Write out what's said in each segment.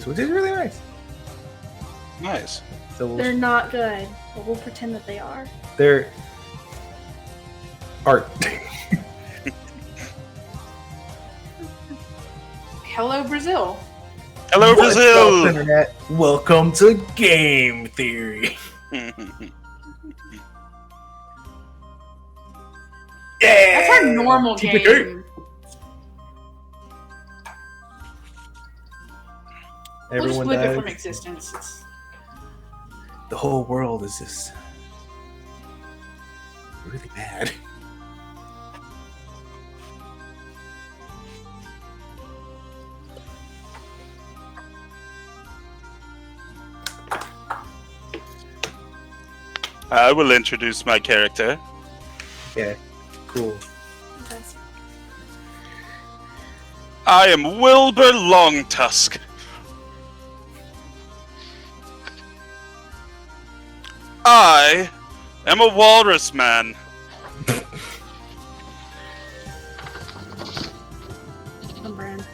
which is really nice. Nice. So They're not good, but we'll pretend that they are. they're art. Hello, Brazil. Hello, What's up, Brazil! Internet? Welcome to Game Theory. Yeah, That's our normal Keep it game. We'll just Everyone blip it from dies. existence. It's... The whole world is just really bad. I will introduce my character. Yeah, cool. I am Wilbur Longtusk. I am a walrus man. On brand.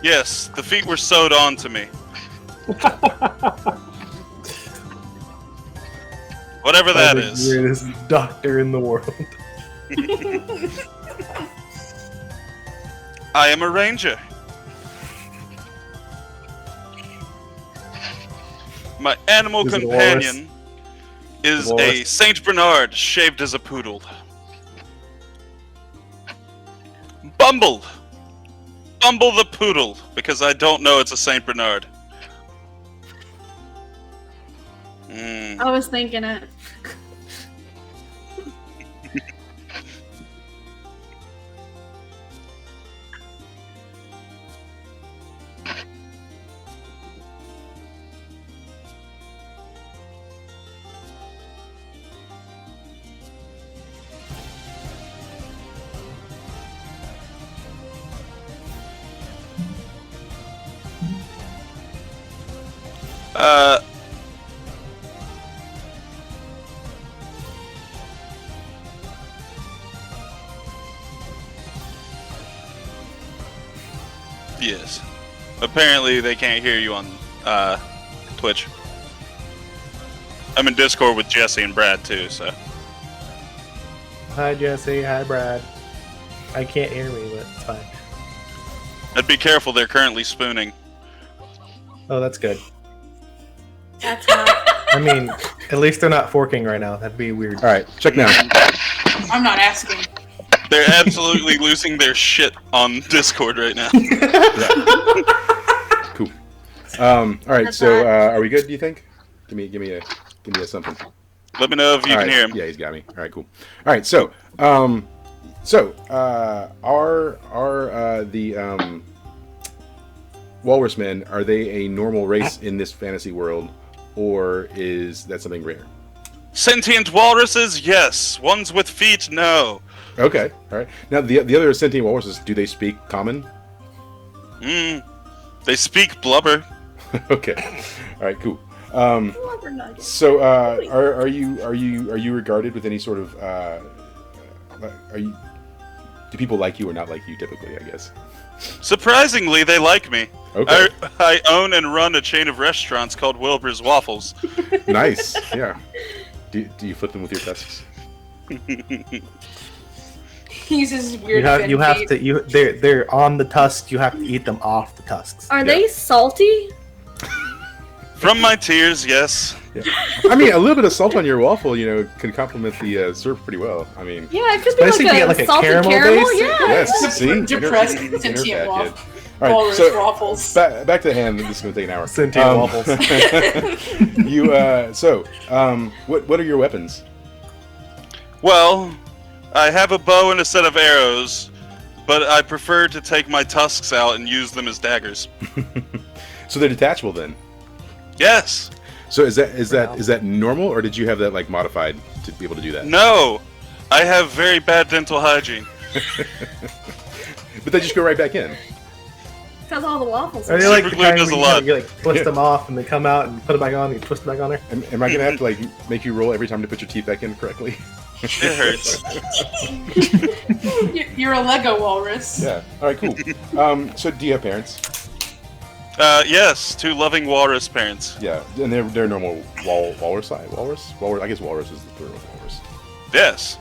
Yes, the feet were sewed on to me. Whatever that I'm the is. Greatest doctor in the world. I am a ranger. My animal Is it a companion is A walrus? a Saint Bernard shaved as a poodle. Bumble! Bumble the poodle, because I don't know it's a Saint Bernard. I was thinking it. Yes. Apparently they can't hear you on Twitch. I'm in Discord with Jesse and Brad too, so. Hi Jesse, hi Brad. I can't hear me, but it's fine. I'd be careful, they're currently spooning. Oh, that's good. That's not. I mean, at least they're not forking right now. That'd be weird. All right, check now. I'm not asking. They're absolutely losing their shit on Discord right now. Cool. All right, so are we good? Do you think? Give me a something. Let me know if you All can right. hear him. Yeah, he's got me. All right, cool. All right, so are the walrus men, are they a normal race in this fantasy world, or is that something rare? Sentient walruses, yes. Ones with feet, no. Okay, all right. Now the other sentient walruses, do they speak common? They speak blubber. Okay, all right, cool. Blubber nuggets. So, are you regarded with any sort of do people like you or not like you typically? I guess. Surprisingly, they like me. Okay. I own and run a chain of restaurants called Wilbur's Waffles. Nice. Yeah. Do you flip them with your tusks? He uses weird. You have feet. to. They're on the tusks. You have to eat them off the tusks. Are they salty? From my tears, yes. Yeah. I mean, a little bit of salt on your waffle, can complement the syrup pretty well. I mean, Yeah, it could be Especially if you like get, a salted caramel caramel. base. Yeah. yes. See, Depressed Inner sentient fat, waffle. kid. All right, Walrus so waffles. back to the hand. This is going to take an hour. Sentient waffles. What are your weapons? Well, I have a bow and a set of arrows, but I prefer to take my tusks out and use them as daggers. So they're detachable then. Yes. So is that normal, or did you have that like modified to be able to do that? No. I have very bad dental hygiene. But they just go right back in. Because all the waffles. Are Are they like Super the glue kind does where a you, lot. you like twist them off and they come out and put it back on and you twist them back on there? Am I gonna have to like make you roll every time to put your teeth back in correctly? It hurts. You're a Lego walrus. Yeah. All right. Cool. So do you have parents? Yes, 2 loving walrus parents. Yeah, and they're normal walrus. I guess walrus is the plural of walrus. Yes.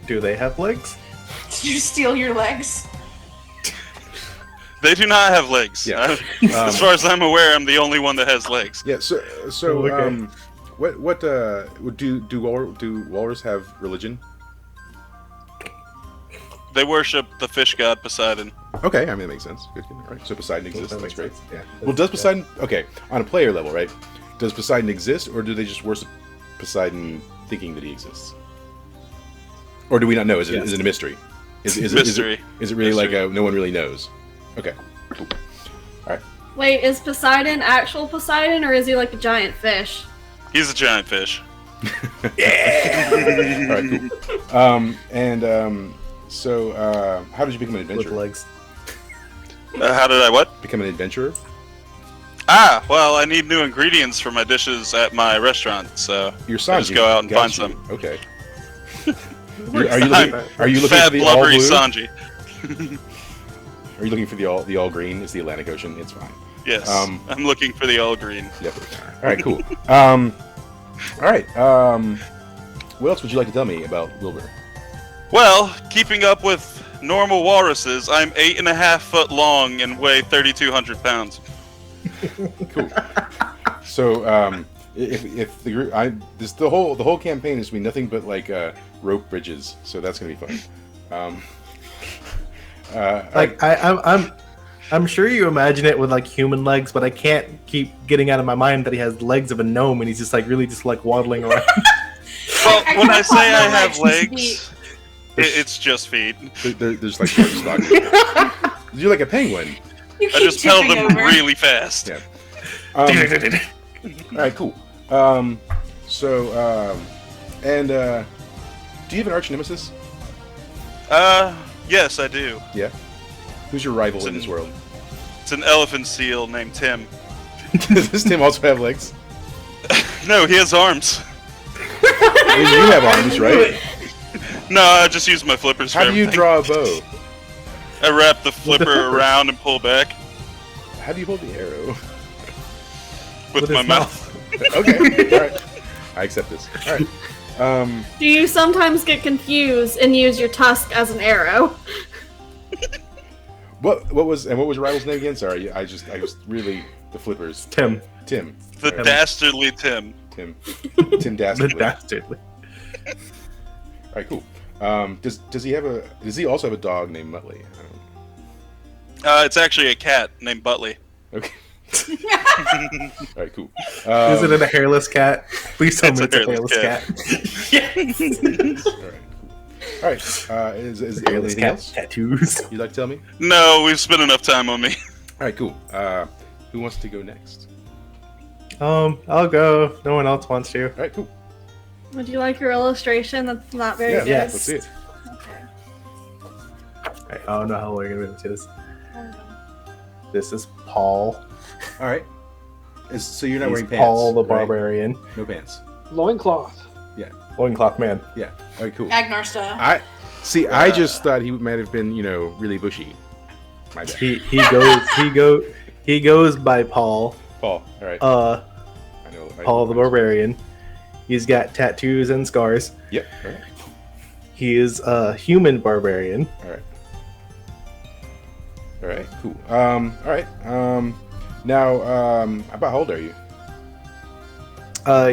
Do they have legs? Did you steal your legs? They do not have legs. Yeah. As far as I'm aware, I'm the only one that has legs. Yeah. So Okay. what do walrus have religion? They worship the fish god Poseidon. Okay, I mean that makes sense. Good. All right. So Poseidon exists. That That's makes great. sense. Yeah. Well, does Poseidon? Okay, on a player level, right? Does Poseidon exist, or do they just worship Poseidon thinking that he exists? Or do we not know? Is it a mystery? Is it Mystery. Is it really Mystery. like no one really knows? Okay. Cool. Wait, is Poseidon actual Poseidon, or is he like a giant fish? He's a giant fish. All right. Cool. So how did you become an With adventurer? legs. How did I what? Become an adventurer? Well, I need new ingredients for my dishes at my restaurant, so You're I Sanji. just go out and Got find you. some. Okay. Are you looking Fat, for the all blubbery blue? Sanji. Are you looking for the all green? It's the Atlantic Ocean. It's fine. Yes, Um, I'm looking for the all green. Yep. All right. Cool. All right. What else would you like to tell me about Wilbur? Well, keeping up with normal walruses, I'm 8.5 foot long and weigh 3,200 pounds. Cool. So, if the group, the whole campaign is to be nothing but like rope bridges. So that's gonna be fun. Like I'm sure you imagine it with like human legs, but I can't keep getting out of my mind that he has legs of a gnome and he's just like waddling around. Well, I when I can't say find I my have legs. legs, it's just feet. There's like stock. You're like a penguin. You I keep just tell tipping them over. really fast. Yeah. All right. Cool. Do you have an arch nemesis? Yes, I do. Yeah. Who's your rival It's in this an- world? It's an elephant seal named Tim. Does this Tim also have legs? No, he has arms. I mean, you have arms, right? No, I just use my flippers for How do you everything. draw a bow? I wrap the flipper around and pull back How do you hold the arrow? with, With my his mouth. Okay. All right. I accept this. All right. Do you sometimes get confused and use your tusk as an arrow? What was your rival's name again? Sorry, I just really the flippers. Tim. Tim. The dastardly Tim. Tim The Dastardly. All dastardly. right, cool. Does he also have a dog named Muttley? I don't It's actually a cat named Butley. Okay. All right, cool. Is it a hairless cat? Please tell It's me a it's a hairless hairless cat. All right, cool. All right. Is there Hairless anything cat else tattoos. you'd like to tell me? No, we've spent enough time on me. All right, cool. Who wants to go next? I'll go. No one else wants to. All right, cool. Would you like your illustration? That's not very Yeah, good. Yes. let's see it. Okay. I don't know how we're gonna do this. This is Paul. All right. So you're not He's wearing pants? Paul the right? Barbarian. No pants. Loincloth. Loincloth man. Yeah. All right, cool. Agnar style. I just thought he might have been, really bushy. My bad. He goes by Paul. Paul. All right. Uh, I know. Paul the Barbarian. He's got tattoos and scars. Yep. All right. He is a human barbarian. All right. All right. Cool. All right. Now, about how old are you?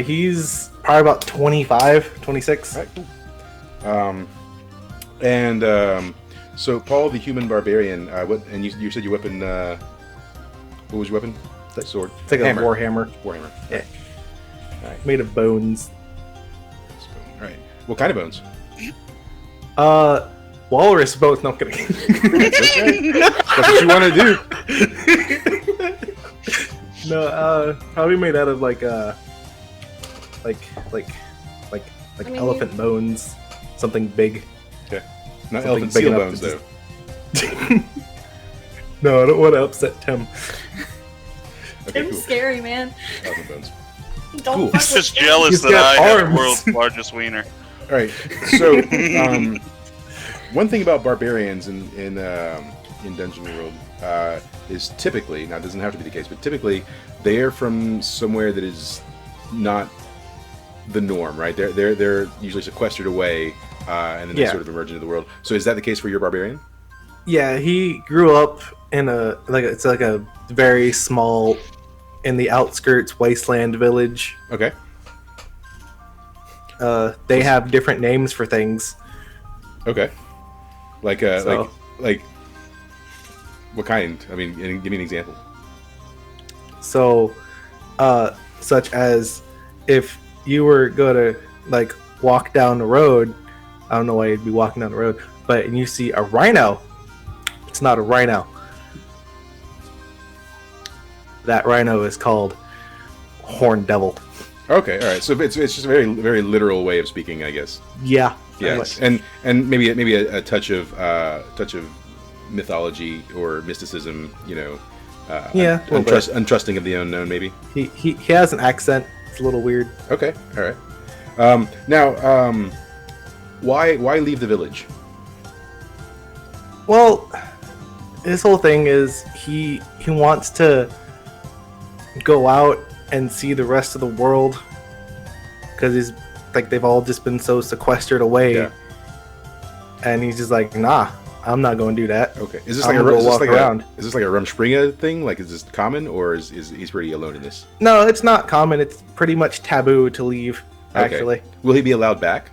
He's probably about 25, 26. All right. Cool. So Paul the human barbarian. What? And you said your weapon. What was your weapon? That sword. It's like Hammer. a warhammer. Warhammer. Yeah. All right. Made of bones. All right. What kind of bones? Walrus bones. No, I'm kidding. Okay. That's what you want to do. No, probably made out of like I mean, elephant bones. Something big. Not Something elephant big seal enough bones, to though. No, I don't want to upset Tim. Okay, Tim's cool. scary, man. Elephant bones. Don't Cool. fuck He's with just Tim. jealous He's that got I have arms. the world's largest wiener. All right. So, one thing about barbarians in Dungeon World is typically, now it doesn't have to be the case, but typically they are from somewhere that is not the norm, right? They're usually sequestered away, and then they sort of emerge into the world. So, is that the case for your barbarian? Yeah, he grew up in it's like a very small, in the outskirts wasteland village. Okay. They have different names for things. Okay. Like what kind? I mean, give me an example. So, such as if you were going to like walk down the road, I don't know why you'd be walking down the road, but and you see a rhino, it's not a rhino. That rhino is called Horn Devil. Okay, all right. So it's just a very very literal way of speaking, I guess. Yeah. Yes, and maybe a touch of mythology or mysticism. You know. Untrusting of the unknown, maybe. He has an accent. It's a little weird. Okay, all right. Now, why leave the village? Well, his whole thing is he wants to go out and see the rest of the world because he's like they've all just been so sequestered away, and he's just like, nah, I'm not going to do that. Okay, is this like like around? Is this like a Rumspringa thing? Like, is this common, or is he's pretty alone in this? No, it's not common. It's pretty much taboo to leave. Actually, will he be allowed back?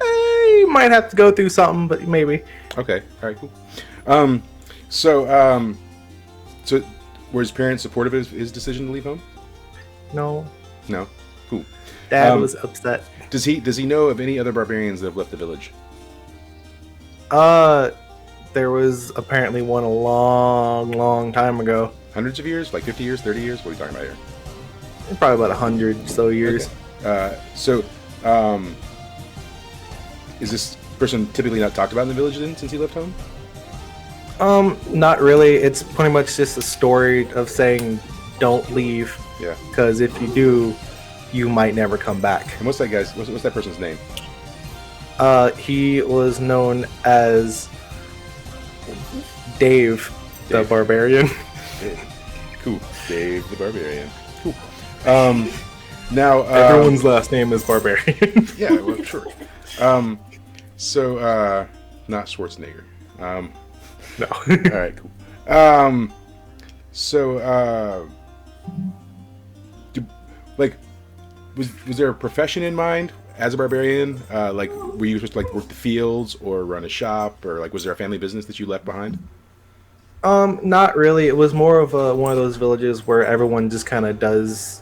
He might have to go through something, but maybe. Okay, all right, cool. So were his parents supportive of his decision to leave home? No, cool. Dad was upset. Does he know of any other barbarians that have left the village? There was apparently one a long time ago. Hundreds of years? Like 50 years, 30 years? What are you talking about here? Probably about 100 so years. Okay. Is this person typically not talked about in the village then, since he left home? Not really. It's pretty much just a story of saying, don't leave. Yeah. Because if you do, you might never come back. And what's that guy's? What's that person's name? He was known as Dave. The Barbarian. Cool. Dave the Barbarian. Cool. Now everyone's last name is Barbarian. Yeah, well, sure. Not Schwarzenegger. No. All right, cool. Was there a profession in mind as a barbarian? Like, were you supposed to like work the fields or run a shop, or like was there a family business that you left behind? Not really. It was more of one of those villages where everyone just kind of does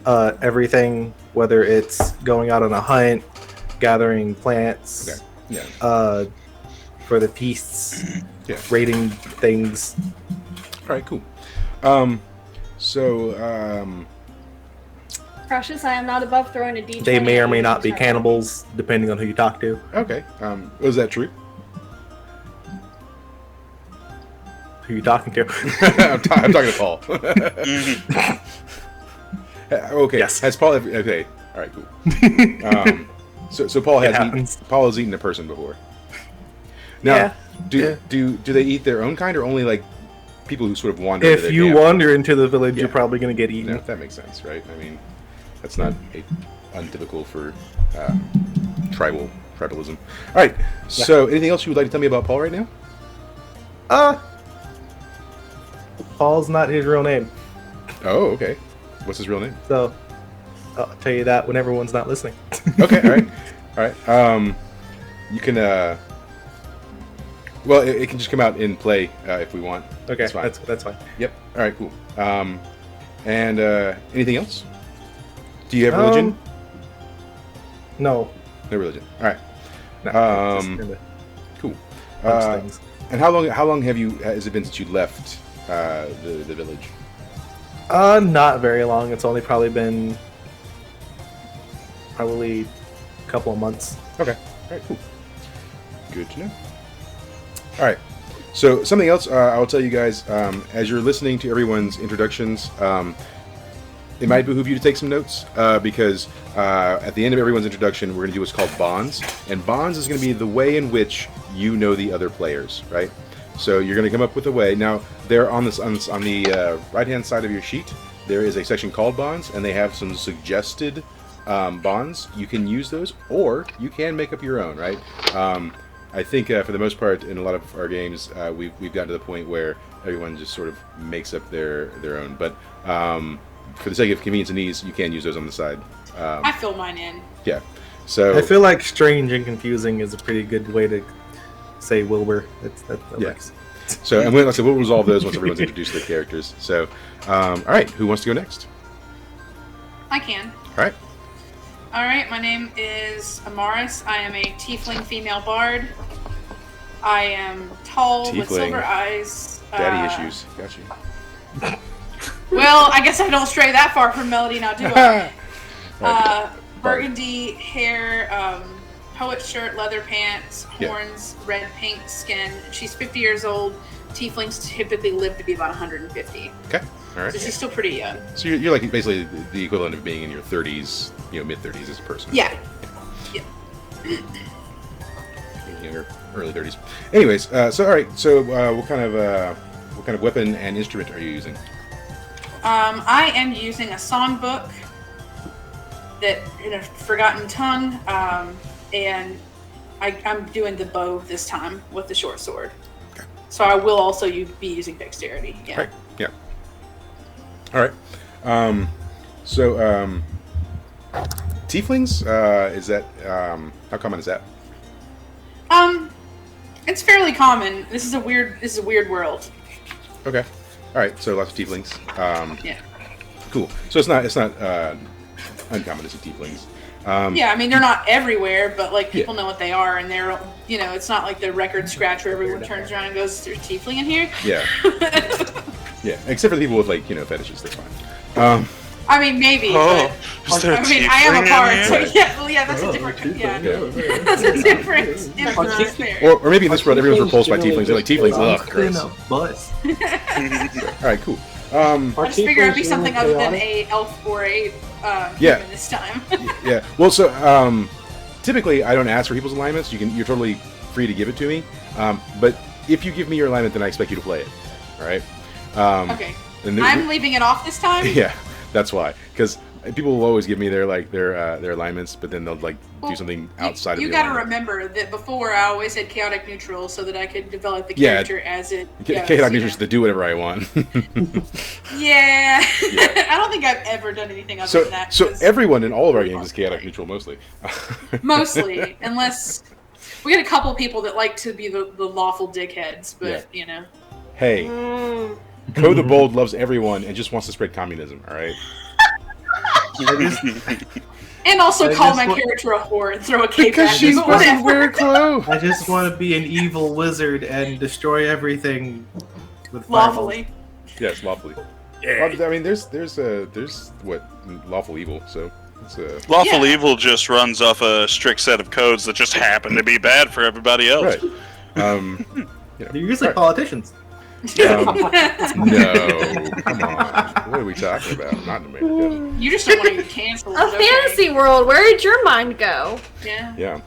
everything, whether it's going out on a hunt, gathering plants, for the feasts, raiding things. All right, cool. Precious, I am not above throwing a D20. They may or may not be cannibals, depending on who you talk to. Okay. Was that true? Who you talking to? I'm talking to Paul. Okay. Yes. Has Paul ever? Okay. All right. Cool. So Paul has eaten a person before. Now, do they eat their own kind, or only like people who sort of wander? If you wander into the village, you're probably going to get eaten. No, that makes sense, right? I mean, that's not untypical for tribalism. All right. So, anything else you would like to tell me about Paul right now? Paul's not his real name. Oh, okay. What's his real name? So, I'll tell you that when everyone's not listening. Okay, all right. You can, well, it can just come out in play if we want. Okay, that's fine. That's fine. Yep. All right, cool. And anything else? Do you have religion? No. No religion. All right. No, cool. Things. And how long has it been since you left the village? Not very long. It's only probably been a couple of months. Okay. All right, cool. Good to know. All right. So something else I will tell you guys, as you're listening to everyone's introductions, it might behoove you to take some notes because at the end of everyone's introduction, we're going to do what's called bonds, and bonds is going to be the way in which you know the other players, right? So you're going to come up with a way. Now, there on the right-hand side of your sheet, there is a section called bonds, and they have some suggested bonds. You can use those, or you can make up your own, right? I think for the most part, in a lot of our games, we've gotten to the point where everyone just sort of makes up their own. But for the sake of convenience and ease, you can use those on the side. I fill mine in. Yeah. So I feel like strange and confusing is a pretty good way to say Wilbur. That Yeah. works. So, and we'll resolve those once everyone's introduced their characters. So, all right, who wants to go next? I can. All right. All right, my name is Amaris. I am a tiefling female bard. I am tall with Tiefling. silver eyes. Daddy issues. Got you. Well, I guess I don't stray that far from Melody now, do I? Right. Burgundy hair, poet shirt, leather pants, Yeah. horns, red pink skin. She's 50 years old. Tieflings typically live to be about 150. Okay. All right. So she's still pretty young. So you're like basically the equivalent of being in your 30s, mid 30s as a person. Yeah. Younger, early 30s. Anyways, so all right. So what kind of weapon and instrument are you using? I am using a songbook that in a forgotten tongue, and I'm doing the bow this time with the short sword. Okay. So I will also be using dexterity. Yeah. Right. Yeah. All right. Tieflings. Is that how common is that? It's fairly common. This is a weird world. Okay. All right. So lots of tieflings. Yeah. Cool. So it's not uncommon to see tieflings. Yeah, I mean they're not everywhere, but like people Yeah. know what they are, and they're it's not like the record scratch where everyone turns around and goes, "There's tiefling in here." Yeah. Yeah. Except for the people with fetishes, that's fine. I mean, maybe. Oh, But, is there a I mean, I am a tiefling in part, here? so yeah, that's a different. Yeah, that's a different sphere. Or maybe in this world everyone's repulsed by tieflings. They're like tieflings. Ugh, In gross. a bus. All right. Cool. I just figured it'd be something other than a elf or a Yeah. human this time. Yeah. Well, so typically I don't ask for people's alignments. You're totally free to give it to me. But if you give me your alignment, then I expect you to play it. All right. Okay. And I'm leaving it off this time. yeah, that's why. Because people will always give me their alignments, but then they'll do Well, something outside you of the gotta alignment. remember that before I always had chaotic neutral so that I could develop the Yeah. character as it goes. Chaotic Neutrals to do whatever I want. Yeah. I don't think I've ever done anything other so than that. so 'cause everyone in all of our games is chaotic neutral mostly. mostly, unless we get a couple people that like to be the lawful dickheads, but Hey, Code the Bold loves everyone and just wants to spread communism. All right. and also I call just my want- character a whore and throw a cape Because at she me, but doesn't whatever. wear clothes. I just want to be an evil wizard and destroy everything with Lawfully. Yes, lawfully. Well, I mean, there's what lawful evil. So it's Lawful Yeah. evil just runs off a strict set of codes that just happen to be bad for everybody else. right. They're usually politicians. No, come on. What are we talking about? Not in America. You just don't want to get canceled. A fantasy world. Where did your mind go? Yeah. Yeah.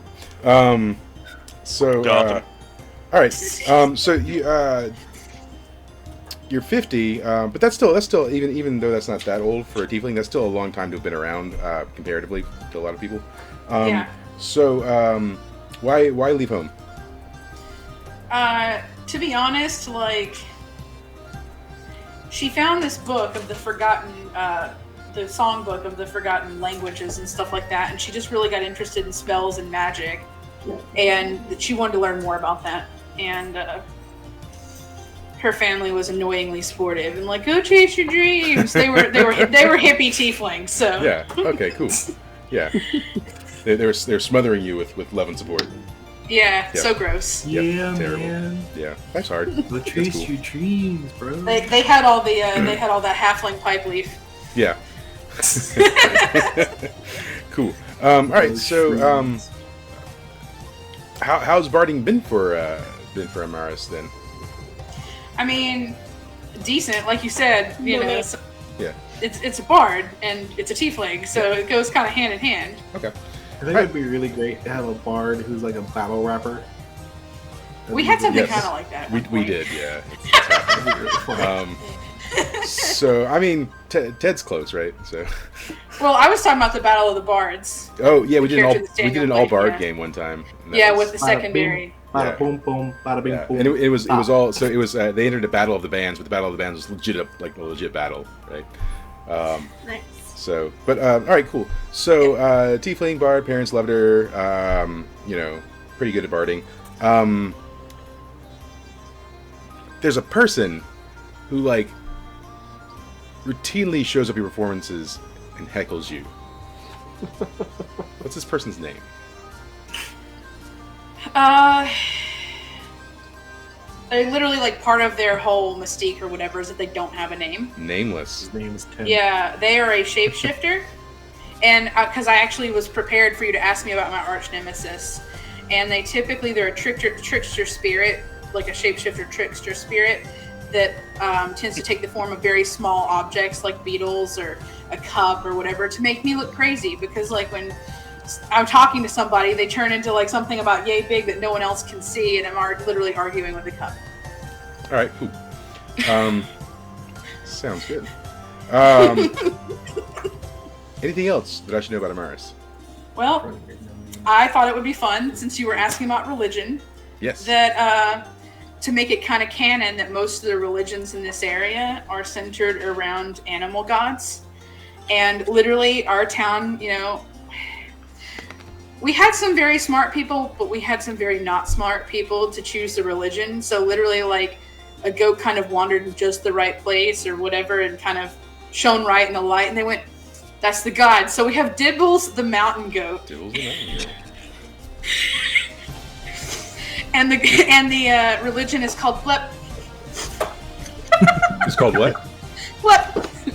So. Gotham. All right. So you're 50, but that's still even though that's not that old for a tiefling, that's still a long time to have been around comparatively to a lot of people. Yeah. So why leave home? To be honest, she found this book of the forgotten, the songbook of the forgotten languages and stuff like that, and she just really got interested in spells and magic, and she wanted to learn more about that. And her family was annoyingly sportive and like, go chase your dreams. They were hippie tieflings, so Yeah. Okay. Cool. Yeah. They're smothering you with love and support. yeah, Yeah. so gross. Yep, Yeah, terrible. man. Yeah. That's hard. Go That's chase cool. your dreams, bro. They had all the they had all that halfling pipe leaf. Yeah. Cool. All right. Those So shrooms. how's barding been for Amaris then? I mean, decent, like you said. You know, Right. so- Yeah. it's a bard and it's a tiefling, so it goes kind of hand in hand. Okay. I think it'd be really great to have a bard who's like a battle rapper. We had something Yes. kind of like that. at We one point. did, yeah. That'd be really fun. So I mean, Ted's close, right? So. Well, I was talking about the Battle of the Bards. Oh yeah, we did character that an Daniel all played, bard yeah. game one time. and that Yeah, was- with the secondary. Bada Yeah. boom boom, bada bing Yeah. boom. And it was Ah. all so it was they entered a battle of the bands, but the battle of the bands was like a legit battle, right? Nice. So, but all right, cool. So, tiefling bard, parents loved her. Pretty good at barding. There's a person who like routinely shows up at your performances and heckles you. What's this person's name? They're literally like part of their whole mystique or whatever is that they don't have a name. Nameless. His name is Tim. Yeah, they are a shapeshifter, and because I actually was prepared for you to ask me about my arch nemesis, and they're a trickster spirit, like a shapeshifter trickster spirit that tends to take the form of very small objects like beetles or a cup or whatever to make me look crazy, because like when I'm talking to somebody, they turn into like something about yay big that no one else can see, and I'm literally arguing with the cup. All right, cool. Sounds good. Anything else that I should know about Amaris? Well, I thought it would be fun, since you were asking about religion, Yes. that to make it kind of canon that most of the religions in this area are centered around animal gods. And literally our town, we had some very smart people, but we had some very not smart people to choose the religion. So literally like a goat kind of wandered in just the right place or whatever and kind of shone right in the light, and they went, that's the god. So we have Dibbles the mountain goat. Dibbles the mountain goat. And the religion is called Flip. It's called what? Flip.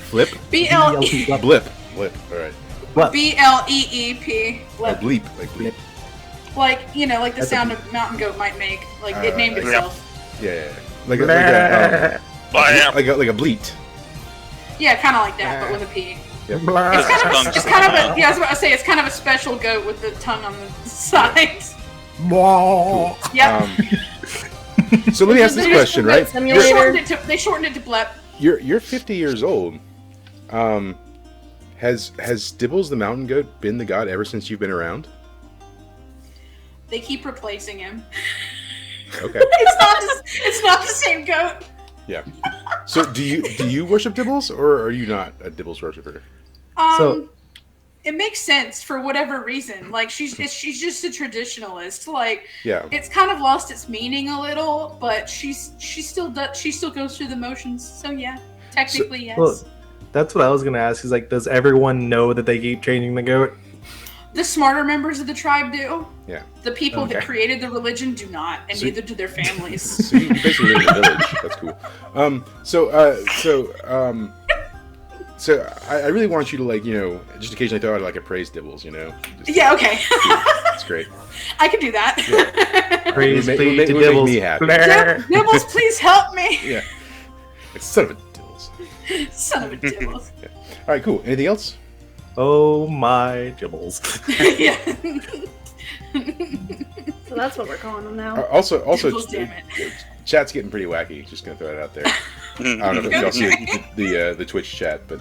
Flip? B-L-E. Blip. Blip. All right. What? B-L-E-E-P. Like Flip. bleep. Like bleep. Like, like the That's a sound a mountain goat might make. Like, it named Yeah. itself. Yeah. Like a bleat. Yeah, kind of like that, but with a P. Yep. It's kind of a, yeah, I was about to say, it's kind of a special goat with the tongue on the side. Yep. So let me ask this question, right? They shortened it to Blep. You're 50 years old. Has Dibbles the mountain goat been the god ever since you've been around? They keep replacing him. Okay. It's not the same goat. Yeah. So do you worship Dibbles, or are you not a Dibbles worshiper? So- It makes sense for whatever reason. Like she's just a traditionalist. Like Yeah. it's kind of lost its meaning a little, but she still goes through the motions. So yeah, technically yes. Well, that's what I was gonna ask. Is like, does everyone know that they keep changing the goat? The smarter members of the tribe do. Yeah. The people that Okay. created the religion do not, and So- neither do their families. So you basically live in a village. That's cool. So I really want you to just occasionally throw out like a praise Dibbles, Just, Yeah, okay. It's great. I can do that. Praise It would be make- to it would make Dibbles. me happy. Nibbles, please help me. Yeah. Like, son of a Dibbles. Son of a Dibbles. All right, cool. Anything else? Oh my Dibbles. Yeah. So that's what we're calling them now. Also, Dibbles, damn it. chat's getting pretty wacky. Just gonna throw it out there. I don't know if y'all see the Twitch chat, but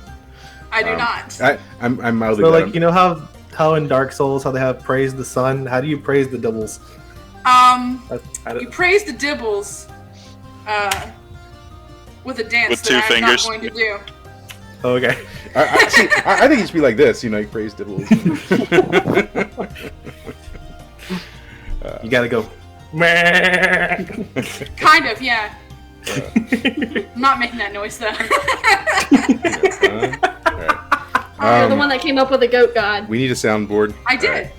I do not. I'm mildly. So glad like, you know how in Dark Souls how they have praise the sun? How do you praise the Dibbles? You praise the Dibbles with a dance With that two I'm fingers. not going to do. Okay. I think it should be like this. You praise Dibbles. You gotta go. Kind of, yeah. I'm not making that noise though. All right. You're the one that came up with the goat god. We need a soundboard. I did.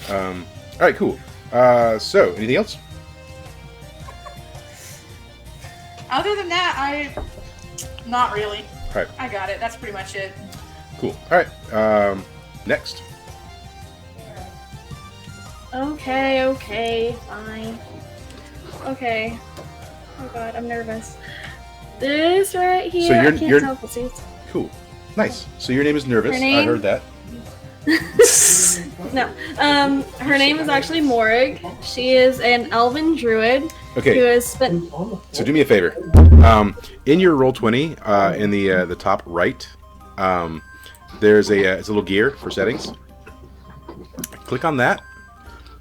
All right, cool. So, anything else? Other than that, not really. All right, I got it. That's pretty much it. cool. All right, next. Okay, fine. Okay. Oh god, I'm nervous. This right here, So I can't tell if it's Cool. Nice. So your name is Nervous. Her name- I heard that. No. Her name is actually Morrig. She is an elven druid who Okay. has spent. So do me a favor. In your Roll20, in the top right, there's it's a little gear for settings. Click on that,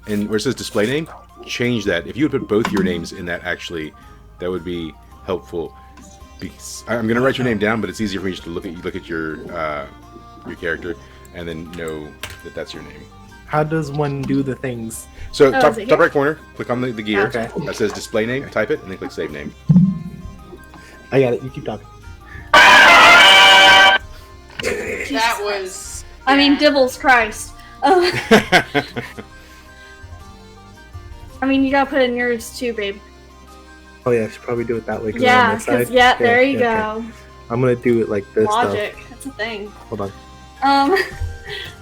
and where it says display name, change that. If you would put both your names in that, actually, that would be helpful. Because I'm gonna write your name down, but it's easier for me just to look at your character and then know that that's your name. How does one do the things? So Oh, top is it top here? right corner, click on the gear Okay. that says display name, type it, and then click save name. I got it. You keep talking. That was. I mean, Dibbles Christ. I mean, you gotta put in yours too, babe. Oh yeah, I should probably do it that way. 'cause I'm on Yeah, this side. because there you okay. go. I'm gonna do it like this. Logic. That's a thing. Hold on.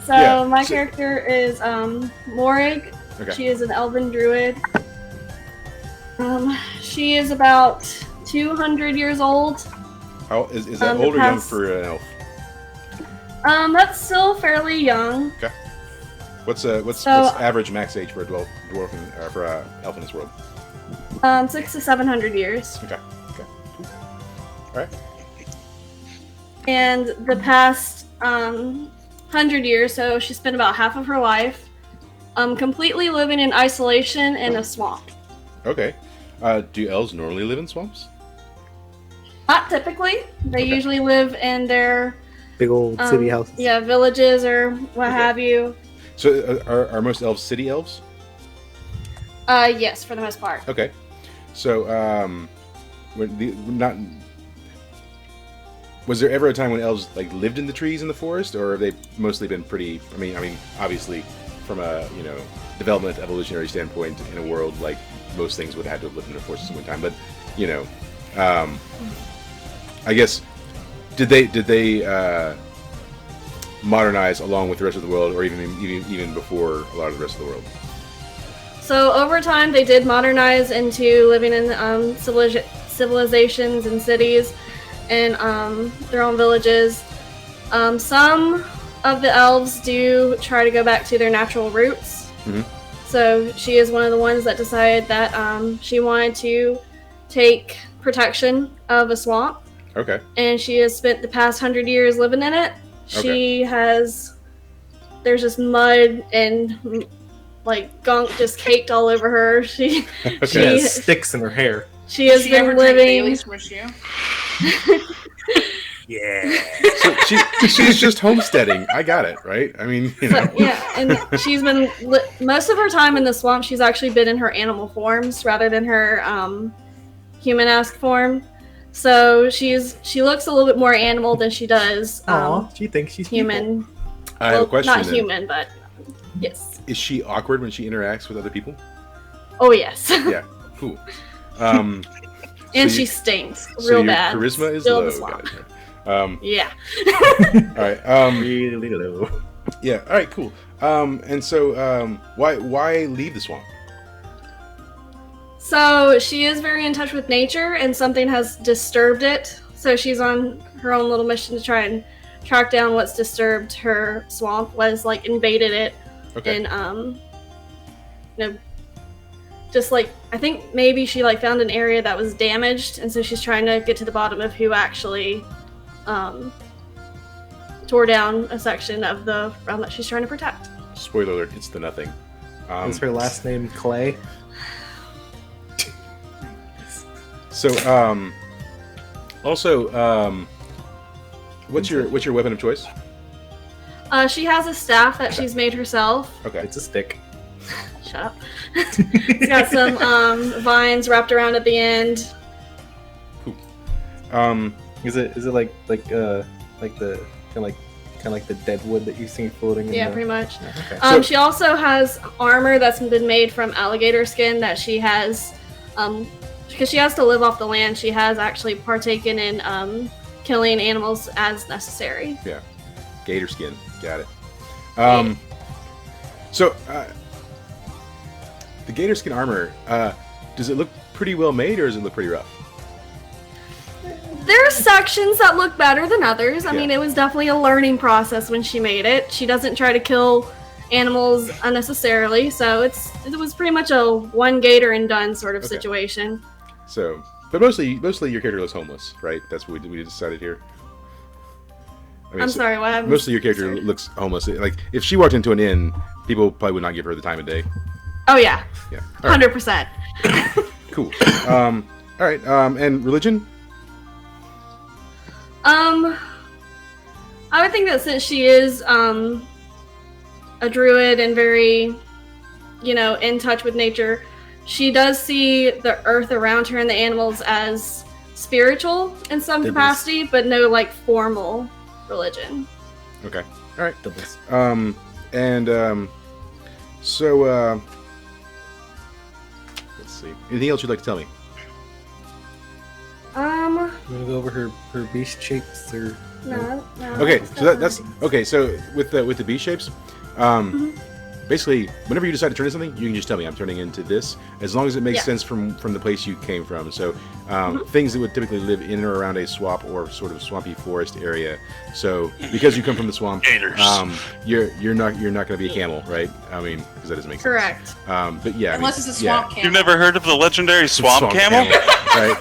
So Yeah, my so- character is Morrig. Okay. She is an elven druid. She is about 200 years old. How is that The old or young past- for an elf? That's still fairly young. What's So- what's average max age for a dwarf for a elf in this world? 600 to 700 years. Okay. Cool. All right. And the past 100 years, so she spent about half of her life completely living in isolation in a swamp. Okay. Do elves normally live in swamps? Not typically. They Okay. usually live in their Big old city house. yeah, villages or what Okay. have you. So are most elves city elves? Yes, for the most part. Okay. So was there ever a time when elves like lived in the trees in the forest, or have they mostly been pretty? I mean, obviously, from a development evolutionary standpoint, in a world like most things would have had to have lived in the forest at one time. But I guess did they modernize along with the rest of the world, or even before a lot of the rest of the world? So over time, they did modernize into living in civilizations and cities and their own villages. Some of the elves do try to go back to their natural roots. Mhm. So she is one of the ones that decided that she wanted to take protection of a swamp, Okay. and she has spent the past 100 years living in it. There's just mud and like gunk just caked all over her. She Okay. She has sticks in her hair. she has Did she ever been drink living. Bailey's from a shoe? Yeah. So she's just homesteading. I got it, right? I mean, So, yeah, and she's been most of her time in the swamp. She's actually been in her animal forms rather than her human-esque form. So she looks a little bit more animal than she does Aw, she thinks she's human. I have a question. Not then. human, but yes. Is she awkward when she interacts with other people? Oh yes. Yeah. Cool. And so she you- stinks So real your bad. charisma is Still in low. the swamp. Got it. All Yeah. right. really low. Yeah. All right. Cool. And so, why leave the swamp? So she is very in touch with nature, and something has disturbed it. So she's on her own little mission to try and track down what's disturbed her swamp, what has like invaded it, Okay. and just like I think maybe she like found an area that was damaged, and so she's trying to get to the bottom of who actually tore down a section of the realm that she's trying to protect. Spoiler alert: it's the nothing. Is her last name Clay? So, also, what's your weapon of choice? She has a staff that she's made herself. Okay. It's a stick. Shut up. It's got some vines wrapped around at the end. Is it like the kind of like the dead wood that you see floating? Yeah, in pretty much. Okay. So- She also has armor that's been made from alligator skin that she has, because she has to live off the land. She has actually partaken in killing animals as necessary. Gator skin. Got it. So, the gator skin armor, does it look pretty well made, or does it look pretty rough? There are sections that look better than others. I Yeah. mean, it was definitely a learning process when she made it. She doesn't try to kill animals unnecessarily, so it was pretty much a one gator and done sort of Okay. situation. So, but mostly your character looks homeless, right? That's what we decided here. I mean, I'm sorry, what happened? Mostly your character Sorry. looks homeless. Like if she walked into an inn, people probably would not give her the time of day. Oh yeah, Yeah. All right. 100%. Cool. All right. And religion? I would think that since she is a druid and very, in touch with nature, she does see the earth around her and the animals as spiritual in some Dibbles. capacity, but no like formal religion. Okay. All right. Doubles. So let's see. Anything else you'd like to tell me? I'm gonna go over her beast shapes or No. Okay, so that's okay. So with the B shapes, basically, whenever you decide to turn into something, you can just tell me I'm turning into this, as long as it makes Yeah. sense from the place you came from. So things that would typically live in or around a swamp or sort of swampy forest area. So because you come from the swamp, Gators. you're not going to be a camel, right? I mean, because that doesn't make Correct. sense. But yeah, Unless it's a swamp camel. You've never heard of the legendary swamp camel? right?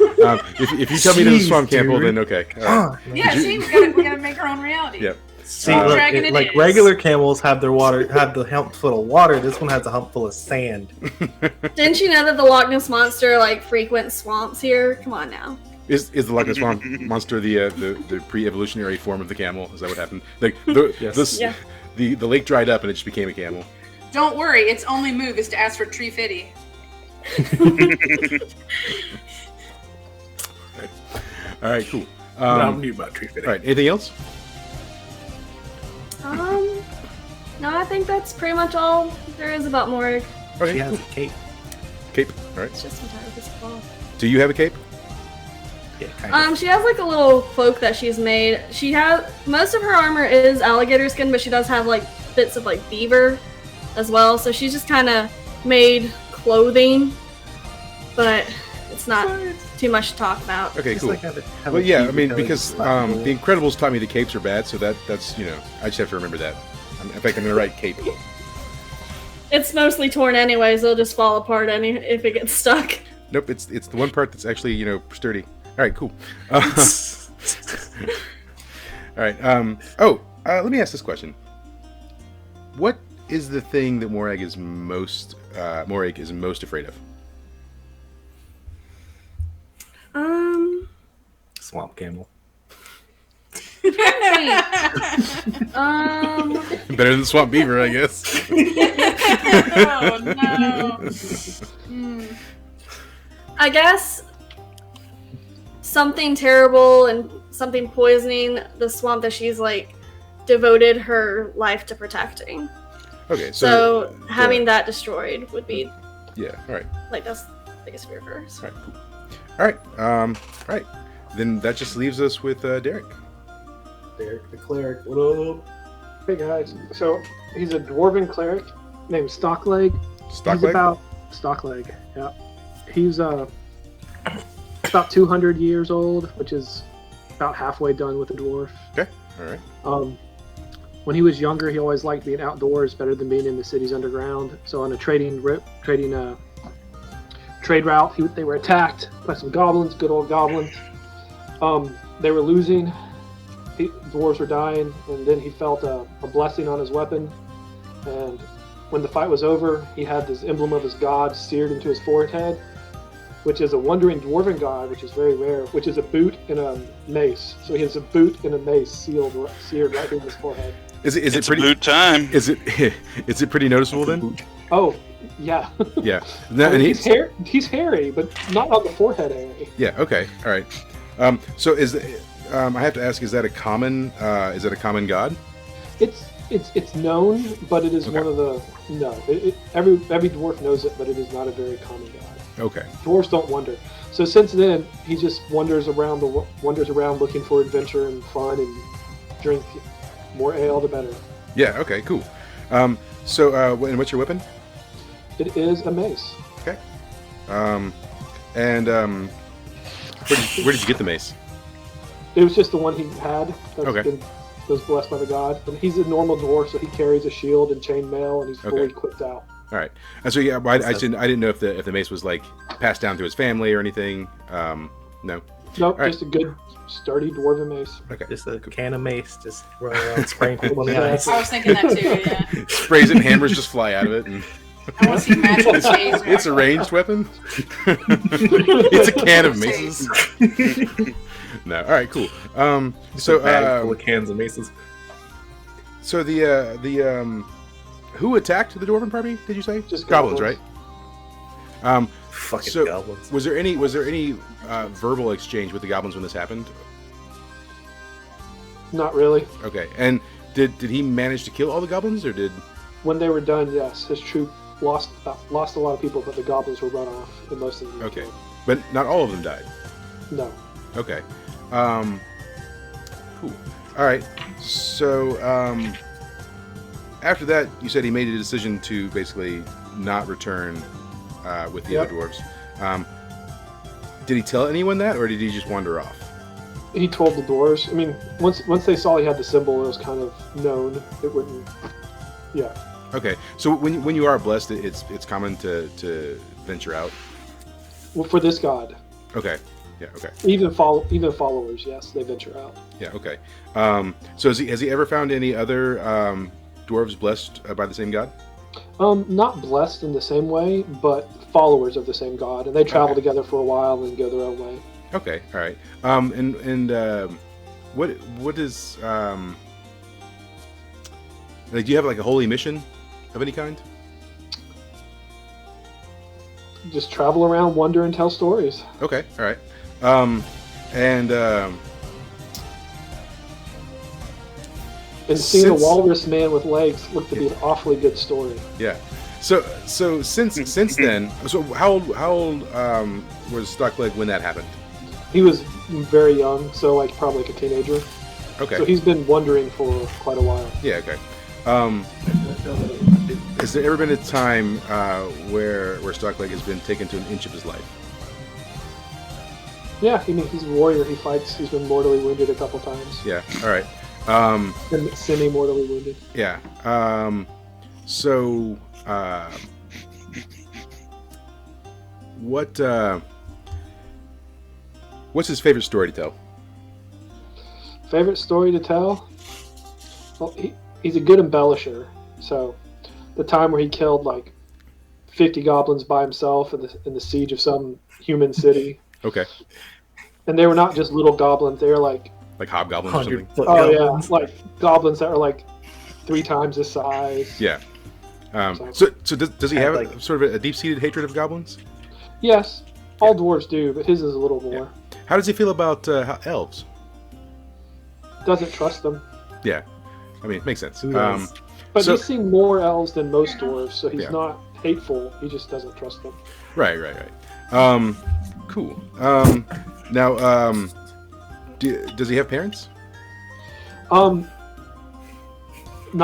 If you tell me there's a Jeez, swamp camel, dude. then okay. All right. Yeah, Did see, you- we gotta make our own reality. Yep. See, Uh, look, Dragon it like is. regular camels have the hump full of water. This one has a hump full of sand. Didn't you know that the Loch Ness monster frequents swamps here? Come on now. Is the Loch Ness monster the pre-evolutionary form of the camel? Is that what happened? Like the Yes. Yeah. the lake dried up and it just became a camel. Don't worry, its only move is to ask for Tree Fitty. All right, cool. I'm new about tree fitting. All right, anything else? No, I think that's pretty much all there is about Morg. Okay, She has cool. a cape. Cape. All right. It's just entirely visible. Do you have a cape? Yeah, kind of. She has like a little cloak that she's made. She has most of her armor is alligator skin, but she does have like bits of like beaver as well. So she's just kind of made clothing, but it's not too much to talk about. Okay, Just cool. like have Well, a yeah, cape I mean, because because it's not cool. the Incredibles taught me the capes are bad, so that's I just have to remember that. In fact, I'm gonna write cape. It's mostly torn anyways. It'll just fall apart if it gets stuck. Nope, it's the one part that's actually sturdy. All right, cool. All right. Let me ask this question. What is the thing that Morag is most afraid of? Swamp camel. Better than swamp beaver, I guess. Oh no. I guess something terrible and something poisoning the swamp that she's like devoted her life to protecting. Okay, So having that destroyed would be yeah. All right. like that's the biggest fear of hers. All right. Cool. All right. All right. Then that just leaves us with Derek. Derek the cleric. What up? Hey guys, so he's a dwarven cleric named Stockleg. He's Stockleg. about Stockleg. Yeah, he's about 200 years old, which is about halfway done with a dwarf. Okay. All right. When he was younger, he always liked being outdoors better than being in the city's underground. So on a trade route, they were attacked by some goblins, good old goblins. They were losing. Dwarves were dying, and then he felt a blessing on his weapon. And when the fight was over, he had this emblem of his god seared into his forehead, which is a wandering dwarven god, which is very rare, which is a boot and a mace. So he has a boot and a mace seared right in his forehead. Is it It's pretty? boot time. Is it pretty noticeable then? Oh, yeah. Yeah. I No, mean, and he's hairy, but not on the forehead hairy. Yeah. Okay. All right. So I have to ask: is that a common? Is that a common god? It's known, but it is Okay. one of the every dwarf knows it, but it is not a very common god. Okay. Dwarves don't wander. So since then, he just wanders around looking for adventure and fun and drink more ale, the better. Yeah. Okay. Cool. And what's your weapon? It is a mace. Okay. Where did you get the mace? It was just the one he had that's Okay. was blessed by the god. And he's a normal dwarf, so he carries a shield and chainmail, and he's fully Okay. equipped out. All right. And so yeah, I didn't know if the mace was like passed down to his family or anything. No. Nope, All right. just a good, sturdy dwarven mace. Okay. Just a can of mace, just running around spraying people on the eyes. I was thinking that too. Yeah. Sprays it, and hammers just fly out of it. And I want to see magical taser. it's a ranged weapon. It's a can of maces. No. All right. Cool. So bag full of cans of maces. So the who attacked the dwarven party? Did you say? Just goblins, goblins. right? Fucking So, goblins. Was there any verbal exchange with the goblins when this happened? Not really. Okay. And did he manage to kill all the goblins, or did? When they were done, yes, his troop lost a lot of people, but the goblins were run off, and most of them were Okay. killed. But not all of them died. No. Okay. Cool. All right. So after that, you said he made a decision to basically not return with the Yep. other dwarves. Did he tell anyone that, or did he just wander off? He told the dwarves. I mean, once they saw he had the symbol, it was kind of known. It wouldn't. Yeah. Okay. So when you are blessed, it's common to venture out. Well, for this god, Okay. Yeah. Okay. even followers, yes, they venture out. Yeah. Okay. So has he ever found any other dwarves blessed by the same god? Not blessed in the same way, but followers of the same god, and they travel Okay. together for a while and go their own way. Okay. All right. What is like? Do you have like a holy mission of any kind? Just travel around, wonder, and tell stories. Okay. All right. And seeing a Since- walrus man with legs looked to be an awfully good story. Yeah. So since then, so how old was Stockleg when that happened? He was very young, so like probably like a teenager. Okay. So he's been wandering for quite a while. Yeah. Okay. Has there ever been a time where Stockleg has been taken to an inch of his life? Yeah, I mean he's a warrior. He fights. He's been mortally wounded a couple times. Yeah. All right. And semi-mortally wounded. Yeah. So, what's his favorite story to tell? Favorite story to tell? Well, he's a good embellisher. So, the time where he killed like 50 goblins by himself in the siege of some human city, Okay. and they were not just little goblins. They were like, Like hobgoblins or something. 100-foot oh goblins. yeah, like goblins that were like 3 times his size. Yeah. So does he have like- sort of a deep-seated hatred of goblins? Yes, all dwarves do, but his is a little more. How does he feel about elves? Doesn't trust them. Yeah. I mean, it makes sense. Who does? But So- he's seen more elves than most dwarves, so he's Yeah. not hateful. He just doesn't trust them. Right. Cool. Now, does he have parents? Not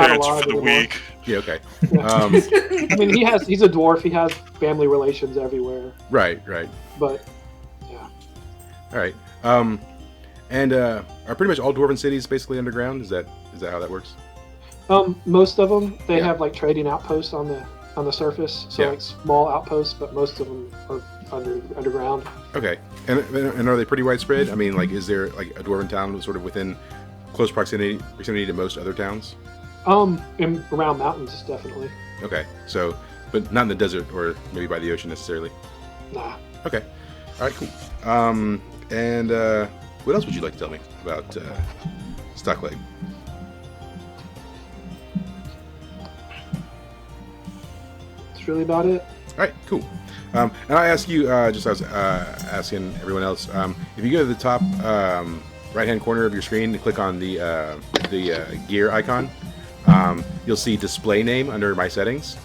Parents alive for the anymore. week. Yeah. Okay. I mean, he's a dwarf. He has family relations everywhere, Right. but yeah, All right. And are pretty much all dwarven cities basically underground? Is that how that works? most of them they Yeah. have like trading outposts on the surface, so Yeah. like small outposts, but most of them are underground. Okay. And are they pretty widespread? I mean, like, is there like a dwarven town sort of within close proximity to most other towns? In around mountains, definitely. Okay. So, but not in the desert or maybe by the ocean necessarily. Nah. Okay. All right. Cool. And what else would you like to tell me about Stockleg? That's really about it. All right, cool. And I ask you, just as I was asking everyone else, if you go to the top right-hand corner of your screen and click on the gear icon, you'll see display name under my settings.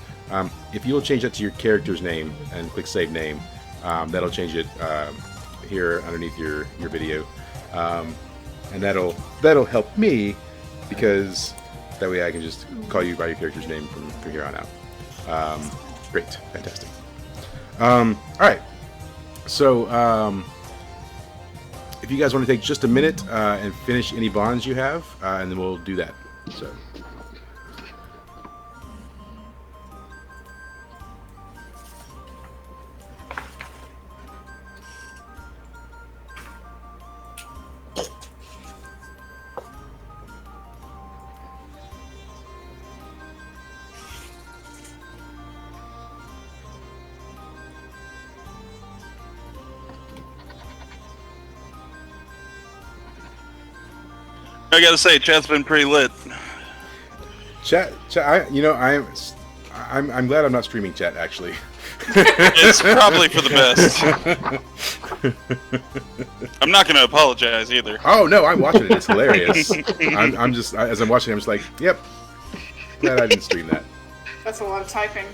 If you'll change that to your character's name and click save name, that'll change it here underneath your video, and that'll help me because that way I can just call you by your character's name from here on out. Great, fantastic. All right. So, if you guys want to take just a minute and finish any bonds you have, and then we'll do that. So. I gotta say, chat's been pretty lit. Chat. I'm glad I'm not streaming chat. Actually, It's probably for the best. I'm not gonna apologize either. Oh no, I'm watching it. It's hilarious. I'm just as I'm watching, I'm just like, yep. Glad I didn't stream that. That's a lot of typing.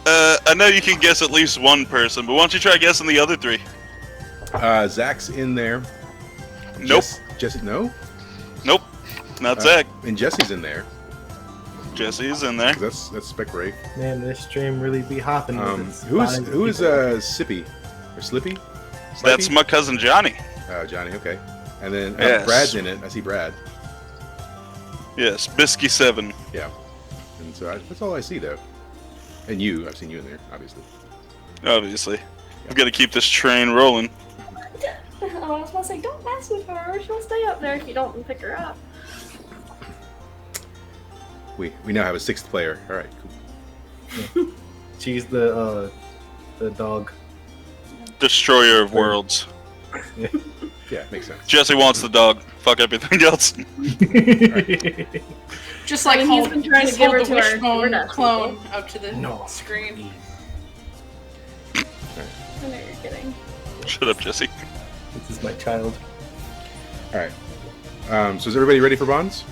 I know you can guess at least one person, but why don't you try guessing the other three? Zach's in there. Nope. Jesse, no. Nope. Not Zach. And Jesse's in there. Jesse's in there. That's Spec Ray. Man, this stream really be hopping. Who is Sippy or Slippy? That's my cousin Johnny. Johnny. Okay. And then Yes. Brad's in it. I see Brad. Yes, Bisky 7. Yeah. And so that's all I see though. And you, I've seen you in there, obviously. Obviously. I've got to keep this train rolling. I was gonna say, don't mess with her. She'll stay up there if you don't pick her up. We now have a sixth player. All right, cool. She's the dog. Destroyer of worlds. Yeah, makes sense. Jesse wants the dog. Fuck everything else. Just like I mean, he's been trying to give her to our wishbone DoorDash clone up to the No. screen. I know you're kidding. Shut up, Jesse. This is my child. All right. So is everybody ready for bonds?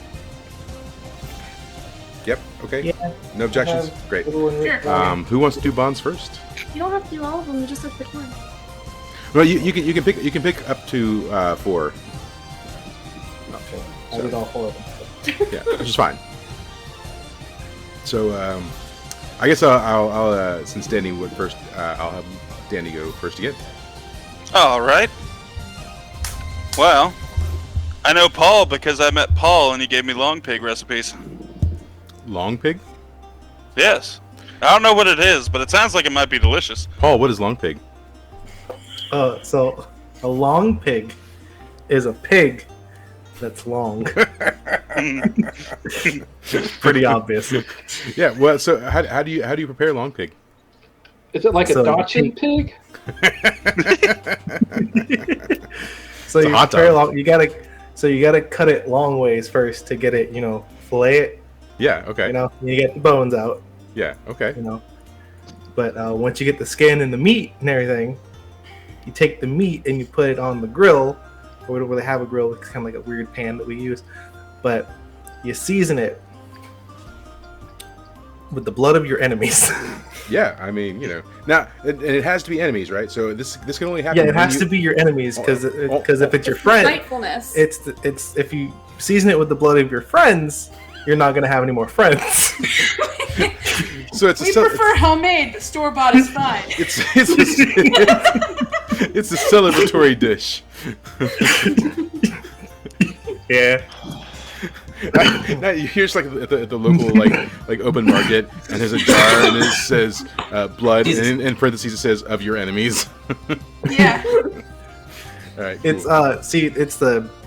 Yep. Okay. Yeah. No objections. Great. Sure. Who wants to do bonds first? You don't have to do all of them. You just have to pick one. Well, you can pick up to 4. Okay. I did all 4 of them. Yeah, which is fine. So I guess I'll since Danny went first, I'll have Danny go first again. All right. Well, I know Paul because I met Paul and he gave me long pig recipes. Long pig? Yes. I don't know what it is, but it sounds like it might be delicious. Paul, what is long pig? So a long pig is a pig that's long. Pretty obvious. Yeah. Well, so how do you prepare long pig? Is it like So a Dachshund pig? So It's a you hot prepare dog. long. You gotta cut it long ways first to get it. Fillet it. Yeah. Okay. You get the bones out. Yeah. Okay. But once you get the skin and the meat and everything, you take the meat and you put it on the grill, or where they have a grill. It's kind of like a weird pan that we use, but you season it with the blood of your enemies. Yeah. I mean, now it has to be enemies, right? So this can only happen. Yeah, it when has you- to be your enemies because if it's your friend, Spitefulness. it's if you season it with the blood of your friends, you're not gonna have any more friends. So it's We prefer homemade, but store bought is fine. it's a celebratory dish. Yeah. Now you're just like at the local like open market, and there's a jar and it says blood, and in parentheses it says of your enemies. Yeah. All right. It's cool.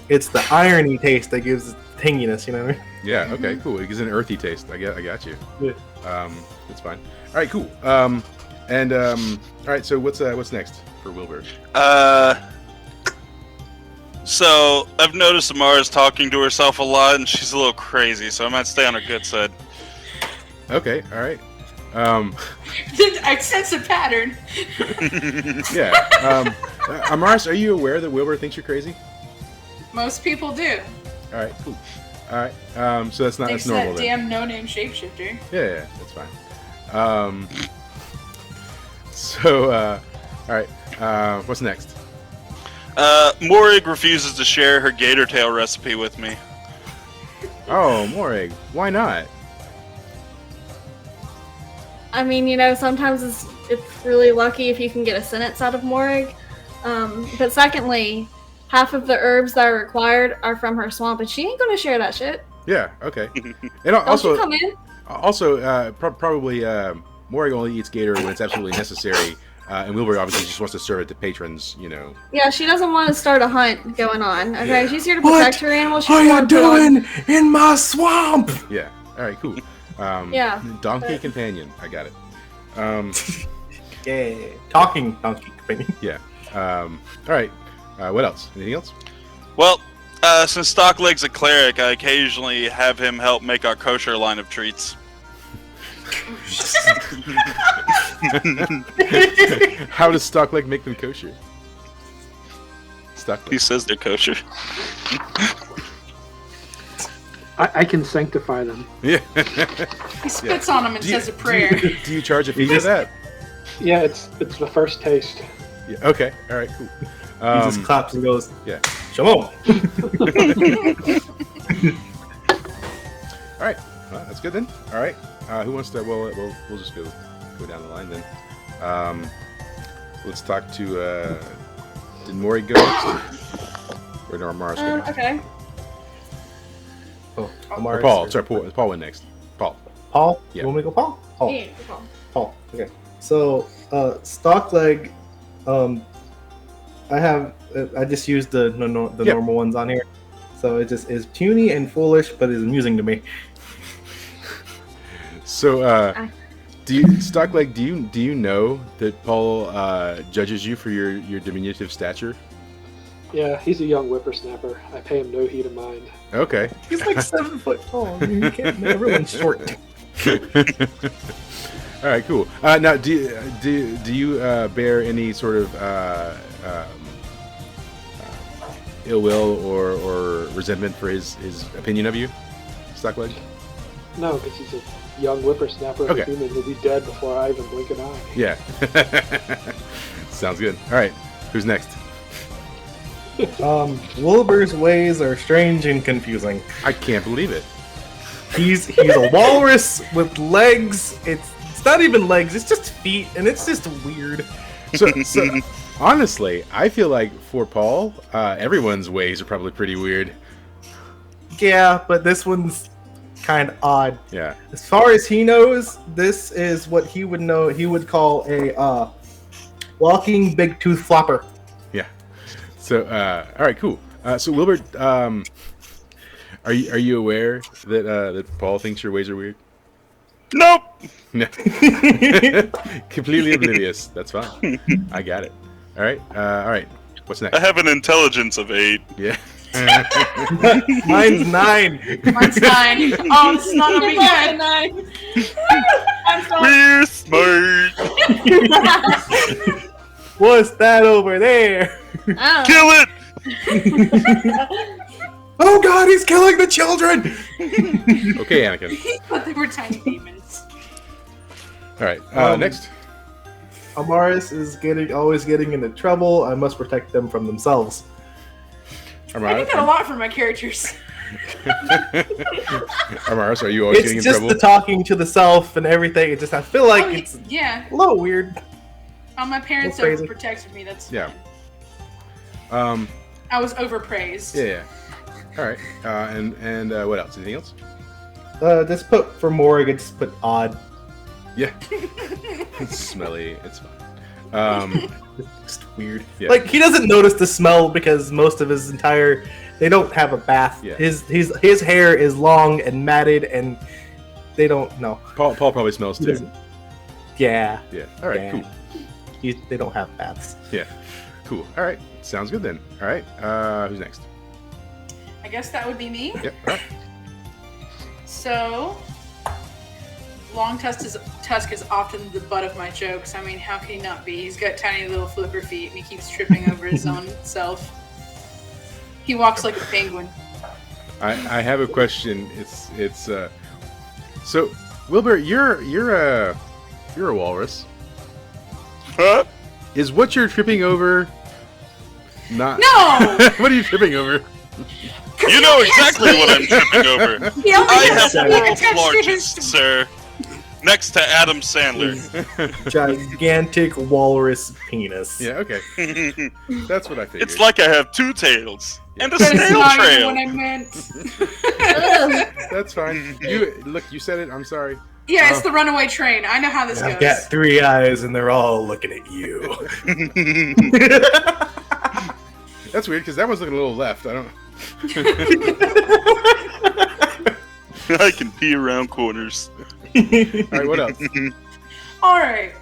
it's the irony taste that gives it tanginess, you know what I mean? Yeah. Okay. Cool. It gives an earthy taste. I got you. Yeah. That's fine. All right. Cool. All right. So what's next for Wilbur? So I've noticed Amara's talking to herself a lot, and she's a little crazy. So I might stay on her good side. Okay. All right. I sense a pattern. Yeah. Amaris, are you aware that Wilbur thinks you're crazy? Most people do. All right. Cool. All right. So that's Thanks to normal that then. damn no-name shapeshifter. Yeah, that's fine. All right. What's next? Morig refuses to share her gator tail recipe with me. Oh, more egg. Why not? I mean, sometimes it's really lucky if you can get a sentence out of Morig. But secondly, half of the herbs that are required are from her swamp, and she ain't gonna share that shit. Yeah. Okay. And Don't also, you come in? probably Mori only eats gator when it's absolutely necessary, and Wilbur obviously just wants to serve it to patrons. You know. Yeah, she doesn't want to start a hunt going on. Okay, Yeah. she's here to What protect her animals. She What doesn't are you wanna put on- doing in my swamp? Yeah. All right. Cool. Yeah, Donkey but- companion. I got it. Yeah, talking donkey companion. Yeah. All right. What else? Anything else? Well, since Stockleg's a cleric, I occasionally have him help make our kosher line of treats. How does Stockleg make them kosher? He Stockleg. says they're kosher. I can sanctify them. Yeah. He spits on him and Do you- says a prayer. Do you charge a fee for that? Yeah, it's the first taste. Yeah. Okay. All right. Cool. He just claps and goes, Yeah. Shalom. All right. Well, that's good then. All right. Who wants to? Well, we'll just go down the line then. Let's talk to. Did Mori go next? Or no, Mars go next? Okay. Oh, Or Amaris Paul. or- Sorry, Paul went next. Paul. Paul? Yeah. You want me to go Paul? Paul. Yeah, Paul. Paul. Okay. So, Stockleg, I just used the Yep. normal ones on here. So it just is puny and foolish, but is amusing to me. So, Stockleg, do you know that Paul judges you for your diminutive stature? Yeah, he's a young whippersnapper. I pay him no heed of mind. Okay. He's like 7 foot tall. I mean, you can't. Everyone's short. All right, cool. Now, do you bear any sort of ill will or resentment for his opinion of you, Stockleg? No, because he's a young whippersnapper. Okay. Okay. Human will be dead before I even blink an eye. Yeah. Sounds good. All right, who's next? Wilbur's ways are strange and confusing. I can't believe it. He's a walrus with legs. It's not even legs. It's just feet, and it's just weird. So honestly, I feel like for Paul, everyone's ways are probably pretty weird. Yeah, but this one's kind of odd. Yeah. As far as he knows, this is what he would know. He would call a walking big tooth flopper. Yeah. So all right, cool. So Wilbur, are you aware that Paul thinks your ways are weird? Nope. No. Completely oblivious. That's fine. I got it. All right. All right. What's I next? have an intelligence of 8. Yeah. Mine's 9. Mine's 9. Oh, this is not gonna be good. I'm sorry. We're smart. What's that over there? Oh. Kill it. Oh God, he's killing the children! Okay, Anakin. He thought they were tiny demons. All right. Um, Next. Amaris is always getting into trouble. I must protect them from themselves. Armaris, I get that a lot from my characters. Armaris, are you always getting It's in just trouble? the talking to the self and everything. It just I feel like Oh, it's yeah. a little weird. My parents That's crazy. overprotected me. That's Yeah. fine. I was overpraised. Yeah. All right. And what else? Anything else? Just put for more. I could just put odd. Yeah. It's smelly. It's fine. Just weird. Yeah. Like he doesn't notice the smell because most of his entire they don't have a bath. Yeah. His hair is long and matted and they don't know. Paul probably smells too. Yeah. Yeah. All right. Yeah. Cool. They don't have baths. Yeah. Cool. All right. Sounds good then. All right. Who's next? I guess that would be me. Yep. All right. So, Long Tusk is often the butt of my jokes. I mean, how can he not be? He's got tiny little flipper feet and he keeps tripping over his own self. He walks like a penguin. I have a question. It's so Wilbur, you're a walrus. Huh? Is what you're tripping over not? No! What are you tripping over? You know exactly what I'm tripping over. He only I has have a finger world's attached to largest, his- sir. Next to Adam Sandler. Gigantic walrus penis. Yeah, okay. That's what I figured. It's like I have 2 tails and a That is snail not even trail. what I meant. That's fine. You said it. I'm sorry. Yeah, it's the runaway train. I know how this I've goes. got 3 eyes and they're all looking at you. That's weird because that one's looking a little left. I don't. I can pee around corners. All right, what else? All right.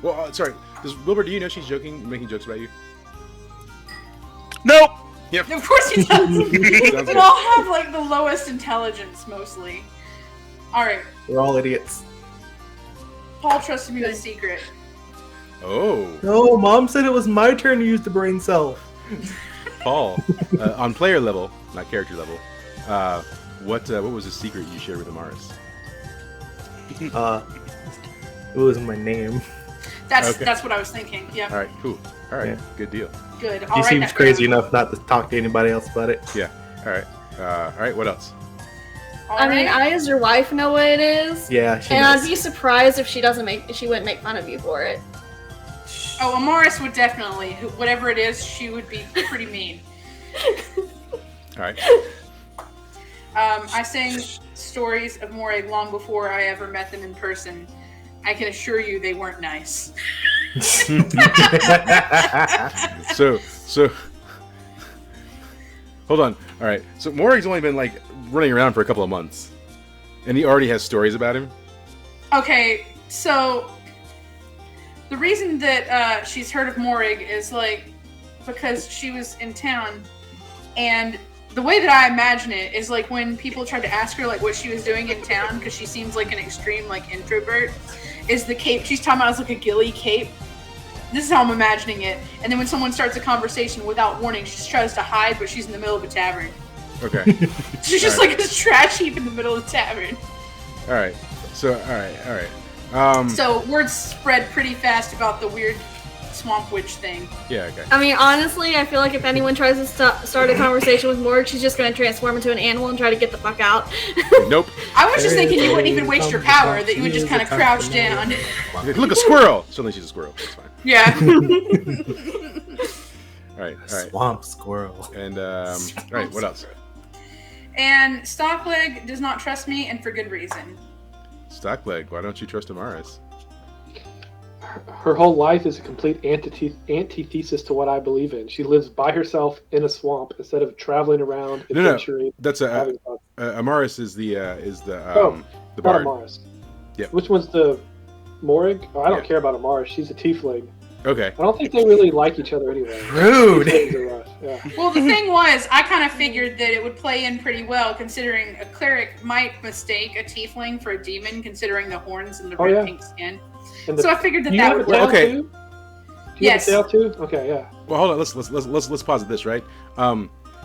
Well, sorry. Wilbur, do you know she's making jokes about you? Nope. Yep. Of course he does. Sounds We good. all have like the lowest intelligence mostly. All right. We're all idiots. Paul trusted me with a secret. Oh, No, Mom said it was my turn to use the brain cell. Paul. On player level, not character level. What was the secret you shared with Amaris? It was my name. That's what I was thinking. Yeah. All right, cool. All right, Yeah. good deal. Good. She seems crazy enough not to talk to anybody else about it. Yeah. All right. What else? I mean, I as your wife know what it is, Yeah, she and knows. I'd be surprised if she wouldn't make fun of you for it. Oh, Amaris would definitely. Whatever it is, she would be pretty mean. All right. I sang stories of Morag long before I ever met them in person. I can assure you they weren't nice. So, hold on. All right. So Morag's only been like running around for a couple of months, and he already has stories about him. Okay, so the reason that she's heard of Morag is like because she was in town, and the way that I imagine it is like when people tried to ask her like what she was doing in town because she seems like an extreme like introvert. Is the cape she's talking about is like a ghillie cape? This is how I'm imagining it. And then when someone starts a conversation without warning, she just tries to hide, but she's in the middle of a tavern. Okay. She's just All like this trash heap in the middle of the tavern. All right. So, all right. So words spread pretty fast about the weird swamp witch thing. Yeah. Okay. I mean, honestly, I feel like if anyone tries to start a conversation with Morg, she's just going to transform into an animal and try to get the fuck out. Nope. I was just thinking you wouldn't even waste your power, that you would just kind of crouch down. Look, a squirrel. Suddenly she's a squirrel. That's fine. Yeah. All right. Swamp squirrel. And all right. What else? And Stockleg does not trust me, and for good reason. Stockleg. Why don't you trust Amaris? Her whole life is a complete antithesis to what I believe in. She lives by herself in a swamp instead of traveling around, No. adventuring. That's having fun. Amaris is the Not bard. Amaris. Yep. Which one's the Morag? Oh, I don't Yeah. care about Amaris. She's a tiefling. Okay. I don't think they really like each other anyway. Rude. Tieflings are rough, yeah. Well, the thing was, I kind of figured that it would play in pretty well, considering a cleric might mistake a tiefling for a demon, considering the horns and the red yeah. pink skin. And the- So I figured that Do you that have a would tail work. Okay. too? Do you Yes. have a tail too? Okay, yeah. Well, hold on. Let's pause at this, right?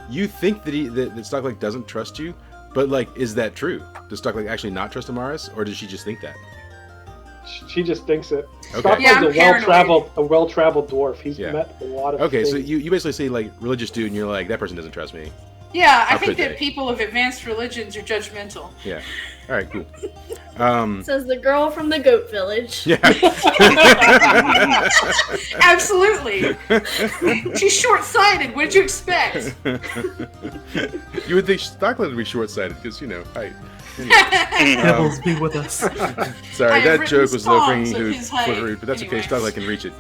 You think that that Stockleg doesn't trust you, but like, is that true? Does Stockleg actually not trust Amaris, or does she just think that? She just thinks it. Okay. Stockleg's Yeah, I'm a well-traveled dwarf. He's Yeah. met a lot of Okay, so things. you basically say like religious dude, and you're like that person doesn't trust me. Yeah, I How think could they? that people of advanced religions are judgmental. Yeah. All right. Cool. Says the girl from the goat village. Yeah. Absolutely. She's short-sighted. What did you expect? You would think Stockleg would be short-sighted because height. Anyway. Devils be with us. Sorry, I have that written joke was a little songs bringing of to his height. rude, but that's okay. Anyways. Stockleg can reach it.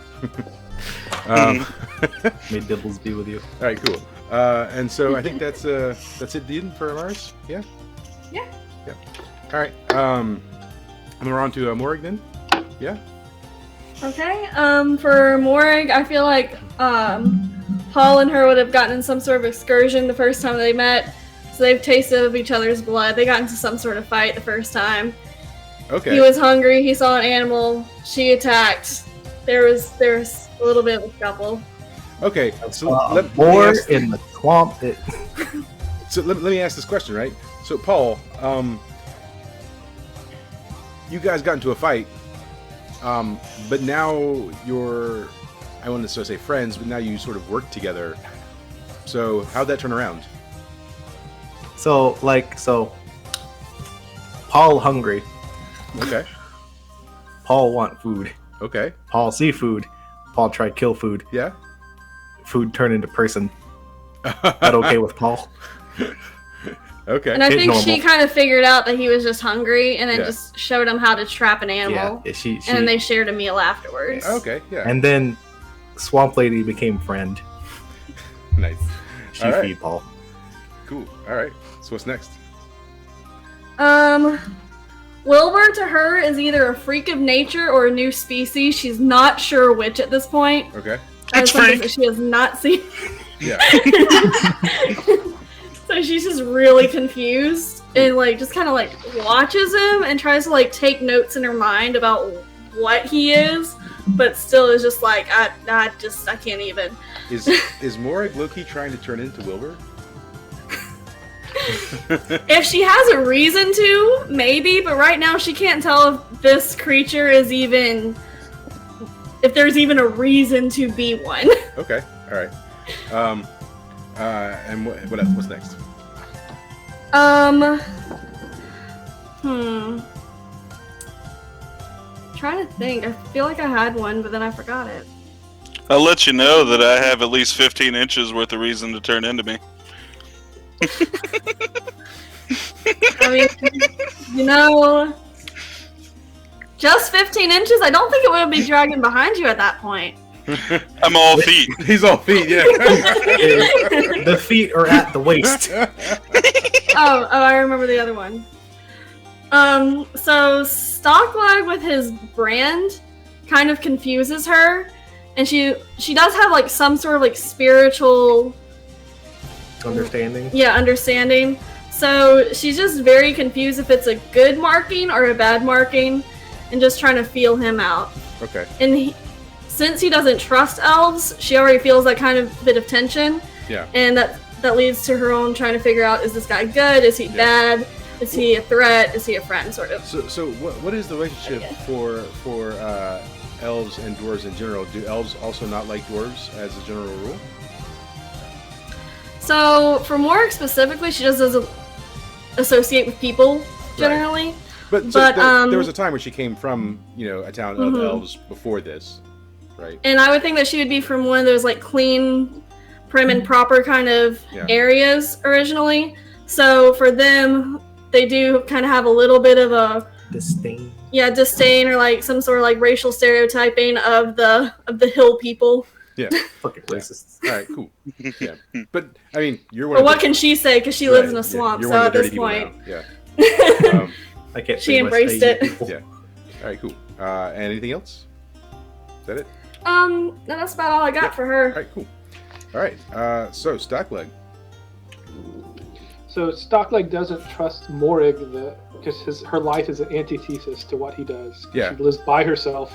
May devils be with you. All right, cool. And so I think that's it, Dean, for Amaris. Yeah. Yeah. Yeah. All right. And we're on to Morag then. Yeah. Okay. For Morag, I feel like Paul and her would have gotten in some sort of excursion the first time they met. So they've tasted of each other's blood. They got into some sort of fight the first time. Okay. He was hungry. He saw an animal. She attacked. There was a little bit of a scuffle. Okay. So More ask- in the swamp. So let me ask this question, right? So Paul, you guys got into a fight, but now you're, I wouldn't necessarily say friends, but now you sort of work together. So how'd that turn around? So Paul hungry. Okay. Paul want food. Okay. Paul see food. Paul try kill food. Yeah. Food turn into person. That okay with Paul? Okay. And I Kid think she normal. kind of figured out that he was just hungry, and then Yeah. just showed him how to trap an animal. Yeah. She And then they shared a meal afterwards. Okay. Yeah. and then Swamp Lady became friend. Nice. She All right. feed Paul. Cool. All right. So what's next? Wilbur to her is either a freak of nature or a new species. She's not sure which at this point. Okay. That is It's something freak. that she has not seen. Yeah. So she's just really confused and like just kind of like watches him and tries to like take notes in her mind about what he is, but still is just like I can't even. Is Morag Loki trying to turn into Wilbur? If she has a reason to, maybe, but right now she can't tell if this creature is even if there's even a reason to be one. Okay. All right. And what else? What's next? Trying to think. I feel like I had one, but then I forgot it. I'll let you know that I have at least 15 inches worth of reason to turn into me. I mean, you know, just 15 inches? I don't think it would be dragging behind you at that point. I'm all feet. He's all feet. Yeah. The feet are at the waist. Oh, I remember the other one. So Stockleg with his brand kind of confuses her, and she does have like some sort of like spiritual understanding. So she's just very confused if it's a good marking or a bad marking, and just trying to feel him out. Okay. And since he doesn't trust elves, she already feels that kind of bit of tension. Yeah. And that leads to her own trying to figure out, is this guy good? Is he bad? Is he a threat? Is he a friend? Sort of. So what is the relationship for elves and dwarves in general? Do elves also not like dwarves as a general rule? So for Morg specifically, she just doesn't associate with people generally. Right. But there was a time where she came from, a town of elves before this, right? And I would think that she would be from one of those like clean, prim and proper kind of areas originally. So for them, they do kind of have a little bit of a Disdain. Yeah, disdain or like some sort of like racial stereotyping of the hill people. Yeah. Fucking racist. All right, cool. Yeah. But I mean, you're one But of what the, can she say? Because she lives in a swamp. you're So one at of the this dirty people point, now. Yeah. I can't. She say much embraced to you it. people. Yeah. All right, cool. And anything else? Is that it? no, that's about all I got for All her. right, cool. All right. So Stockleg. So Stockleg doesn't trust Morrig because her life is an antithesis to what he does. Yeah. She lives by herself,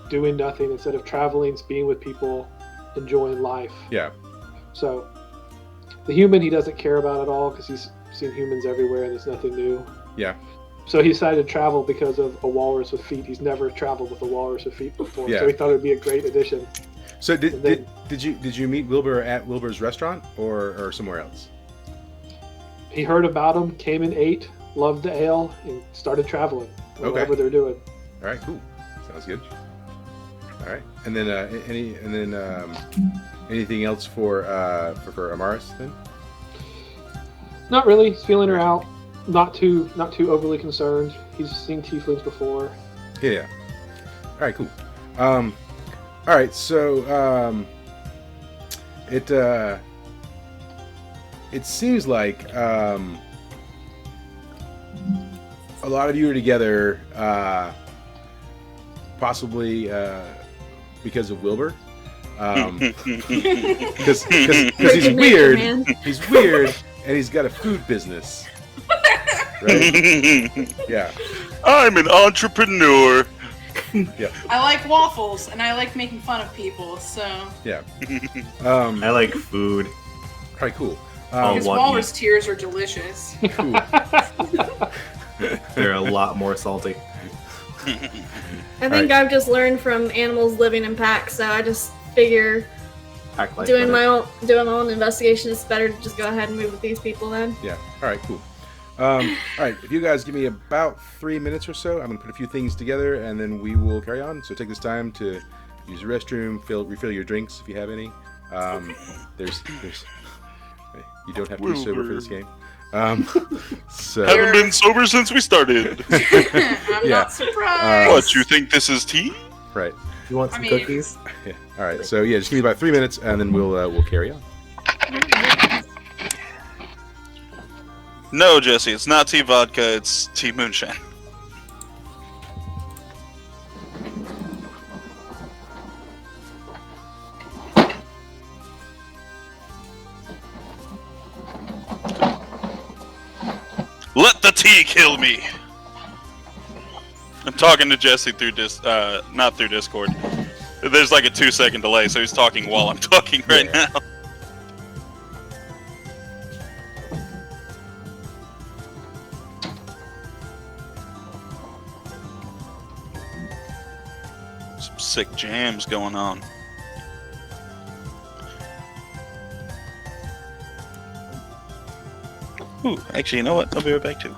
doing nothing instead of traveling, being with people, enjoying life. Yeah. So the human he doesn't care about at all because he's seen humans everywhere and there's nothing new. Yeah. So he decided to travel because of a walrus with feet. He's never traveled with a walrus with feet before, Yeah. so he thought it would be a great addition. So And then- did you meet Wilbur at Wilbur's restaurant or somewhere else? He heard about him, came and ate, loved the ale, and started traveling. Whatever they're doing. All right, cool. Sounds good. All right, and then anything else for Amaris then? Not really. He's feeling her out. Not too overly concerned. He's seen tieflings before. Yeah. All right, cool. All right, so it seems like a lot of you are together, possibly because of Wilbur. Because he's Freaking weird. nature, man. He's weird, and he's got a food business. Right? Yeah. I'm an entrepreneur. I like waffles and I like making fun of people, so Yeah. I like food. All right, cool. his want walrus tears are delicious. Cool. They're a lot more salty. I think I've just learned from animals living in packs, so I just figure Act like doing better. my own investigation is better to just go ahead and move with these people then. Yeah. All right. Cool. All right, if you guys give me about 3 minutes or so, I'm going to put a few things together, and then we will carry on. So take this time to use the restroom, refill your drinks if you have any. There's you don't have to be sober for this game. So Haven't been sober since we started. I'm not surprised. What, you think this is tea? right. You want some cookies? Yeah. All right. So yeah, just give me about 3 minutes, and then we'll carry on. No, Jesse, it's not tea vodka, it's tea moonshine. Let the tea kill me! I'm talking to Jesse through not through Discord. There's like a 2-second delay, so he's talking while I'm talking right now. Some sick jams going on. Ooh, actually, you know what? I'll be right back too.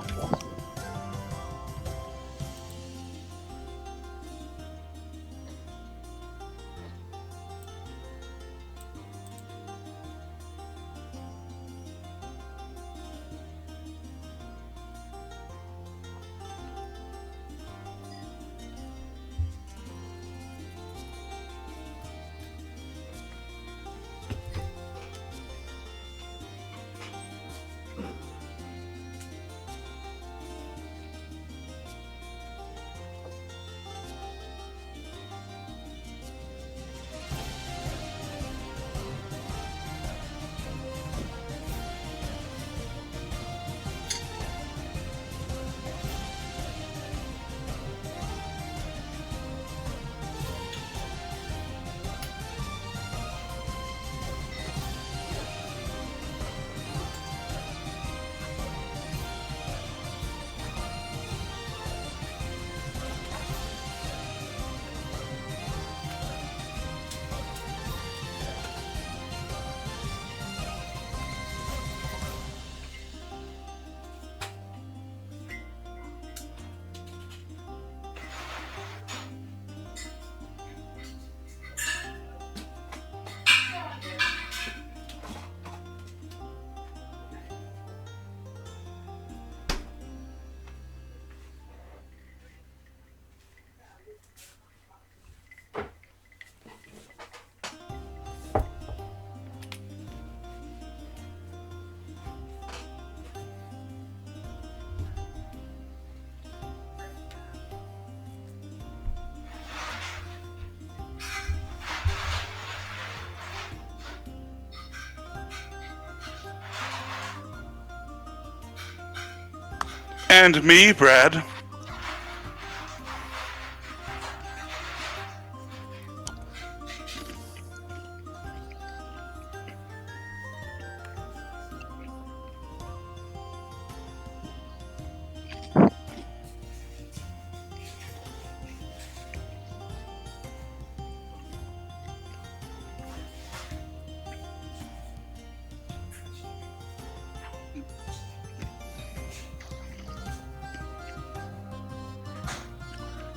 And me, Brad.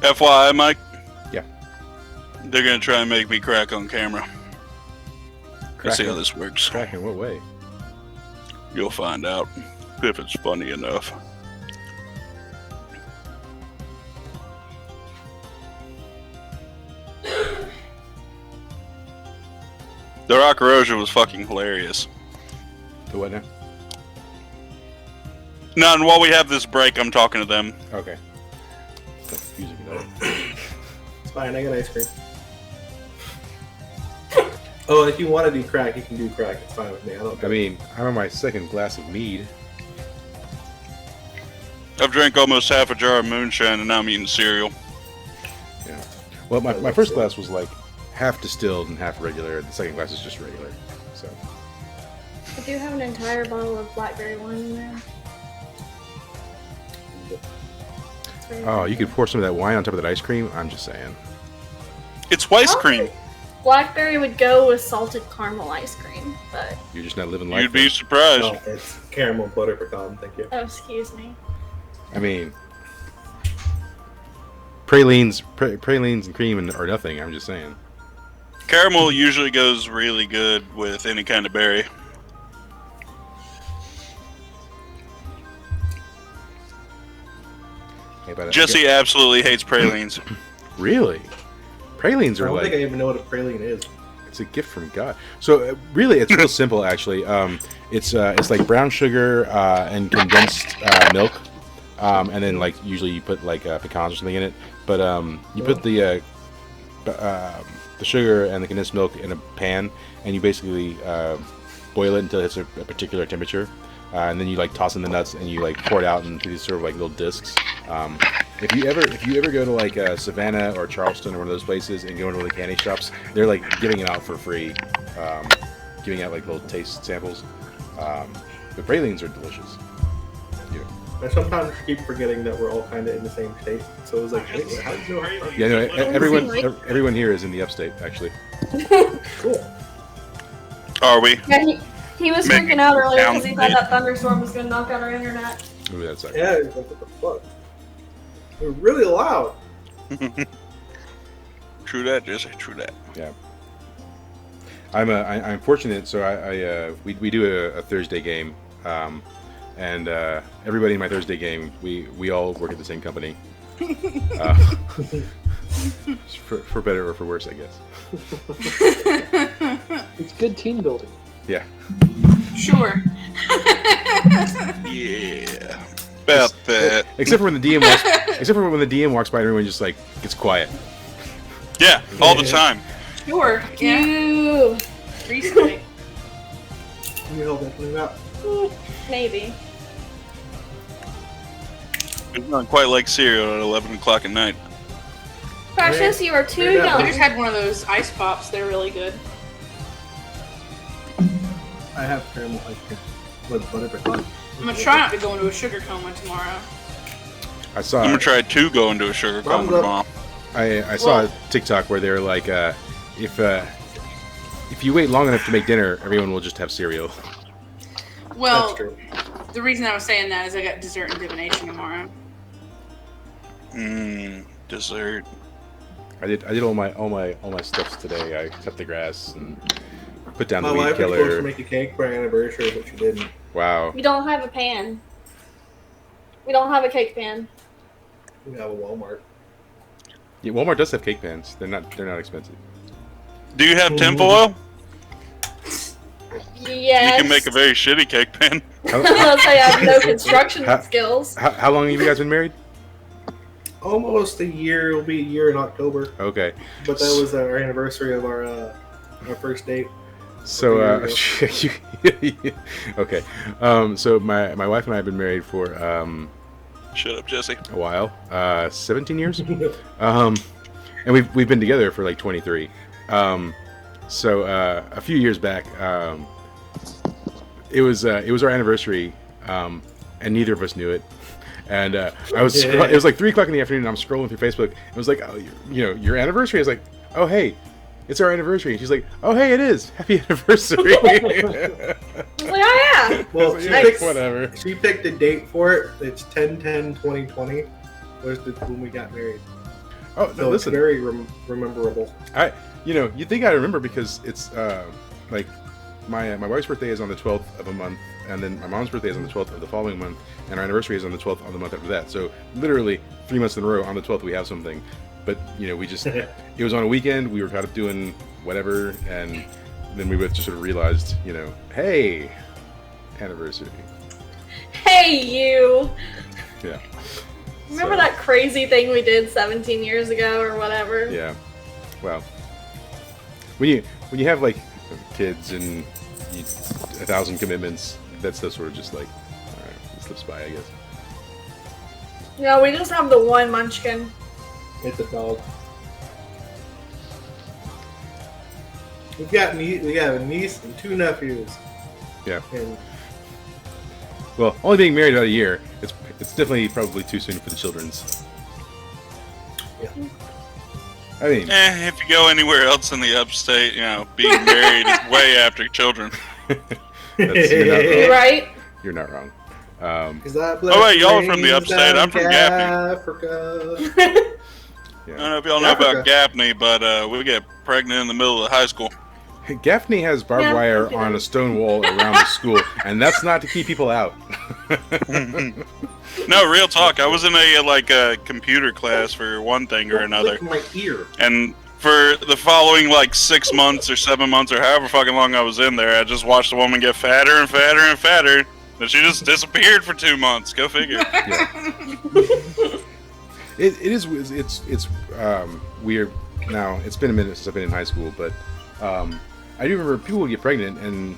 FYI, Mike. Yeah. They're gonna try and make me crack on camera. Let's see how this works. Crack in what way? You'll find out if it's funny enough. The Rock Erosion was fucking hilarious. The what now? No, and while we have this break, I'm talking to them. Okay. Music note. It's fine, I got ice cream. Oh, if you want to do crack, you can do crack. It's fine with me. I mean, I'm on my second glass of mead. I've drank almost half a jar of moonshine, and now I'm eating cereal. Yeah. Well, my first glass was like half distilled and half regular. The second glass is just regular. So. I do have an entire bottle of blackberry wine in there. Oh, you could pour some of that wine on top of that ice cream? I'm just saying. It's ice cream. Blackberry would go with salted caramel ice cream, but You're just not living life. You'd be surprised. No, it's Caramel butter pecan, thank you. Oh, excuse me. I mean, pralines and cream are nothing. I'm just saying. Caramel usually goes really good with any kind of berry. Hey, but Jesse absolutely hates pralines. really, pralines I are don't like think I even know what a praline is. it's a gift from God. So really, it's real simple actually. It's like brown sugar and condensed milk, and then like usually you put like pecans or something in it. But you put the sugar and the condensed milk in a pan, and you basically boil it until it's a particular temperature, and then you like toss in the nuts and you like pour it out into these sort of like little discs. If you ever go to like Savannah or Charleston or one of those places and go into the candy shops, they're like giving it out for free, giving out like little taste samples. The pralines are delicious. I sometimes keep forgetting that we're all kind of in the same state. So it was like, wait, how did you know? Yeah, no, everyone here is in the upstate actually. Cool. Are we? Yeah, he was Make freaking out earlier because he sound thought that thunderstorm was going to knock out our internet. Ooh, that sucks. Yeah, it was like, what the fuck? It was really loud. True that, Jesse. True that. Yeah. I'm fortunate. So we do a Thursday game, and everybody in my Thursday game we all work at the same company. For better or for worse, I guess. It's good team building. Yeah. Sure. Yeah. About that. Except for when the DM walks by and everyone just like gets quiet. Yeah, all the time. Sure. Yeah. You. Recently. Can you help me clean up? Maybe. It's not quite like cereal at 11 o'clock at night. Precious, you are too Yeah. I young. just had one of those ice pops. They're really good. I have caramel ice cream with butter pecan. I'm gonna try not to go into a sugar coma tomorrow. I saw I'm gonna try to go into a sugar coma Thumbs up. tomorrow. I saw a TikTok where they're like, if you wait long enough to make dinner, everyone will just have cereal. Well, That's true. the reason I was saying that is I got dessert and divination tomorrow. Dessert. I did all my stuffs today. I cut the grass and put down My the weed wife was supposed to killer. make a cake for our anniversary, but she didn't. Wow. We don't have a pan. We don't have a cake pan. We have a Walmart. Yeah, Walmart does have cake pans. They're not expensive. Do you have tinfoil? Yes. You can make a very shitty cake pan. Unless I have no construction How- skills. How long have you guys been married? Almost a year. It'll be a year in October. Okay. But that was our anniversary of our first date. So, okay. So my wife and I have been married for Shut up, Jesse. a while, 17 years, and we've been together for like 23. So a few years back, it was our anniversary, and neither of us knew it. And it was like 3:00 in the afternoon. And I'm scrolling through Facebook. It was like, oh, your anniversary. I was like, oh hey, it's our anniversary. And she's like, oh hey, it is. Happy anniversary. I was like, oh yeah. Well, Whatever. she picked a date for it. It's 10/10/2020 was when we got married. Oh So no, it's listen. very rememberable. You think I remember because it's like my wife's birthday is on the 12th of a month, and then my mom's birthday is on the 12th of the following month, and our anniversary is on the 12th of the month after that. So literally 3 months in a row on the 12th we have something. But we just it was on a weekend. We were kind of doing whatever, and then we both just sort of realized, hey, anniversary. Hey, you. Yeah. Remember So, that crazy thing we did 17 years ago or whatever? Yeah. Well, when you have like kids and 1,000 commitments, that stuff sort of just like, all right, it slips by, I guess. No, we just have the one munchkin. It's a dog. We have a niece and 2 nephews. Yeah. And Well, only being married about a year, it's definitely probably too soon for the children's. Yeah. I mean, If you go anywhere else in the upstate, being married is way after children. that's, You right? You're not wrong. Is that Oh wait, y'all are from the upstate. I'm from Gaffney. Africa. I don't know if y'all know about Gaffney, but we get pregnant in the middle of high school. Gaffney has barbed wire on a stone wall around the school, and that's not to keep people out. No, real talk. I was in a computer class for one thing or another, My ear. and for the following 6 months or 7 months or however fucking long I was in there, I just watched the woman get fatter and fatter and fatter, and she just disappeared for 2 months. Go figure. It's weird. Now it's been a minute since I've been in high school, but I do remember people would get pregnant, and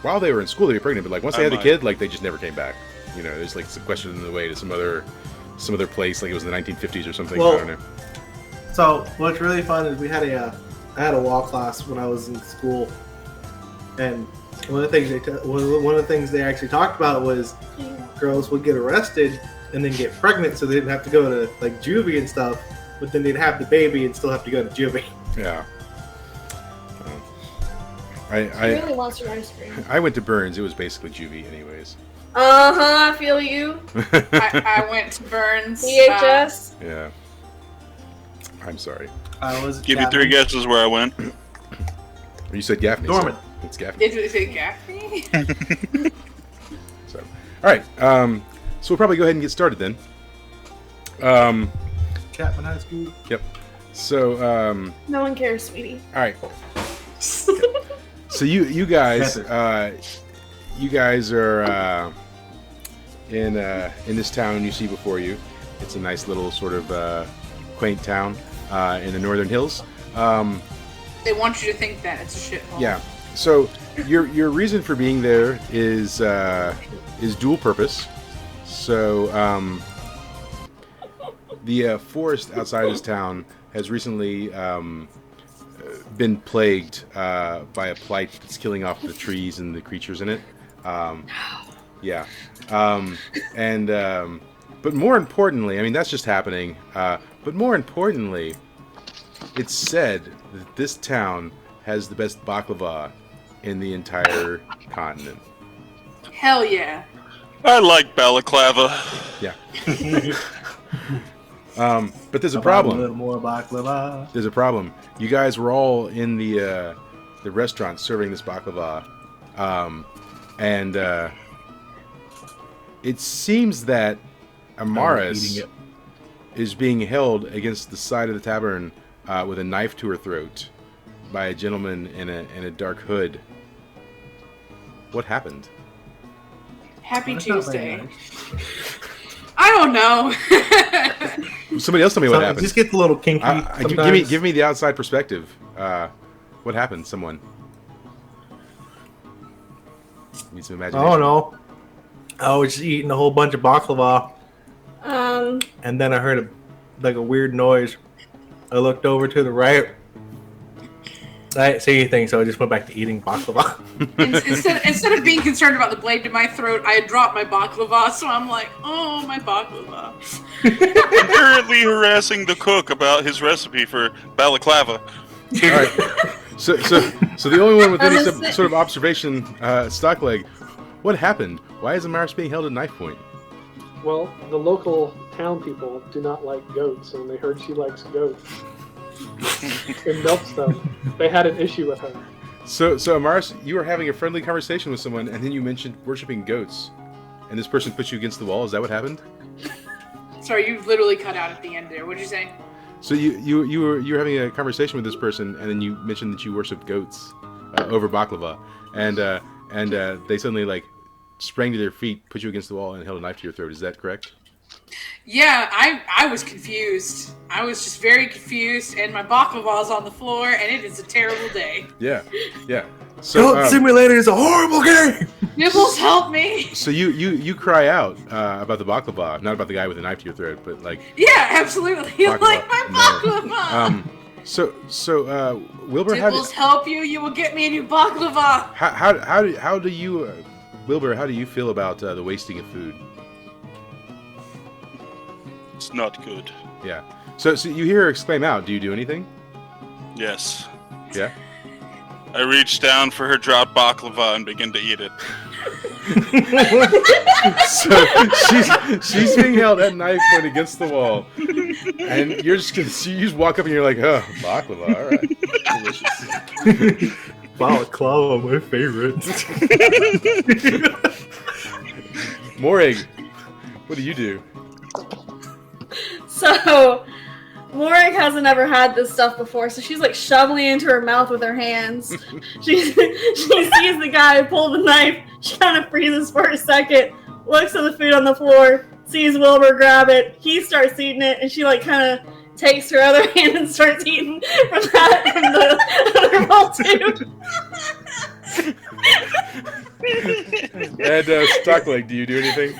while they were in school they get pregnant, but once they had the kid, they just never came back. There's some question in the way to some other place, like it was in the 1950s or something. Well, I don't know. So what's really fun is I had a law class when I was in school, and one of the things they actually talked about was girls would get arrested and then get pregnant, so they didn't have to go to juvie and stuff, but then they'd have the baby and still have to go to juvie. Yeah. She really wants your ice cream. I went to Burns. It was basically juvie, anyways. I feel you. I went to Burns. VHS. Yeah. I'm sorry. I was Give you 3 guesses where I went. You said Gaffney. Dormant. So it's Gaffney. Did you say Gaffney? So, all right. So we'll probably go ahead and get started then. Chapman High School. Yep. So. No one cares, sweetie. All right. So you guys are in this town you see before you. It's a nice little sort of quaint town in the northern hills. They want you to think that it's a shithole. Yeah. So your reason for being there is dual purpose. So the forest outside this town has recently been plagued by a blight that's killing off the trees and the creatures in it. Yeah. But more importantly, I mean, that's just happening. But more importantly, it's said that this town has the best baklava in the entire continent. Hell yeah. I like balaclava. Yeah. But there's a problem. A little more baklava. There's a problem. You guys were all in the restaurant serving this baklava, and it seems that Amaris is being held against the side of the tavern with a knife to her throat by a gentleman in a dark hood. What happened? Happy That's not very Tuesday. nice. I don't know. Somebody else tell me what happened. Just get a little kinky. Give me the outside perspective. What happened? Someone need some imagination. Oh no! I was just eating a whole bunch of baklava, and then I heard a weird noise. I looked over to the right. I didn't see anything, so I just went back to eating baklava. Instead of being concerned about the blade to my throat, I had dropped my baklava, so I'm like, oh, my baklava. I'm currently harassing the cook about his recipe for balaclava. All right. So the only one with any sort of observation, Stockleg, what happened? Why is Amaris being held at knife point? Well, the local town people do not like goats, and they heard she likes goats. And milks them. They had an issue with her. So Amaris, you were having a friendly conversation with someone, and then you mentioned worshiping goats, and this person put you against the wall. Is that what happened? Sorry, you literally cut out at the end there. What'd you say? So you were having a conversation with this person, and then you mentioned that you worshipped goats over baklava, and they suddenly sprang to their feet, put you against the wall, and held a knife to your throat. Is that correct? Yeah, I was confused. I was just very confused, and my baklava's on the floor, and it is a terrible day. Yeah. So Goat Simulator is a horrible game! Nibbles, help me! So you cry out about the baklava, not about the guy with a knife to your throat, but Yeah, absolutely. You baklava. like my baklava! So Wilbur, Nibbles, help you! You will get me a new baklava! how do you, Wilbur? How do you feel about the wasting of food? It's not good. Yeah. So you hear her exclaim out. Do you do anything? Yes. Yeah. I reach down for her dropped baklava and begin to eat it. So she's being held at knife point against the wall, and you're just you just walk up and you're like, oh, baklava, all right, delicious. Baklava, my favorite. Morag, what do you do? So, Morag hasn't ever had this stuff before, so she's like shoveling it into her mouth with her hands. she sees the guy pull the knife, she kind of freezes for a second, looks at the food on the floor, sees Wilbur grab it, he starts eating it, and she like kind of takes her other hand and starts eating from the other bowl too. And Stockleg, do you do anything?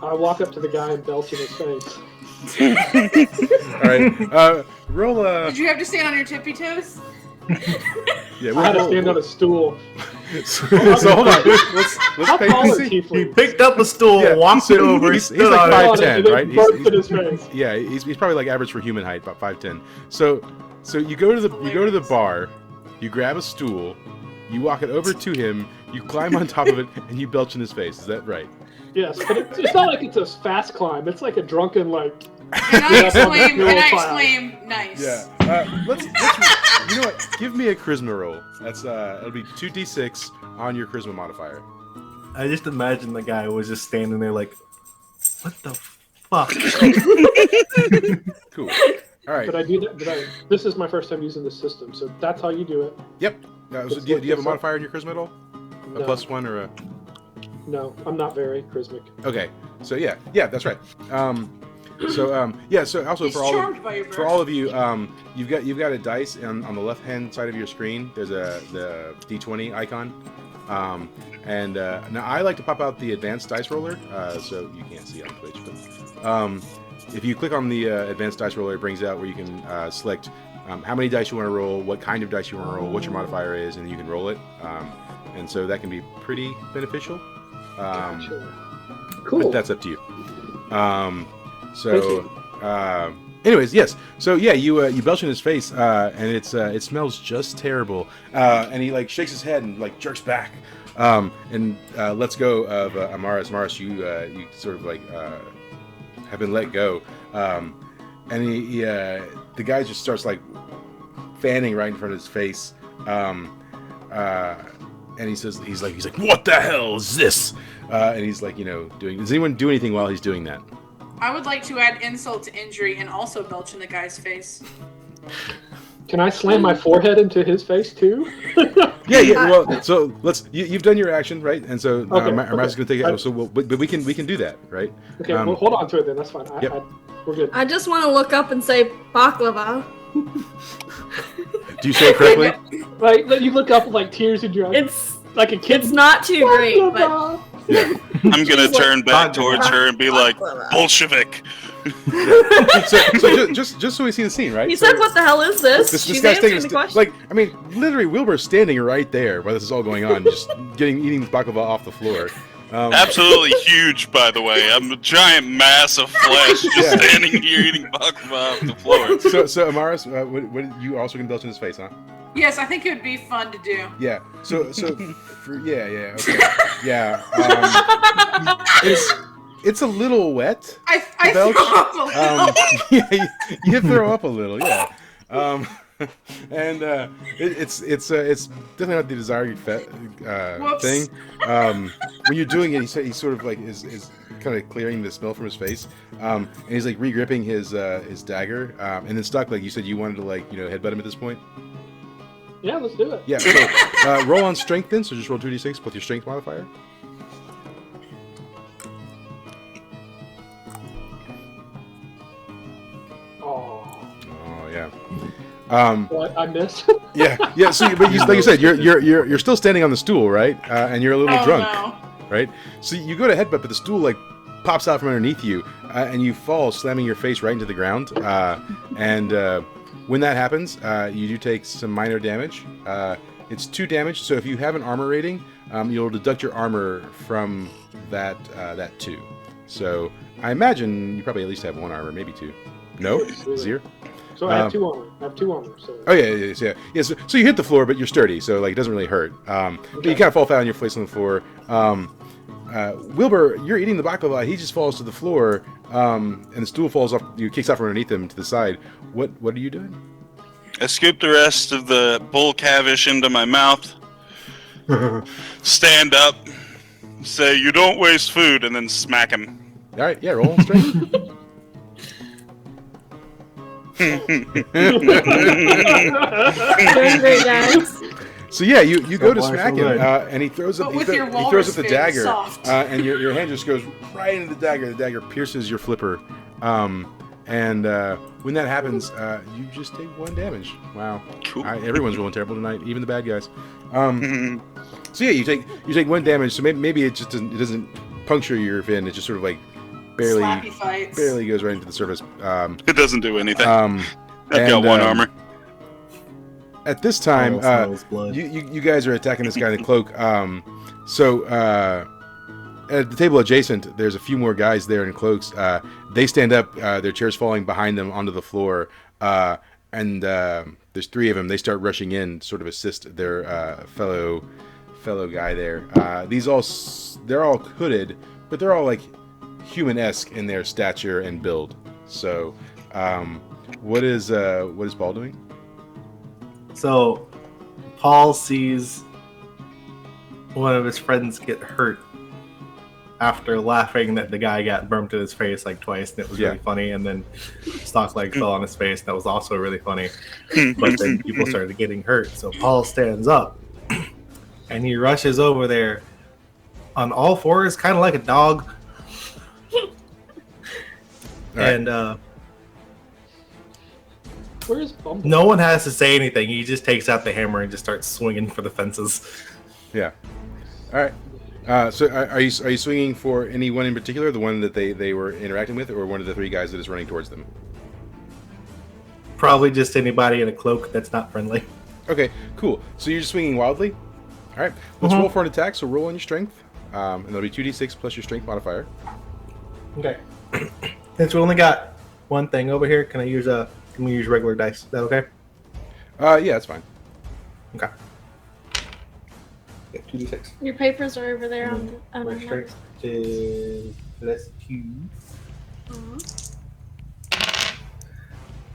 I walk up to the guy and belch in his face. All right, roll. Did you have to stand on your tippy toes? Yeah, I had to stand on a stool. So hold on. Let's How pay tall is see. He Tiefling? picked up a stool, walked it over, He's stood like on it. 5'10", And then right? burst in his face. Yeah, he's probably like average for human height, about 5'10". So you go to the bar, you grab a stool, you walk it over to him, you climb on top of it, and you belch in his face. Is that right? Yes, but it's not like it's a fast climb. It's like a drunken, like... And I exclaim, nice. Yeah. Let's you know what? Give me a charisma roll. That's it'll be 2d6 on your charisma modifier. I just imagine the guy was just standing there like, what the fuck? Cool. All right. But I do that. This is my first time using this system, so that's how you do it. Yep. So do you have a modifier in your charisma at all? A No. +1 or a? No, I'm not very charismatic. Okay. So yeah, that's right. So also He's for all charmed by your for all of you, you've got a dice on the left hand side of your screen. There's the D20 icon, and now I like to pop out the advanced dice roller, so you can't see on Twitch, but if you click on the advanced dice roller, it brings out where you can select how many dice you want to roll, what kind of dice you want to roll, what your modifier is, and you can roll it, and so that can be pretty beneficial. Gotcha. But Cool. that's up to you. Anyways, yes. So yeah, you belch in his face, and it smells just terrible. And he like shakes his head and like jerks back, and lets go of Amaris. Amaris, you sort of like have been let go, and he the guy just starts like fanning right in front of his face, and he says he's like what the hell is this? And he's like doing. Does anyone do anything while he's doing that? I would like to add insult to injury and also belch in the guy's face. Can I slam my forehead into his face too? Yeah. Well, so you've done your action, right? And so Okay, Amaris is going to take it. okay. So but we can do that, right? Okay, well, hold on to it then. That's fine. Yep. We're good. I just want to look up and say baklava. Do you say it correctly? Like you look up with like tears in your eyes, It's like a kid. it's not too great, but Yeah. I'm gonna turn back towards her and be like, Bolshevik. So just so we see the scene, right? he So said, "What the hell is this?" This She's guy's taking answering the question. like I mean, literally Wilbur's standing right there while this is all going on, just eating baklava off the floor. Absolutely huge, by the way. I'm a giant mass of flesh just Yeah. standing here eating baklava off the floor. So Amaris, what you also can belch in his face, huh? Yes, I think it would be fun to do. Yeah. So okay. Yeah. It's a little wet. I Belch? throw up a little. Yeah, you throw up a little, yeah. And it's definitely not the desired thing. When you're doing it, he sort of like is kind of clearing the smell from his face, and he's like re-gripping his dagger, and then stuck like you said you wanted to like headbutt him at this point. Yeah, let's do it. Yeah. So roll on strength then. So just roll 2d6 with your strength modifier. Oh, Yeah. what I missed? Yeah. So, but like you said, you're still standing on the stool, right? And you're a little drunk, No. right? So you go to headbutt, but the stool like pops out from underneath you, and you fall, slamming your face right into the ground. And when that happens, you do take some minor damage. It's 2 damage. So if you have an armor rating, you'll deduct your armor from that 2. So I imagine you probably at least have 1 armor, maybe 2. No, 0. So I have 2 armor. So. Oh yeah. So you hit the floor, but you're sturdy, so like it doesn't really hurt. But you kind of fall flat on your face on the floor. Wilbur, you're eating the baklava. He just falls to the floor, and the stool falls off. You kicks off from underneath him to the side. What are you doing? I scoop the rest of the bull cavish into my mouth. Stand up, say "You don't waste food," and then smack him. All right, yeah, roll strength. Doing great, guys. So yeah, you go to smack him, and he throws up the dagger, and your hand just goes right into the dagger. The dagger pierces your flipper, and when that happens, you just take 1 damage. Wow, cool. Everyone's rolling terrible tonight, even the bad guys. So yeah, you take 1 damage. So maybe it just doesn't puncture your fin. It just sort of like barely goes right into the surface. It doesn't do anything. I've got 1 armor. At this time, you guys are attacking this guy in the cloak. So at the table adjacent, there's a few more guys there in cloaks. They stand up, their chairs falling behind them onto the floor, and there's 3 of them. They start rushing in, sort of assist their fellow guy there. They're all hooded, but they're all like human-esque in their stature and build. So, what is Paul doing? So, Paul sees one of his friends get hurt after laughing that the guy got bumped in his face like twice, and it was really funny. And then Stockleg fell on his face, and that was also really funny. But then people started getting hurt, so Paul stands up and he rushes over there on all fours, kind of like a dog. And where's Bumble? No one has to say anything. He just takes out the hammer and just starts swinging for the fences. Yeah. All right. So are you swinging for anyone in particular? The one that they were interacting with, or one of the 3 guys that is running towards them? Probably just anybody in a cloak that's not friendly. Okay, cool. So you're just swinging wildly? All right. Let's roll for an attack. So roll on your strength. And that'll be 2d6 plus your strength modifier. Okay. Since we only got 1 thing over here, can we use regular dice? Is that okay? Yeah, that's fine. Okay. Yeah, 2d6. Your papers are over there on My the strength is +2.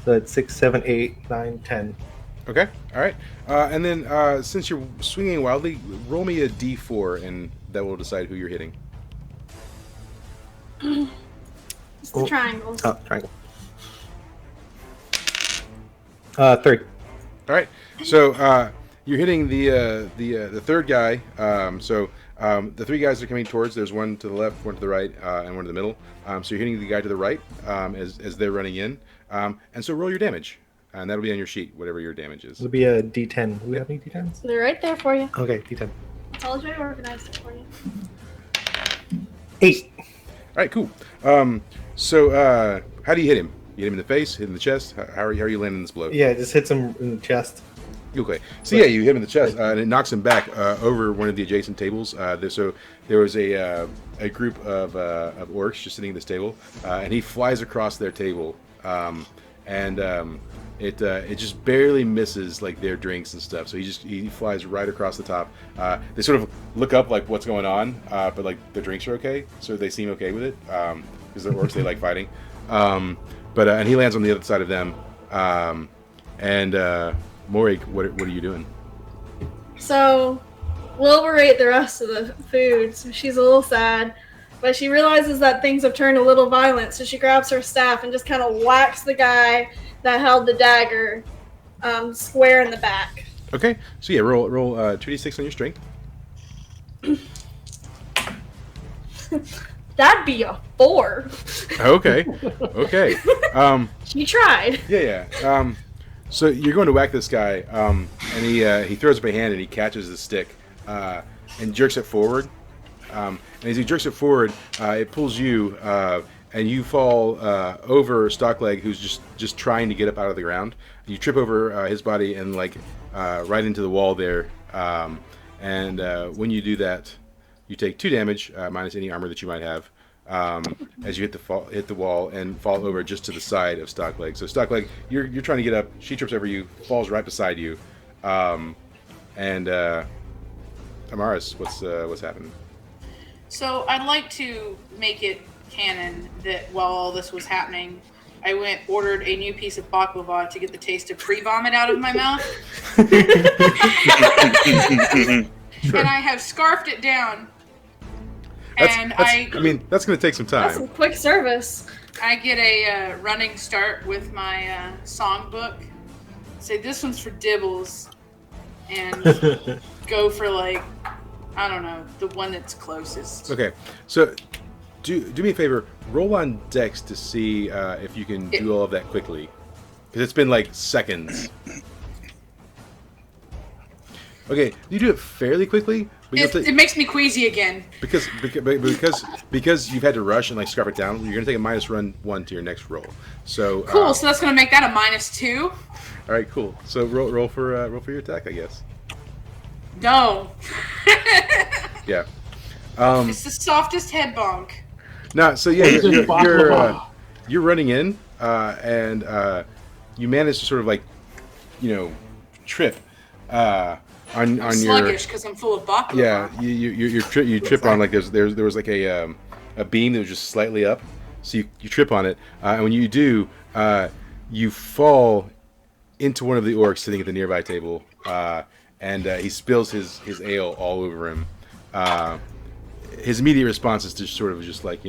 So it's 6, 7, 8, 9, 10. Okay. All right. And then since you're swinging wildly, roll me a d4, and that will decide who you're hitting. It's the triangles. Oh, triangle. 3. All right. So you're hitting the 3rd guy. The 3 guys are coming towards. There's one to the left, one to the right, and one to the middle. So you're hitting the guy to the right as they're running in. And so roll your damage, and that'll be on your sheet, whatever your damage is. It'll be a d10. Do we have any d10s? They're right there for you. Okay, d10. It's all very organized for you. 8. All right, cool. So how do you hit him? You hit him in the face, hit him in the chest? How are you landing this blow? Yeah, it just hits him in the chest. Okay. So yeah, you hit him in the chest, and it knocks him back over one of the adjacent tables. So there was a group of orcs just sitting at this table, and he flies across their table, it just barely misses like their drinks and stuff. So he flies right across the top. They sort of look up like what's going on, but like their drinks are okay, so they seem okay with it because they're orcs. They like fighting. And he lands on the other side of them. Morik, what are you doing? So, Wilbur ate the rest of the food, so she's a little sad. But she realizes that things have turned a little violent, so she grabs her staff and just kind of whacks the guy that held the dagger square in the back. Okay, so yeah, roll 2d6 on your strength. That'd be a 4. Okay. She tried. Yeah. So you're going to whack this guy, and he throws up a hand and he catches the stick and jerks it forward. And as he jerks it forward, it pulls you, and you fall over Stockleg, who's just trying to get up out of the ground. You trip over his body and right into the wall there. When you do that, you take 2 damage minus any armor that you might have. as you hit the wall and fall over just to the side of Stockleg. So Stockleg, you're trying to get up. She trips over you, falls right beside you, and Amaris, what's happening? So I'd like to make it canon that while all this was happening, I ordered a new piece of baklava to get the taste of pre-vomit out of my mouth. And I have scarfed it down. I mean, that's going to take some That's some time. quick service. I get a running start with my songbook. Say, this one's for Dibbles. And go for, like, I don't know, the one that's closest. Okay, so do me a favor. Roll on Dex to see if you can do all of that quickly, because it's been like seconds. Okay, you do it fairly quickly. But It makes me queasy again. because you've had to rush and like scarf it down. You're gonna take a -1 to your next roll. So Cool. So that's gonna make that a -2. All right, cool. So roll for your attack, I guess. No. Yeah. It's the softest head bonk. No, so yeah, you're running in, and you manage to sort of like, trip on I'm your. sluggish because I'm full of baklava. Yeah, you trip on like there was like a beam that was just slightly up, so you trip on it, and when you do, you fall into one of the orcs sitting at the nearby table, and he spills his ale all over him. His immediate response is to sort of just like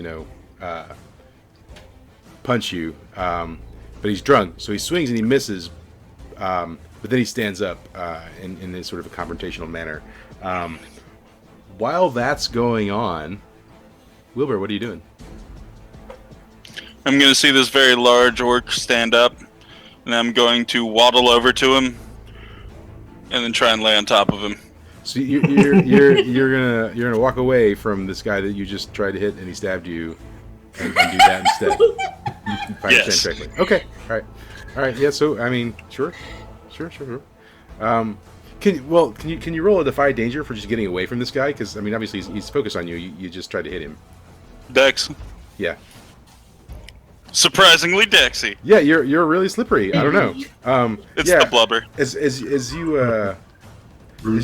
punch you, but he's drunk, so he swings and he misses, but then he stands up in this sort of a confrontational manner. While that's going on, Wilbur, what are you doing? I'm going to see this very large orc stand up, and I'm going to waddle over to him, and then try and lay on top of him. So you're gonna walk away from this guy that you just tried to hit and he stabbed you, and do that instead. If I Yes. understand correctly. Okay. All right. Yeah. So I mean, sure. Can you roll a defy danger for just getting away from this guy? Because I mean, obviously he's focused on you. You just tried to hit him. Dex. Yeah. Surprisingly Dexy. Yeah. You're really slippery. I don't know. It's yeah. the blubber. As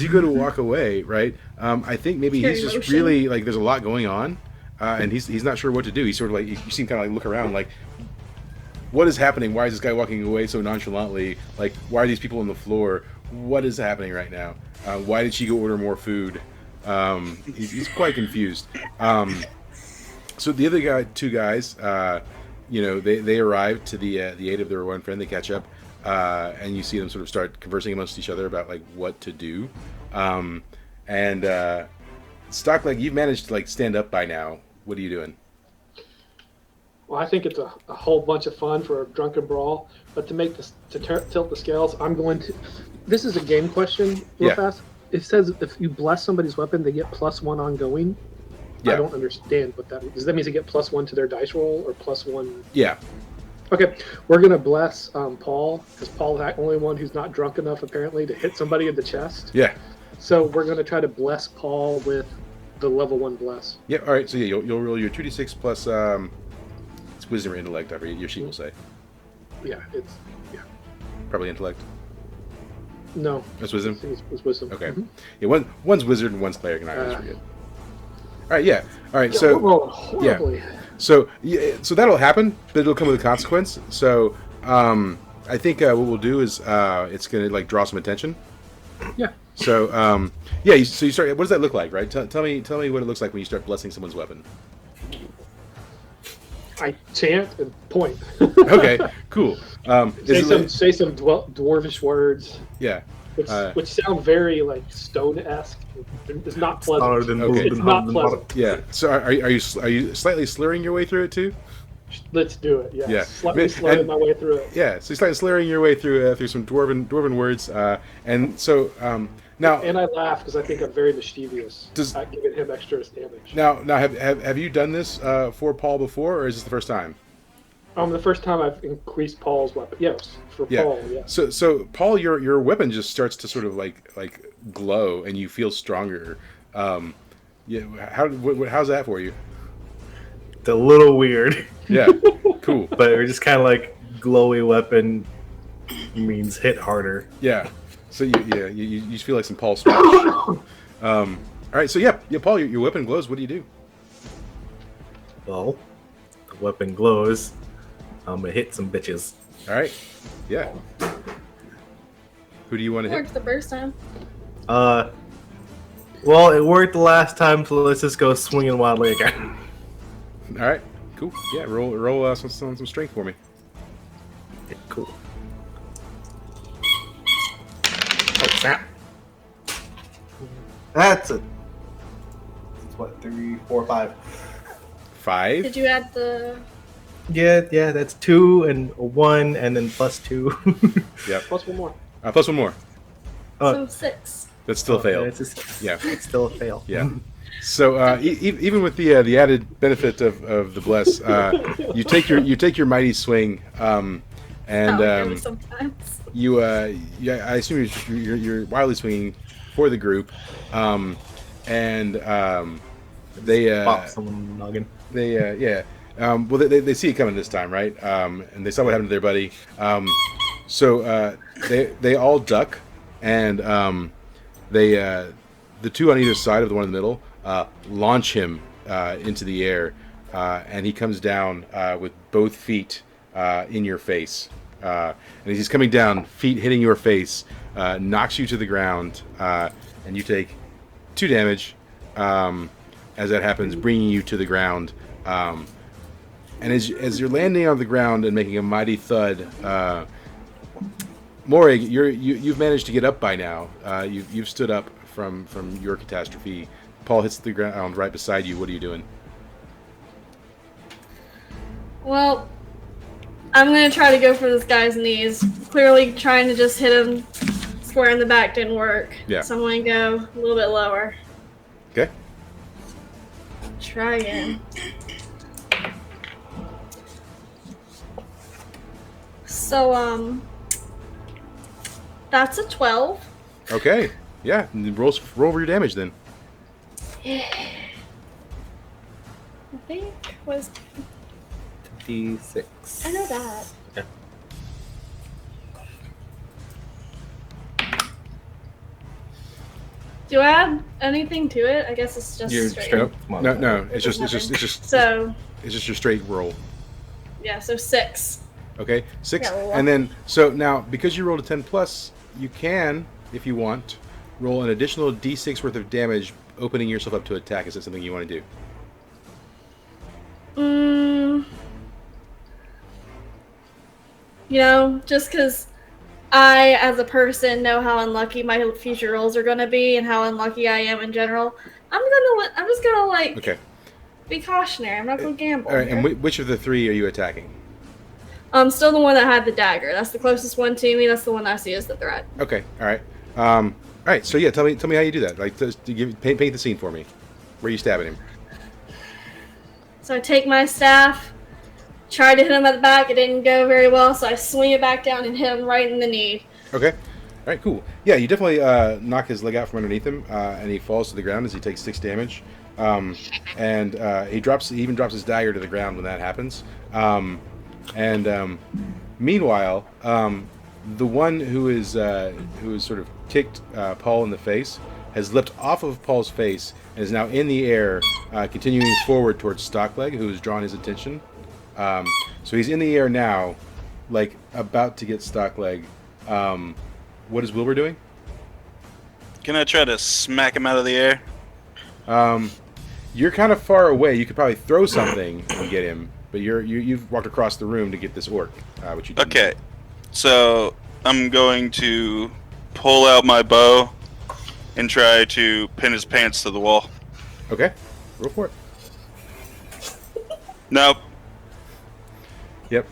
you go to walk away, right? I think maybe Scary he's just motion. really like there's a lot going on, and he's not sure what to do. He's sort of like you see him kind of like look around, like what is happening? Why is this guy walking away so nonchalantly? Like why are these people on the floor? What is happening right now? Why did she go order more food? He's quite confused. So the other two guys, they arrive to the aid of their one friend. They catch up. And you see them sort of start conversing amongst each other about like what to do, and Stockleg, you've managed to like stand up by now. What are you doing? Well, I think it's a whole bunch of fun for a drunken brawl, but to make this tilt the scales, I'm going to. This is a game question, real fast. It says if you bless somebody's weapon, they get +1 ongoing. Yeah. I don't understand what that means. Does that mean they get +1 to their dice roll or +1? Yeah. Okay, we're gonna bless Paul because Paul's the only one who's not drunk enough apparently to hit somebody in the chest. Yeah. So we're gonna try to bless Paul with the level 1 bless. Yeah. All right. So yeah, you'll roll your 2d6 plus it's wisdom or intellect. Whatever your sheet will say. Yeah, Probably intellect. no. That's wisdom. I think it's wisdom. Okay. Mhm. Yeah. One's wizard and one's cleric, and I always forget. All right. Yeah. All right. Yeah, So. we're rolling horribly. So that'll happen, but it'll come with a consequence. So I think what we'll do is it's gonna like draw some attention. Yeah. So you start. What does that look like, right? Tell me what it looks like when you start blessing someone's weapon. I chant and point. Okay, cool. Say some dwarvish words, Yeah. which sound very like stone-esque. It's not pleasant. Okay. It's not pleasant. Yeah. So are you slightly slurring your way through it too? Let's do it. Yeah. Yeah. Slightly And- slurring my way through it. Yeah. So you start slurring your way through some dwarven words, and so now. And I laugh because I think I'm very mischievous Does- at giving him extra damage. Now, have you done this for Paul before, or is this the first time? The first time I've increased Paul's weapon. Yes, for Yeah. Paul. Yes. So Paul, your weapon just starts to sort of like glow, and you feel stronger. Yeah. How's that for you? a little weird. Yeah, cool. But we're just kind of like glowy weapon means hit harder. Yeah. So you just feel like some pulse. All right. So yeah, Paul, your weapon glows. What do you do? Well, the weapon glows. I'm gonna hit some bitches. All right. Yeah. Who do you want to hit? Worked the first time. Well, it worked the last time, so let's just go swinging wildly again. All right. Cool. Yeah. Roll some strength for me. Yeah, cool. Oh snap! That's what 3, 4, 5. 5. Did you add the? Yeah, that's 2 and a 1, and then +2. Yep. Plus one more. Plus one more. So 6. That's still a fail. Yeah, it's still a fail. Yeah. So even with the added benefit of the bless, you take your mighty swing, and Sometimes. I assume you're wildly swinging for the group, and they Pop someone noggin. well they see it coming this time, right? And they saw what happened to their buddy. So they all duck, and the two on either side of the one in the middle launch him into the air, and he comes down with both feet in your face. And as he's coming down, feet hitting your face, knocks you to the ground, and you take 2 damage as that happens, bringing you to the ground. And as you're landing on the ground and making a mighty thud, Morig, you've managed to get up by now. You've stood up from your catastrophe. Paul hits the ground right beside you. What are you doing? Well, I'm gonna try to go for this guy's knees. Clearly, trying to just hit him square in the back didn't work. Yeah. So I'm gonna go a little bit lower. Okay. Try again. So that's a 12. Okay. Yeah. Roll over your damage then. I think was D6. I know that. Yeah. Do I add anything to it? I guess it's just You're straight. straight up. No. It's just So your straight roll. yeah, so 6. Okay, 6, Yeah, well, and then so now because you rolled a 10 plus, you can, if you want, roll an additional D6 worth of damage, opening yourself up to attack. Is that something you want to do? You know, just because I, as a person, know how unlucky my future rolls are going to be and how unlucky I am in general, I'm just gonna like Okay. be cautionary. I'm not gonna gamble. All right, and here. which of the 3 are you attacking? Still the one that had the dagger. That's the closest one to me. That's the one I see as the threat. Okay, all right. All right. So yeah, tell me how you do that. Like, paint the scene for me. Where are you stabbing him? So I take my staff, try to hit him at the back. It didn't go very well, so I swing it back down and hit him right in the knee. Okay. All right. Cool. Yeah, you definitely knock his leg out from underneath him, and he falls to the ground as he takes 6 damage. And he even drops his dagger to the ground when that happens. Meanwhile, the one who is sort of kicked Paul in the face has leapt off of Paul's face and is now in the air, continuing forward towards Stockleg, who has drawn his attention. So he's in the air now, like about to get Stockleg. What is Wilbur doing? Can I try to smack him out of the air? You're kind of far away. You could probably throw something and get him, but you've walked across the room to get this orc, which you didn't. Okay, so I'm going to pull out my bow and try to pin his pants to the wall. Okay, roll for it. Nope. Yep.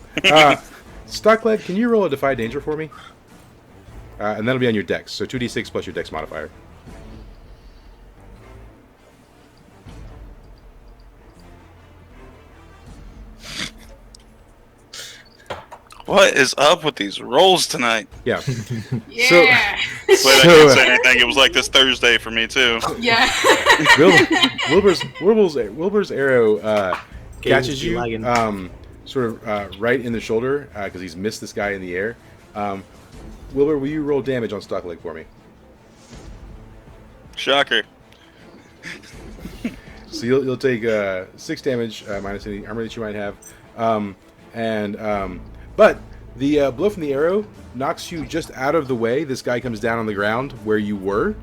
Stockleg, can you roll a Defy Danger for me? And that'll be on your dex, so 2d6 plus your dex modifier. What is up with these rolls tonight? Yeah. Yeah. Wait, I can't say anything. It was like this Thursday for me too. Yeah. Wilbur's arrow catches be you, lagging. sort of right in the shoulder because he's missed this guy in the air. Wilbur, will you roll damage on Stockleg for me? Shocker. So you'll take 6 damage minus any armor that you might have, but the blow from the arrow knocks you just out of the way. This guy comes down on the ground where you were,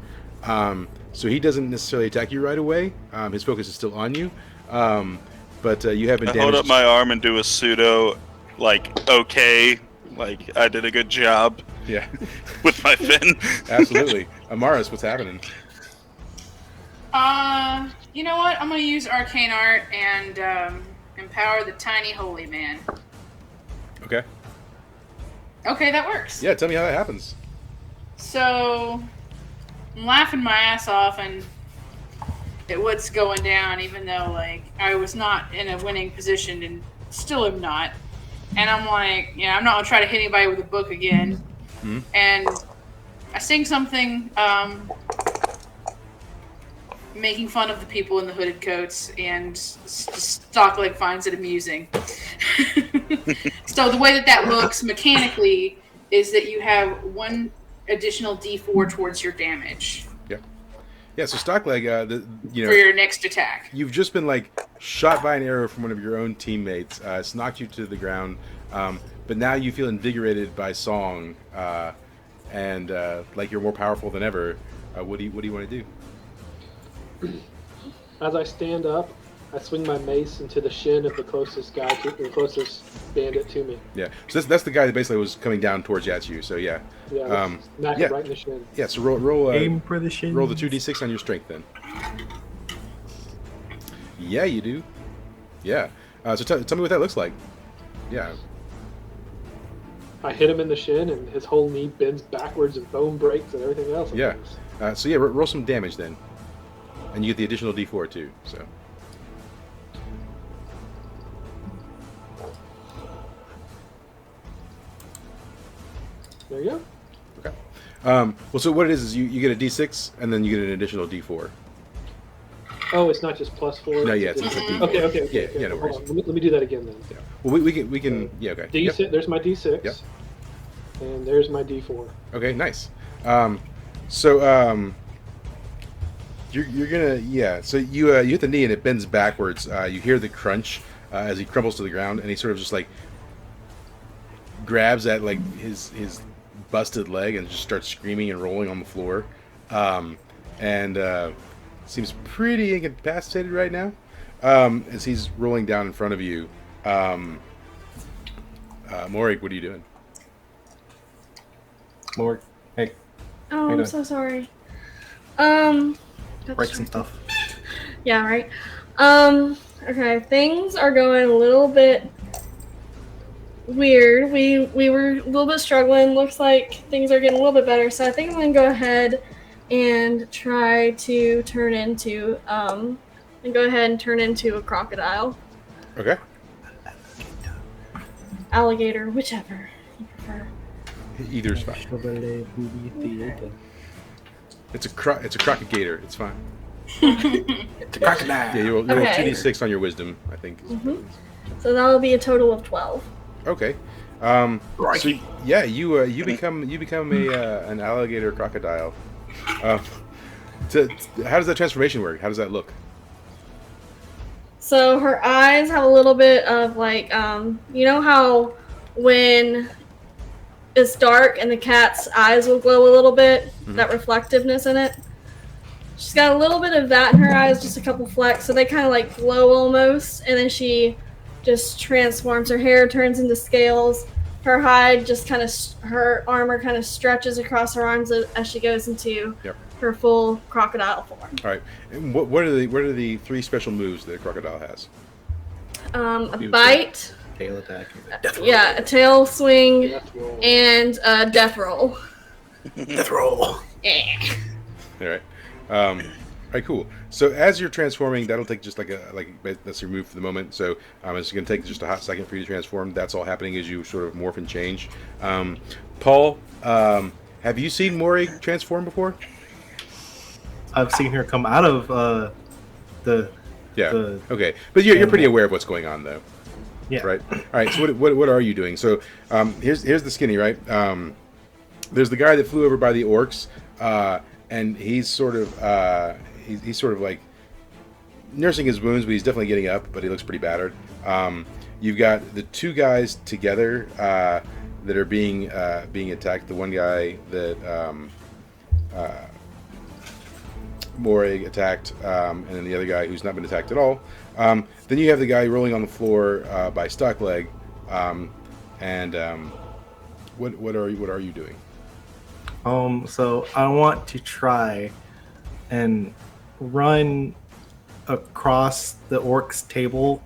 so he doesn't necessarily attack you right away. His focus is still on you, but you have been damaged. I hold up my arm and do a pseudo, like, okay, like I did a good job. Yeah, with my fin. Absolutely. Amaris, what's happening? You know what? I'm gonna use Arcane Art and empower the tiny holy man. Okay. Okay, that works. Yeah, tell me how that happens. So, I'm laughing my ass off and at what's going down, even though, like, I was not in a winning position and still am not. And I'm like, I'm not gonna try to hit anybody with a book again. Mm-hmm. And I sing something, making fun of the people in the hooded coats, and Stockleg finds it amusing. So the way that looks mechanically is that you have 1 additional D4 towards your damage. Yeah. So Stockleg, for your next attack, you've just been like shot by an arrow from one of your own teammates. It's knocked you to the ground, but now you feel invigorated by song, and like you're more powerful than ever. What do you want to do? As I stand up, I swing my mace into the shin of the closest bandit to me. Yeah, so that's the guy that basically was coming down towards you. So yeah. Yeah. Smack it right in the shin. Yeah. So roll. Aim for the shin. Roll the 2d6 on your strength then. Yeah, you do. Yeah. So tell me what that looks like. Yeah. I hit him in the shin, and his whole knee bends backwards, and bone breaks, and everything else. Yeah. So yeah, roll some damage then. And you get the additional D4 too, so. There you go. Okay. Well, so what it is you get a D6, and then you get an additional D4. Oh, it's not just +4? No, yeah, it's a D4. Okay. Yeah, no worries. Let me do that again then. Yeah. Well, we can, yeah, okay. D6, yep. There's my D6. Yep. And there's my D4. Okay, nice. You're gonna So you hit the knee and it bends backwards. You hear the crunch as he crumbles to the ground, and he sort of just like grabs at like his busted leg and just starts screaming and rolling on the floor, and seems pretty incapacitated right now as he's rolling down in front of you. Morik, what are you doing? Morik, hey. Oh, I'm so sorry. Break some stuff. Yeah, right. Okay, things are going a little bit weird. We were a little bit struggling. Looks like things are getting a little bit better. So I think I'm gonna go ahead and try to turn into a crocodile. Okay. Alligator, whichever you prefer. Either's fine. It's a crocagator. It's fine. It's a crocodile. Yeah, you roll 2d6 on your wisdom, I think. So that'll be a total of 12. Okay. So yeah, you become an alligator crocodile. How does that transformation work? How does that look? So her eyes have a little bit of like, you know how when it's dark and the cat's eyes will glow a little bit, that reflectiveness in it. She's got a little bit of that in her eyes, just a couple flecks, so they kind of like glow almost, and then she just transforms. Her hair turns into scales. Her hide just her armor kind of stretches across her arms as she goes into her full crocodile form. All right. And what are the 3 special moves that a crocodile has? A bite. Tail attack. A tail swing, and a death roll. Death roll. Yeah. All right. All right, cool. So as you're transforming, that'll take just that's your move for the moment. So it's going to take just a hot second for you to transform. That's all happening as you sort of morph and change. Paul, have you seen Mori transform before? I've seen her come out of the Yeah. the Okay, but you're pretty aware of what's going on, though. yeah. Right. All right. So what are you doing? So here's the skinny, right? There's the guy that flew over by the orcs, and he's sort of he's sort of like nursing his wounds, but he's definitely getting up. But he looks pretty battered. You've got the two guys together that are being attacked. The one guy that Morag attacked, and then the other guy who's not been attacked at all. Then you have the guy rolling on the floor by Stockleg, and what are you doing? So I want to try and run across the orc's table,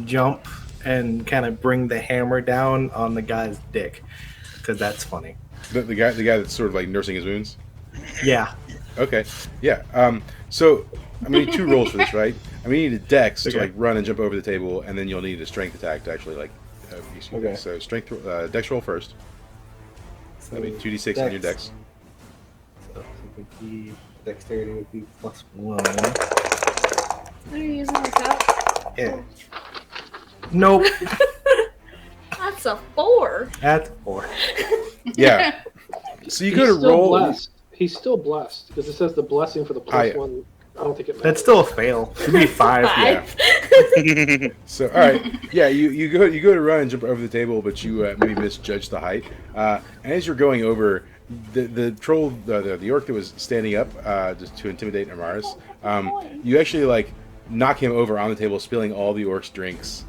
jump, and kind of bring the hammer down on the guy's dick, because that's funny. The guy that's sort of like nursing his wounds. Yeah. Okay. Yeah. So I'm gonna need 2 rolls for this, right? I mean, you need a dex to like run and jump over the table, and then you'll need a strength attack to actually like. Okay. So strength dex roll first. So That'd be 2d6 on your dex. So dexterity would be +1. Are you using my cup? Yeah. Nope. That's a 4. That's 4. Yeah. So you go He's to still roll. blessed. He's still blessed because it says the blessing for the +1. I don't think it matters. That's still a fail. It'd be 5. Yeah. So all right, yeah, you go to run and jump over the table, but you maybe misjudge the height. And as you're going over, the troll, the orc that was standing up just to intimidate Amaris, you actually like knock him over on the table, spilling all the orc's drinks.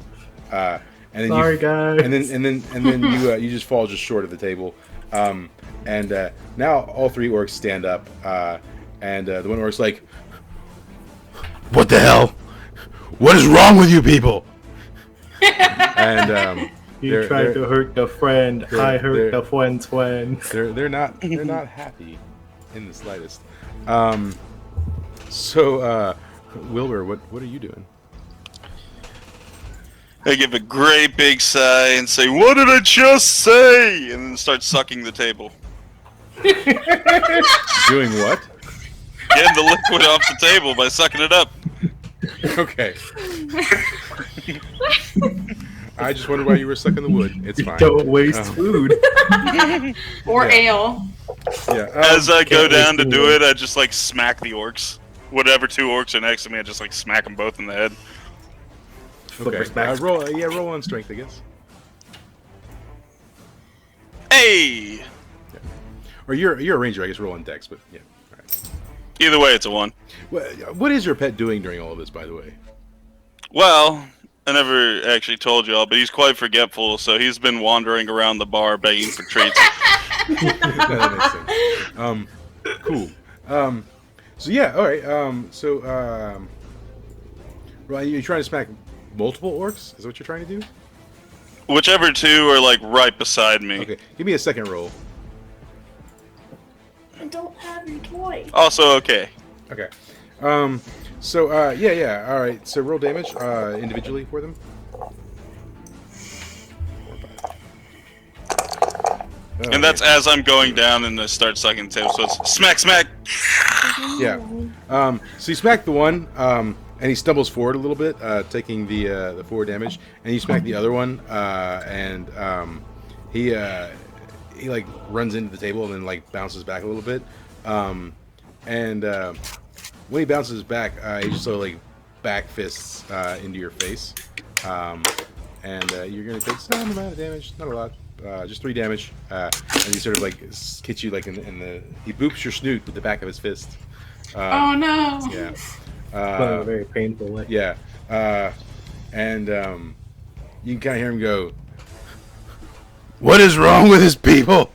And then Sorry, guys. And then you just fall just short of the table. And now all 3 orcs stand up, and the one orc's like, "What the hell? What is wrong with you people?" And You tried to hurt the friend. I hurt the friend's friend. they're not happy in the slightest. So Wilbur, what are you doing? I give a great big sigh and say, "What did I just say?" And then start sucking the table. Doing what? Getting the liquid off the table by sucking it up. Okay. I just wondered why you were sucking the wood. It's fine. Don't waste food. Or Yeah. ale. Yeah. As I go can't down to wait do to- it, I just like smack the orcs. Whatever 2 orcs are next to me, I just like smack them both in the head. Flipper Okay. smack. Roll on strength, I guess. Hey! Or you're a ranger, I guess. Roll on dex, but yeah. All right. Either way, it's a 1. What is your pet doing during all of this, by the way? Well, I never actually told y'all, but he's quite forgetful, so he's been wandering around the bar begging for treats. That makes sense. Cool. So yeah, all right. Ryan, you're trying to smack multiple orcs? Is that what you're trying to do? Whichever 2 are like right beside me. Okay, give me a second roll. I don't have your toy. Also okay. Okay. Yeah. All right. So roll damage individually for them. 4, 5. Oh, And that's as I'm going down and I start sucking the table, so it's smack, smack! yeah. So you smack the one, and he stumbles forward a little bit, taking the 4 damage, and you smack the other one, and he like runs into the table and then like bounces back a little bit, and when he bounces back, he just sort of like back fists into your face, and you're gonna take some amount of damage, not a lot. Just 3 damage, and he sort of like hits you like in the. He boops your snoot with the back of his fist. Oh no. Yeah. But in a very painful way. Yeah. And you can kind of hear him go, "What is wrong with his people?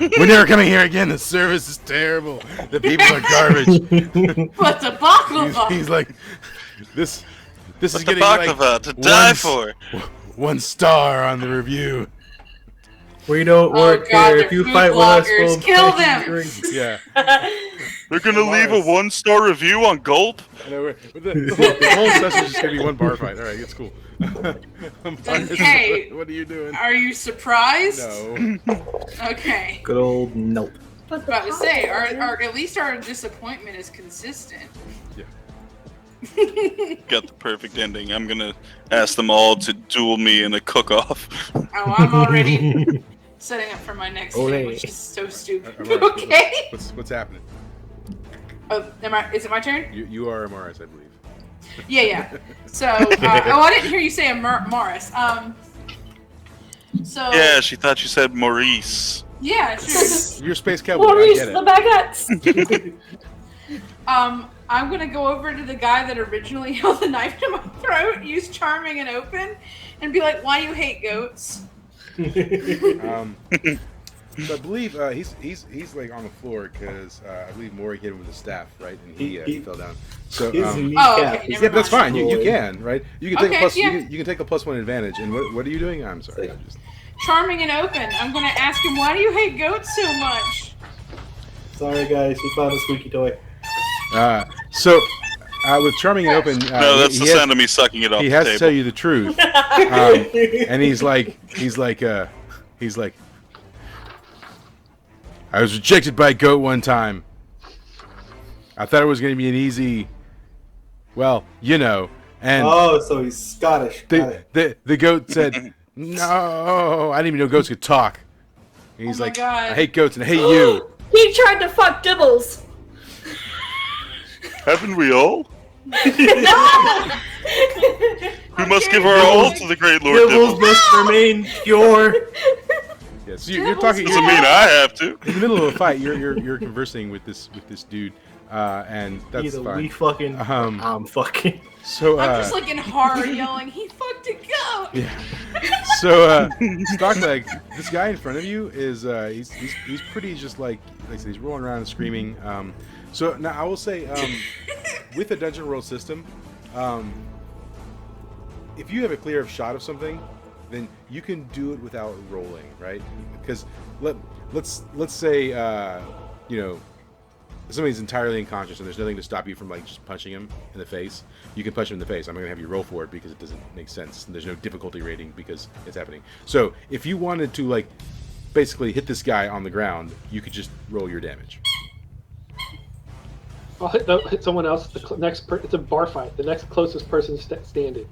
We're never coming here again. The service is terrible. The people are garbage." But the baklava. He's like, this is What's the getting baklava like to die for? 1 star on the review. We don't Oh, work God, here. they're If you food fight with us, bloggers. we'll Kill buy you them. drinks. Yeah. They're gonna leave a 1-star review on Gulp? I know, the whole session's just gonna be one bar fight. All right, it's cool. Okay. What are you doing? Are you surprised? No. Okay. Good old nope. But About to say, at least our disappointment is consistent. Yeah. Got the perfect ending. I'm gonna ask them all to duel me in a cook-off. Oh, I'm already setting up for my next Ole. thing, which is so stupid. Amaris, Okay. What's happening? Oh, is it my turn? You are Amaris, I believe. Yeah. So, I didn't hear you say Morris. So. Yeah, she thought you said Maurice. Yeah, sure. You're Space Cowboy. Maurice I get the it. baguettes. I'm gonna go over to the guy that originally held the knife to my throat, use charming and open, and be like, "Why you hate goats?" So I believe he's like on the floor because I believe Maury hit him with a staff, right? And he fell down. So His okay, yeah, never but that's mind. fine. You can, right? You can take Okay, a plus. yeah. You can take a +1 advantage. And what are you doing? I'm sorry. I'm just... Charming and open. I'm gonna ask him, "Why do you hate goats so much?" Sorry, guys, we found a squeaky toy. So with charming and open, No, that's the sound of me sucking it off he the has table. to tell you the truth. And he's like, I was rejected by a goat one time. I thought it was going to be an easy, well, you know. And Oh, so he's Scottish. Got it. the goat said, no, I didn't even know goats could talk. And he's Oh my like, God. I hate goats and I hate you. He tried to fuck Dibbles. Haven't we all? No! We must give our all to the great Lord Devils Dibbles. must remain pure. Yeah, so you're talking. Doesn't mean I have to. In the middle of a fight, you're conversing with this dude, and that's Either fine. we fucking, I'm fucking. So I'm just like in horror, yelling, "He fucked a goat!" yeah. So Stockleg, this guy in front of you is he's pretty just like I said, he's rolling around and screaming. So now I will say, with the dungeon roll system, if you have a clear shot of something, then you can do it without rolling, right? Because let's say you know, somebody's entirely unconscious and there's nothing to stop you from like just punching him in the face. You can punch him in the face. I'm not gonna have you roll for it because it doesn't make sense. There's no difficulty rating because it's happening. So if you wanted to like basically hit this guy on the ground, you could just roll your damage. I'll hit someone else. It's a bar fight. The next closest person standing.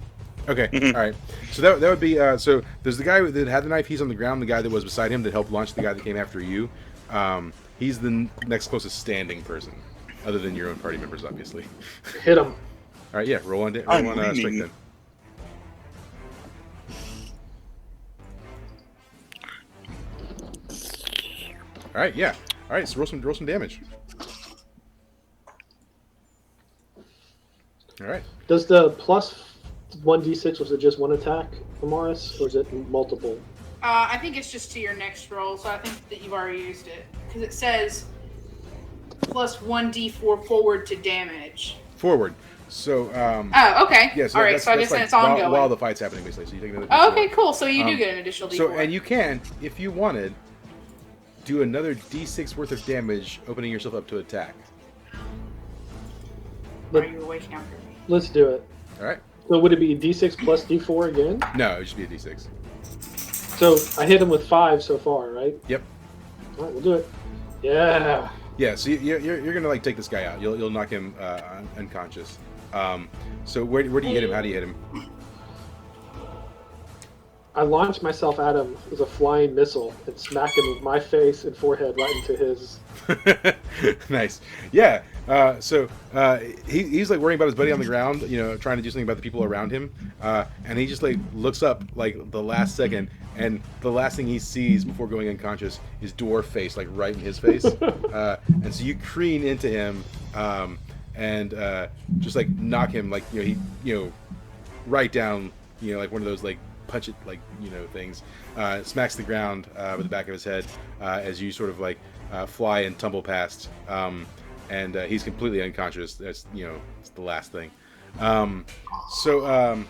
Okay, all right. So that would be so. There's the guy that had the knife. He's on the ground. The guy that was beside him that helped launch the guy that came after you. He's the next closest standing person, other than your own party members, obviously. Hit him. All right, yeah. Roll on strength then. All right, yeah. All right, so roll some damage. All right. Does the plus 1d6, was it just one attack for Morris, or is it multiple? I think it's just to your next roll, so I think that you've already used it. Because it says plus 1d4 forward to damage. Forward. So. Oh, okay. Yeah, so all right, so I guess like it's ongoing. while the fight's happening, basically. So you take another. Oh, D4. okay, cool. So you do get an additional d4. So and you can, if you wanted, do another d6 worth of damage, opening yourself up to attack. Are you awake now? Let's do it. All right. So would it be d6 plus d4 again? No, it should be a d6. So I hit him with 5 so far, right? Yep. All right, we'll do it. Yeah. Yeah. So you're gonna like take this guy out. You'll knock him unconscious. So where do you hit him? How do you hit him? I launched myself at him as a flying missile and smacked him with my face and forehead right into his. Nice. Yeah. So he's like worrying about his buddy on the ground, you know, trying to do something about the people around him. And he just like looks up like the last second, and the last thing he sees before going unconscious is dwarf face, like right in his face. And so you careen into him, and just like knock him, like right down, like one of those like punch it like things. Smacks the ground with the back of his head as you sort of like fly and tumble past. And he's completely unconscious. That's it's the last thing. So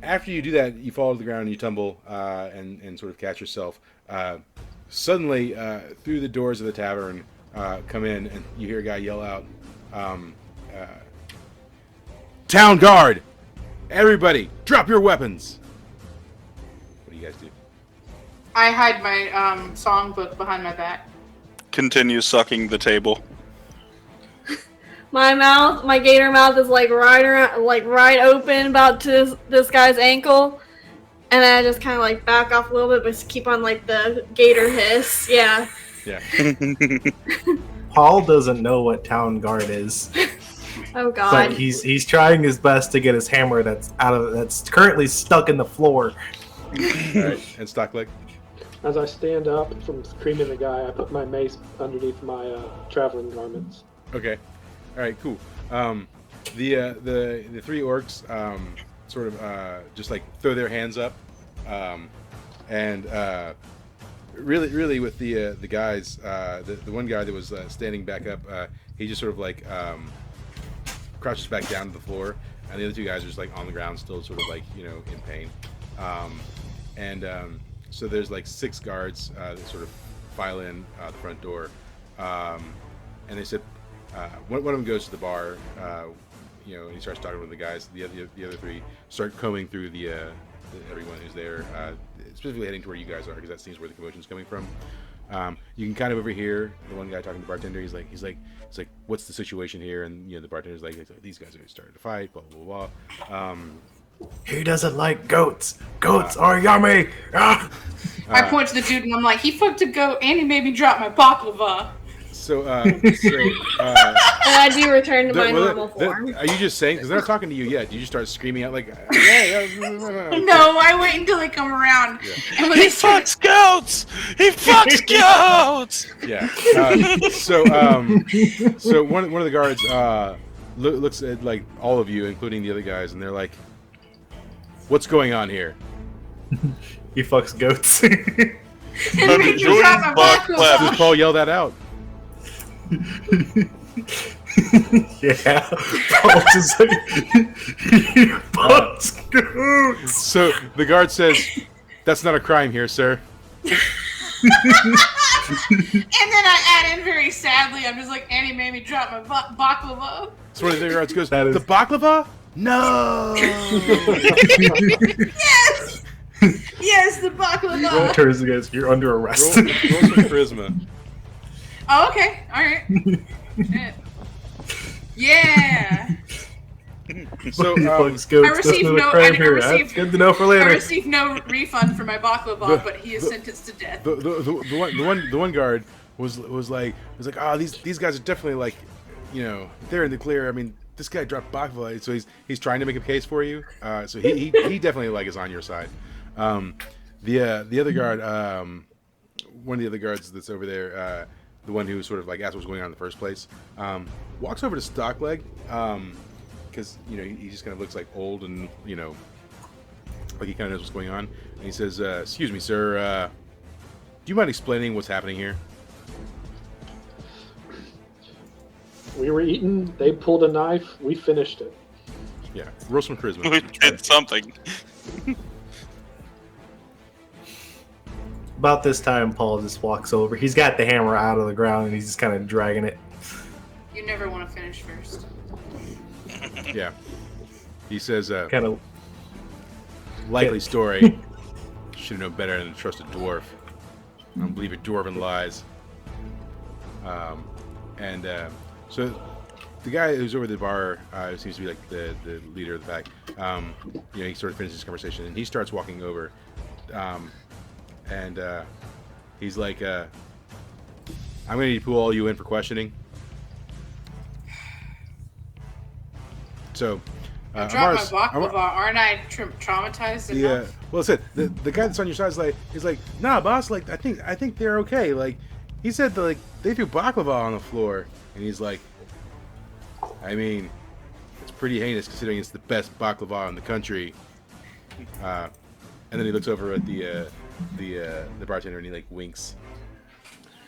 after you do that, you fall to the ground and you tumble and sort of catch yourself. Suddenly, through the doors of the tavern, come in and you hear a guy yell out, "Town guard! Everybody, drop your weapons!" What do you guys do? I hide my songbook behind my back. Continue sucking the table. my gator mouth is like right around, like right open about to this guy's ankle, and then I just kind of like back off a little bit, but keep on like the gator hiss. Yeah. Yeah. Paul doesn't know what town guard is, Oh God. but he's trying his best to get his hammer that's currently stuck in the floor. All right. And Stockleg. As I stand up from screaming the guy, I put my mace underneath my traveling garments. Okay. All right. Cool. The three orcs sort of just like throw their hands up, and really with the guys, the one guy that was standing back up, he just sort of like crouches back down to the floor, and the other two guys are just like on the ground, still sort of like in pain, so there's like 6 guards that sort of file in the front door, and they said one of them goes to the bar, and he starts talking with the guys. The other 3 start combing through the everyone who's there, specifically heading to where you guys are, because that seems where the commotion's coming from. You can kind of overhear the one guy talking to the bartender. He's like, what's the situation here? And the bartender's like, these guys are starting to fight, blah blah blah. He doesn't like goats. Goats are yummy. Ah! I point to the dude and I'm like, he fucked a goat and he made me drop my baklava. And I do return to my normal form. Are you just saying? Because they're not talking to you yet. You just start screaming out like, "Hey!" No, I wait until they come around. Yeah. And when He they start, fucks goats! He fucks goats! Yeah. So one of the guards looks at like all of you, including the other guys, and they're like, "What's going on here?" He fucks goats. and they make me drop my baklava. Does Paul yell that out? Yeah. Paul just like, he fucks goats. So the guard says, "That's not a crime here, sir." And then I add in very sadly, I'm just like, and he made me drop my baklava. So one of the guards goes, That is- "The baklava? No!" Yes! Yes, the baklava. Turns against you're under arrest. Roll some charisma. Oh, okay. Alright. Shit. Yeah. So He fucks goats. I received That's not a no- crime I here. received- That's good to know for I later. received no refund for my baklava, but he is sentenced to death. the one guard was like, these guys are definitely like, they're in the clear. I mean, this guy dropped baklava, so he's trying to make a case for you. So he definitely like is on your side. The other guard, one of the other guards that's over there, the one who sort of like asked what was going on in the first place, walks over to Stockleg, because he just kind of looks like old and like he kind of knows what's going on, and he says, "Excuse me, sir. Do you mind explaining what's happening here?" We were eating, they pulled a knife, we finished it. Yeah, roll some charisma. We did something. About this time, Paul just walks over. He's got the hammer out of the ground and he's just kind of dragging it. You never want to finish first. Yeah. He says, Kind of. "Likely story. Should have known better than to trust a dwarf. I don't believe your dwarven lies." So the guy who's over the bar seems to be like the leader of the pack. He sort of finishes his conversation and he starts walking over, and he's like, "I'm gonna need to pull all you in for questioning." So, I dropped Amaris- my baklava. Aren't I traumatized Yeah. enough? Well, that's it. The guy that's on your side is like, "Nah, boss. Like, I think they're okay. Like, he said that, like, they threw baklava on the floor," and he's like, "I mean, it's pretty heinous considering it's the best baklava in the country." And then he looks over at the bartender and he like winks.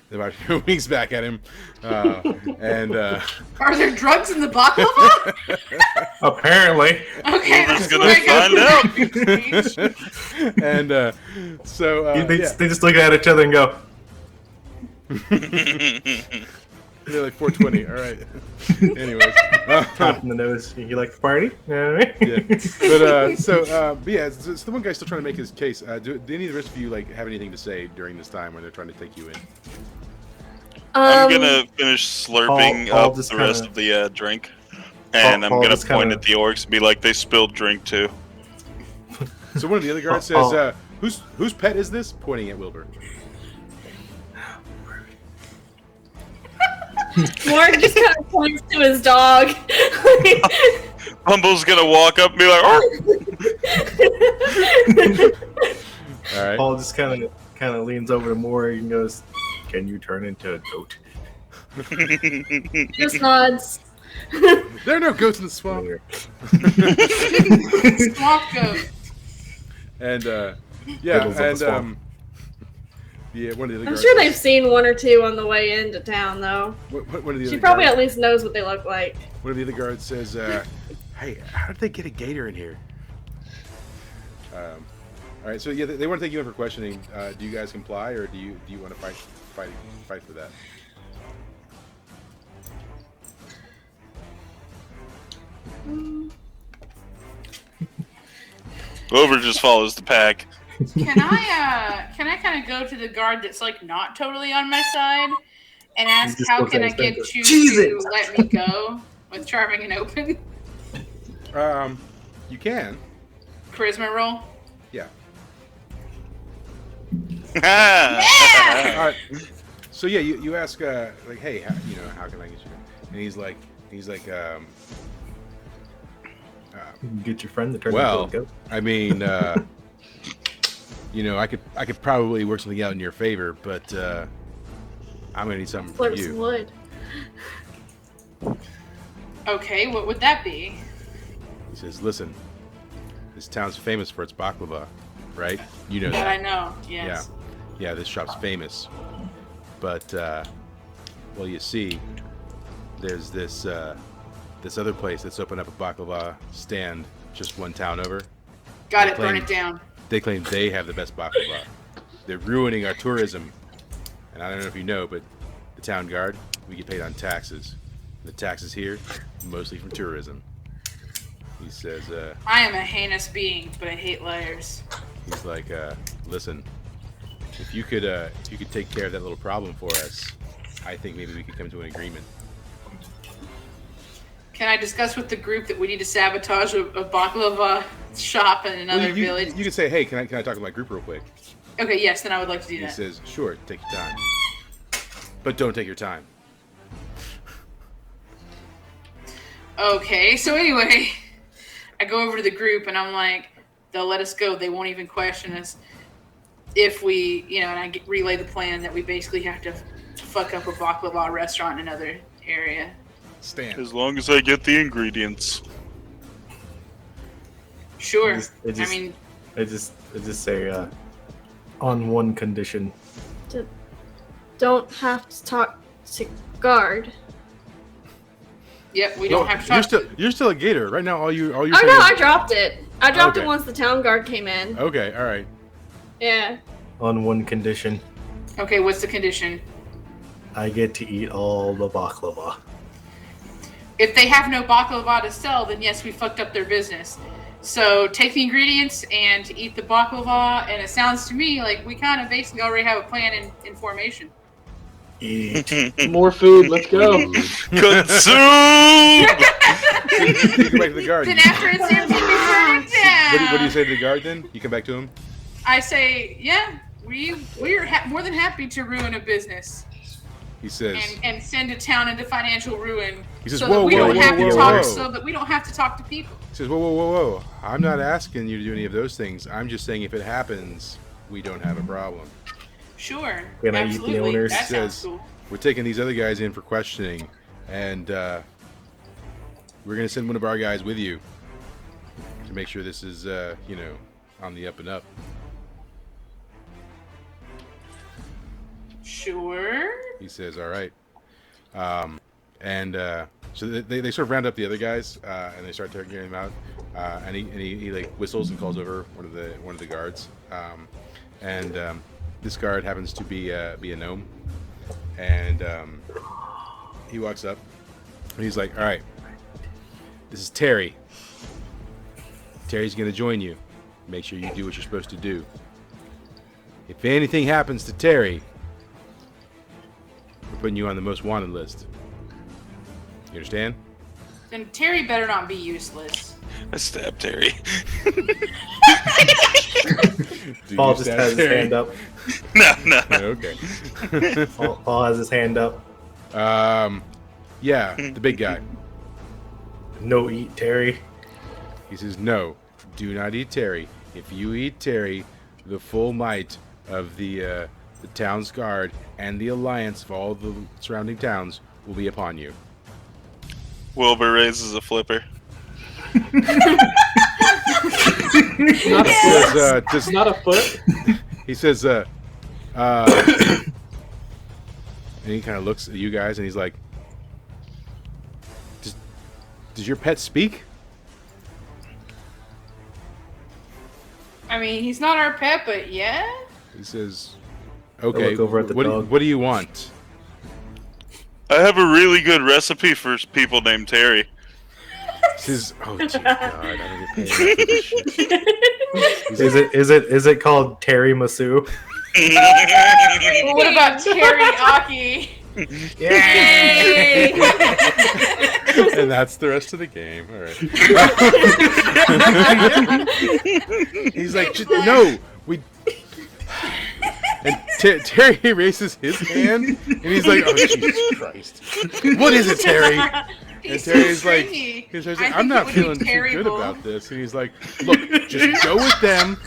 The bartender winks back at him, and Are there drugs in the baklava? Apparently. Okay, Who's that's gonna what I find got. and so They yeah. just look at each other and go, They're like 420. All right. Anyways, tap in the nose. You like the party? Alright. yeah. But yeah, so the one guy's still trying to make his case. Do any of the rest of you like have anything to say during this time when they're trying to take you in? I'm gonna finish slurping Paul up just the rest kinda- of the drink, and I'm Paul gonna just point kinda- at the orcs and be like, "They spilled drink too." So one of the other guards Oh. says, "Whose pet is this?" Pointing at Wilbur. Morg just kind of points to his dog. Humble's gonna walk up and be like, "Oh!" All right. Paul just kind of leans over to Morg and goes, "Can you turn into a goat?" Just nods. There are no goats in the swamp. Swamp goat. And Riddles of the and swamp. yeah, one of the other I'm guards sure they've says- seen one or two on the way into town, though. one of the She other probably guards, at least knows what they look like. one of the other guards says, "Hey, how did they get a gator in here?" All right, so yeah, they want to take you in for questioning. Do you guys comply, or do you want to fight for that? Wilbur just follows the pack. Can I kind of go to the guard that's like not totally on my side and ask just how looks can at I his get finger. you Jesus! to let me go with charming and open? You can. Charisma roll. Yeah. Yeah! All right. So yeah, you ask like, hey, how can I get you? And he's like, Get your friend to turn well, into a goat. I mean, I could probably work something out in your favor, but I'm gonna need something from Flips you. wood. Okay, what would that be? He says, listen, this town's famous for its baklava, right? You know That I that. know. Yes. Yeah, this shop's famous. But well, you see, there's this other place that's opened up a baklava stand just one town over. Got They it. Burn claim- it down. They claim they have the best baklava. They're ruining our tourism. And I don't know if you know, but the town guard, we get paid on taxes. The taxes here, mostly from tourism. He says, I am a heinous being, but I hate liars. he's like, listen, if you could take care of that little problem for us, I think maybe we could come to an agreement. Can I discuss with the group that we need to sabotage a baklava shop in another Well, village? you could say, hey, can I talk to my group real quick? Okay, yes, then I would like to do He that. says, sure, take your time. But don't take your time. Okay, so anyway, I go over to the group and I'm like, they'll let us go. They won't even question us if we, and I relay the plan that we basically have to fuck up a baklava restaurant in another area. Stand. As long as I get the ingredients. Sure. I just- I mean, I just say, on one condition. Don't have to talk to guard. yep, we don't have to talk. You're still a gator right now. All you're Oh saying no, is- I dropped it. I dropped Okay. it once the town guard came in. Okay, all right. Yeah. On one condition, Okay, what's the condition? I get to eat all the baklava. If they have no baklava to sell, then yes, we fucked up their business. So take the ingredients and eat the baklava, and it sounds to me like we kind of basically already have a plan in formation. Eat. More food. Let's go. Consume! You go back to the guard. Then after it's empty, we burn it down. What do you say to the guard then? You come back to him? I say, yeah, we're more than happy to ruin a business He says, and send a town into financial ruin. He says, so whoa, that we whoa, don't whoa, have to whoa, talk. whoa. So that we don't have to talk to people. he says, whoa. I'm not asking you to do any of those things. I'm just saying if it happens, we don't have a problem. Sure, Can I eat the absolutely. owners? That sounds Says- cool. We're taking these other guys in for questioning, and we're going to send one of our guys with you to make sure this is, on the up and up. Sure. He says, all right. So they sort of round up the other guys, and they start taking them out. And he like whistles and calls over one of the guards. This guard happens to be a gnome, and he walks up and he's like, all right, this is Terry. Terry's gonna join you. Make sure you do what you're supposed to do. If anything happens to Terry, we're putting you on the most wanted list. You understand? And Terry better not be useless. I stabbed Terry. Paul just has his hand up. No. Okay. Paul has his hand up. Yeah, the big guy. No eat Terry. He says, no, do not eat Terry. If you eat Terry, the full might of the town's guard and the alliance of all the surrounding towns will be upon you. Wilbur raises a flipper. Not a foot. Just Not a foot. He says, and he kind of looks at you guys and he's like, does your pet speak? I mean, he's not our pet, but yeah. He says, okay, look over at the dog. what do you want? I have a really good recipe for people named Terry. He says, oh, dear God, I don't get paid enough for this shit. Is it called Terry Masu? Well, what about teriyaki? Yay! And that's the rest of the game. All right. He's like, no, we. And Terry raises his hand, and he's like, "Oh Jesus Christ! What is it, Terry?" And Terry's like, "I'm not feeling too good about this." And he's like, "Look, just go with them.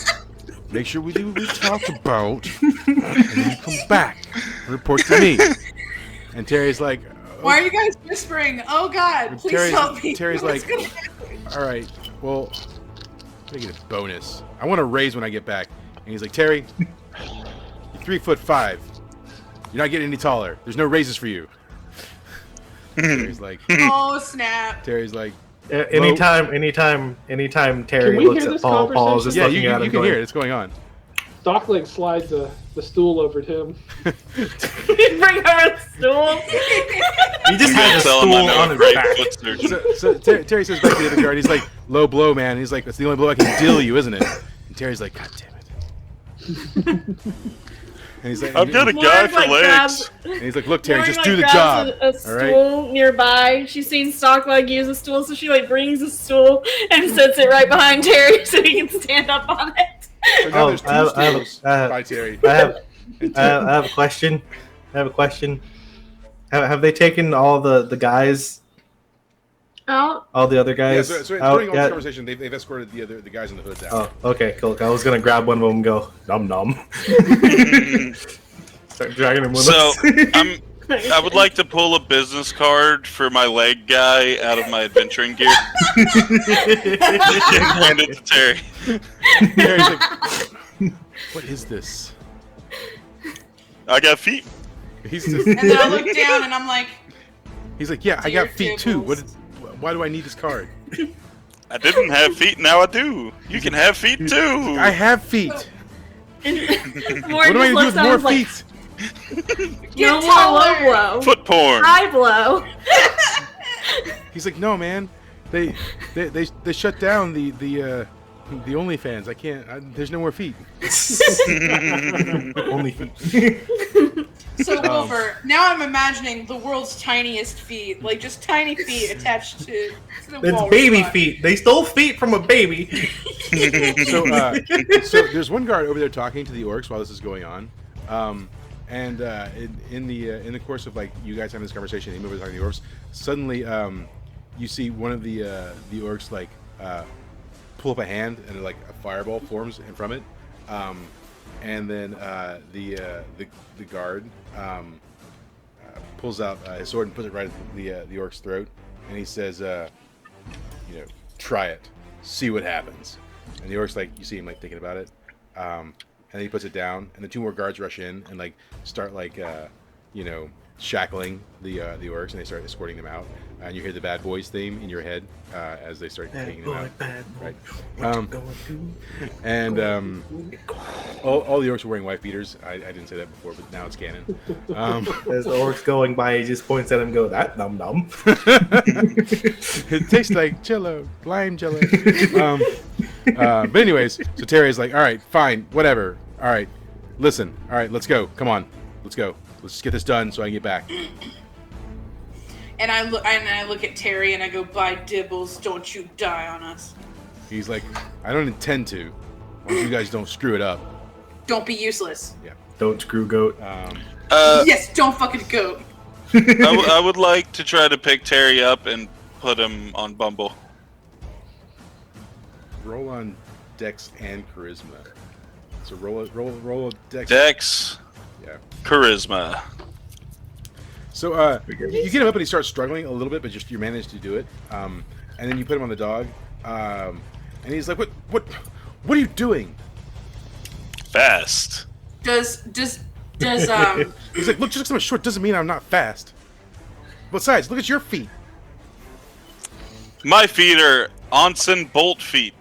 Make sure we do what we talked about, and then you come back and report to me." And Terry's like, Why are you guys whispering? Oh God, please help me. Terry's What's like, gonna happen? all right, well, I get a bonus. I want a raise when I get back. And he's like, Terry, you're 3'5". You're not getting any taller. There's no raises for you. Terry's like, Oh snap! Terry's like, anytime Terry we looks hear at this Paul, Paul's just yeah, looking you at him can hear it. going, It's going on. Stockleg slides the stool over to him. Bring over the stool. he just had a Tell him stool I know on a his great back. foot surgeon. So Terry says back to the other guard, he's like, low blow, man. He's like, that's the only blow I can deal you, isn't it? And Terry's like, God damn it. And he's like, I've got a guy for legs. and he's like, look, Terry, Lauren, just do the grabs job. A all stool right? nearby. She's seen Stockleg use a stool, so she brings a stool and sets it right behind Terry so he can stand up on it. So now there's two I have- stools I have- by Terry. I have a question. Have they taken all the guys, Oh, all the other Yeah, guys so during out all this yet? conversation, they've escorted the guys in the hoods out. Oh, okay, cool. I was gonna grab one of them and go num num. Start dragging him with So us. I would like to pull a business card for my leg guy out of my adventuring gear. Hand it to Terry. Terry's like, what is this? I got feet. He's just, And then I look down and I'm like, he's like, yeah, I Dear got feet too. Gibbles. Why do I need this card? I didn't have feet, now I do. You can have feet too. I have feet. Morgan What am I gonna do with more like, feet? No Get more low taller. blow. Foot porn. High blow. He's like, no, man. They shut down the OnlyFans. I can't. There's no more feet. Only feet. so Wilbur, now I'm imagining the world's tiniest feet, like just tiny feet attached to the It's walrus baby body. feet. They stole feet from a baby. So there's one guard over there talking to the orcs while this is going on, and in the course of like you guys having this conversation, him over talking to the orcs, suddenly you see one of the orcs like pull up a hand and like a fireball forms in from it, and then the guard pulls out his sword and puts it right at the orc's throat, and he says, try it, see what happens. And the orc's like, you see him like thinking about it, and then he puts it down, and the two more guards rush in and like start like shackling the orcs, and they start escorting them out, and you hear the Bad Boys theme in your head as they start taking them out. Bad boy. Right. What you gonna do? And all the orcs were wearing wife beaters. I didn't say that before, but now it's canon. As the orc's going by, he just points at him and goes, that num num. It tastes like Jello, lime Jello. But anyways, so Terry's like, all right, fine, whatever. All right, listen. All right, let's go. Come on, let's go. let's just get this done so I can get back. And I look at Terry and I go, "By Dibbles, don't you die on us." He's like, I don't intend to. As long as you guys don't screw it up. Don't be useless. Yeah. Don't screw goat. Yes, don't fucking go. I would like to try to pick Terry up and put him on Bumble. Roll on Dex and Charisma. So roll a Dex. Dex. Yeah. Charisma. So you get him up and he starts struggling a little bit, but just you manage to do it. And then you put him on the dog. And he's like, what are you doing? Fast. Does He's like, look, just because I'm short doesn't mean I'm not fast. Besides, look at your feet. My feet are Onsen Bolt feet.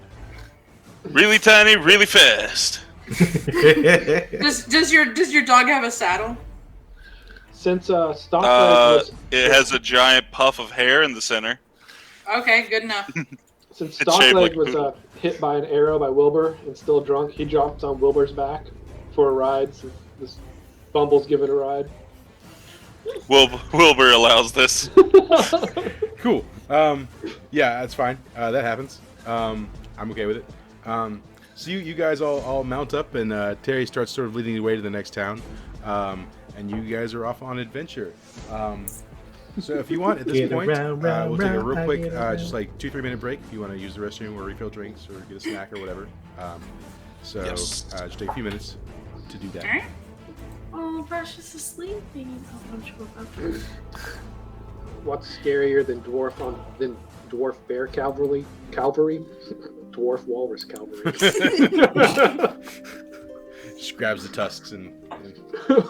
Really tiny, really fast. does your dog have a saddle? Since Stockleg was It has a giant puff of hair in the center. Okay, good enough. since It's shaped like Stockleg was hit by an arrow by Wilbur and still drunk, he drops on Wilbur's back for a ride. So this Bumble's giving a ride. Wilbur allows this. Cool. Yeah, that's fine. That happens. I'm okay with it. So you guys all mount up, and Terry starts sort of leading the way to the next town. And you guys are off on adventure. So if you want, at this point, we'll take a real quick, just like 2-3 minute break if you want to use the restroom or refill drinks or get a snack or whatever. Yes. Just take a few minutes to do that. Alright. Oh, Precious is sleeping. Oh, don't you wake up. What's scarier than dwarf bear cavalry? Dwarf walrus cavalry. Just grabs the tusks and I'll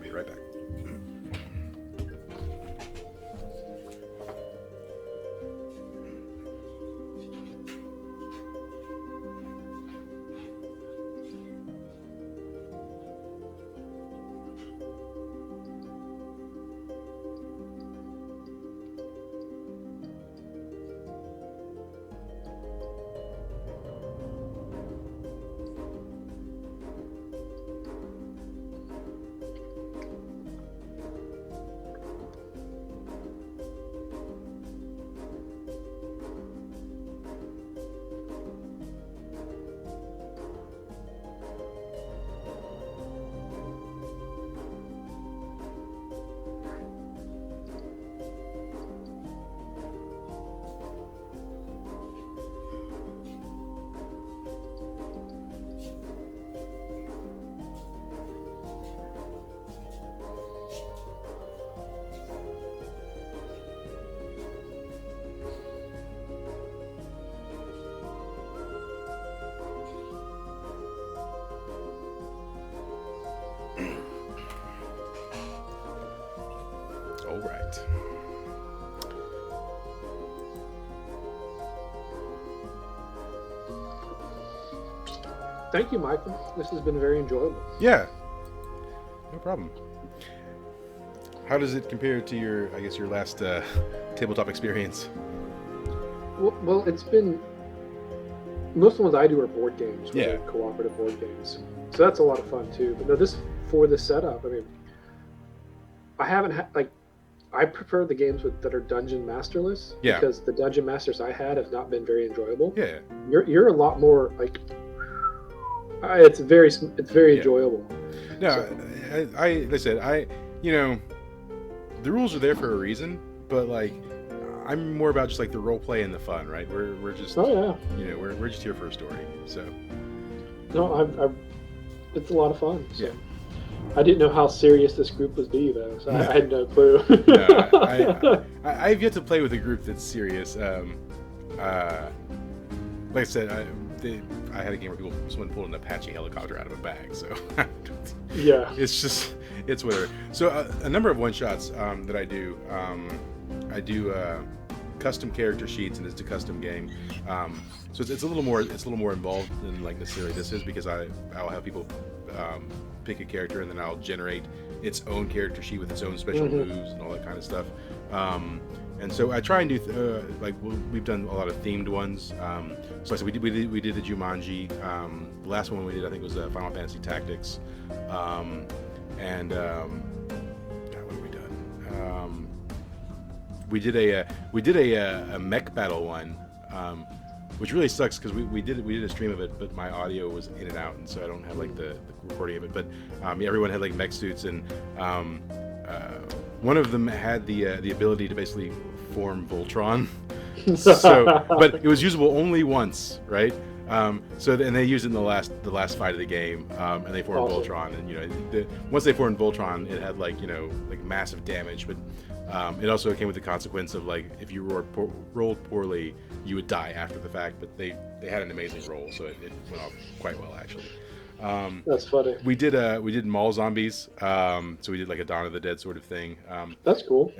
be right back. All right. Thank you, Michael. This has been very enjoyable. Yeah. No problem. How does it compare to your last tabletop experience? Well, it's been most of the ones I do are board games, Yeah. really cooperative board games. So that's a lot of fun too. But no, for the setup, I mean, I haven't had I prefer the games that are dungeon masterless. Yeah. Because the dungeon masters I had have not been very enjoyable. Yeah. You're a lot more like. It's very Yeah. enjoyable. No, So- like I said, the rules are there for a reason, but like, I'm more about just like the role play and the fun, right? We're just, Oh yeah. we're just here for a story. So No, it's a lot of fun. So. Yeah. I didn't know how serious this group would be, though. So I had no clue. no, I've yet to play with a group that's serious. Like I said, I had a game where someone pulled an Apache helicopter out of a bag, so Yeah. it's whatever. So a number of one shots that I do custom character sheets, and it's a custom game. So it's a little more involved than like necessarily this is, because I'll have people pick a character, and then I'll generate its own character sheet with its own special moves and all that kind of stuff. And so I try and do we've done a lot of themed ones. So I said we did the Jumanji. The last one we did I think was Final Fantasy Tactics. God, what have we done? We did a mech battle one, which really sucks because we did a stream of it, but my audio was in and out, and so I don't have like the recording of it. But everyone had like mech suits, and one of them had the ability to basically form Voltron. So, but it was usable only once, right? And they used it in the last fight of the game, and they formed Voltron, and once they formed Voltron, it had like massive damage, but it also came with the consequence of like if you rolled poorly, you would die after the fact. But they had an amazing roll, so it went off quite well actually. That's funny. We did mall zombies, so we did like a Dawn of the Dead sort of thing. That's cool.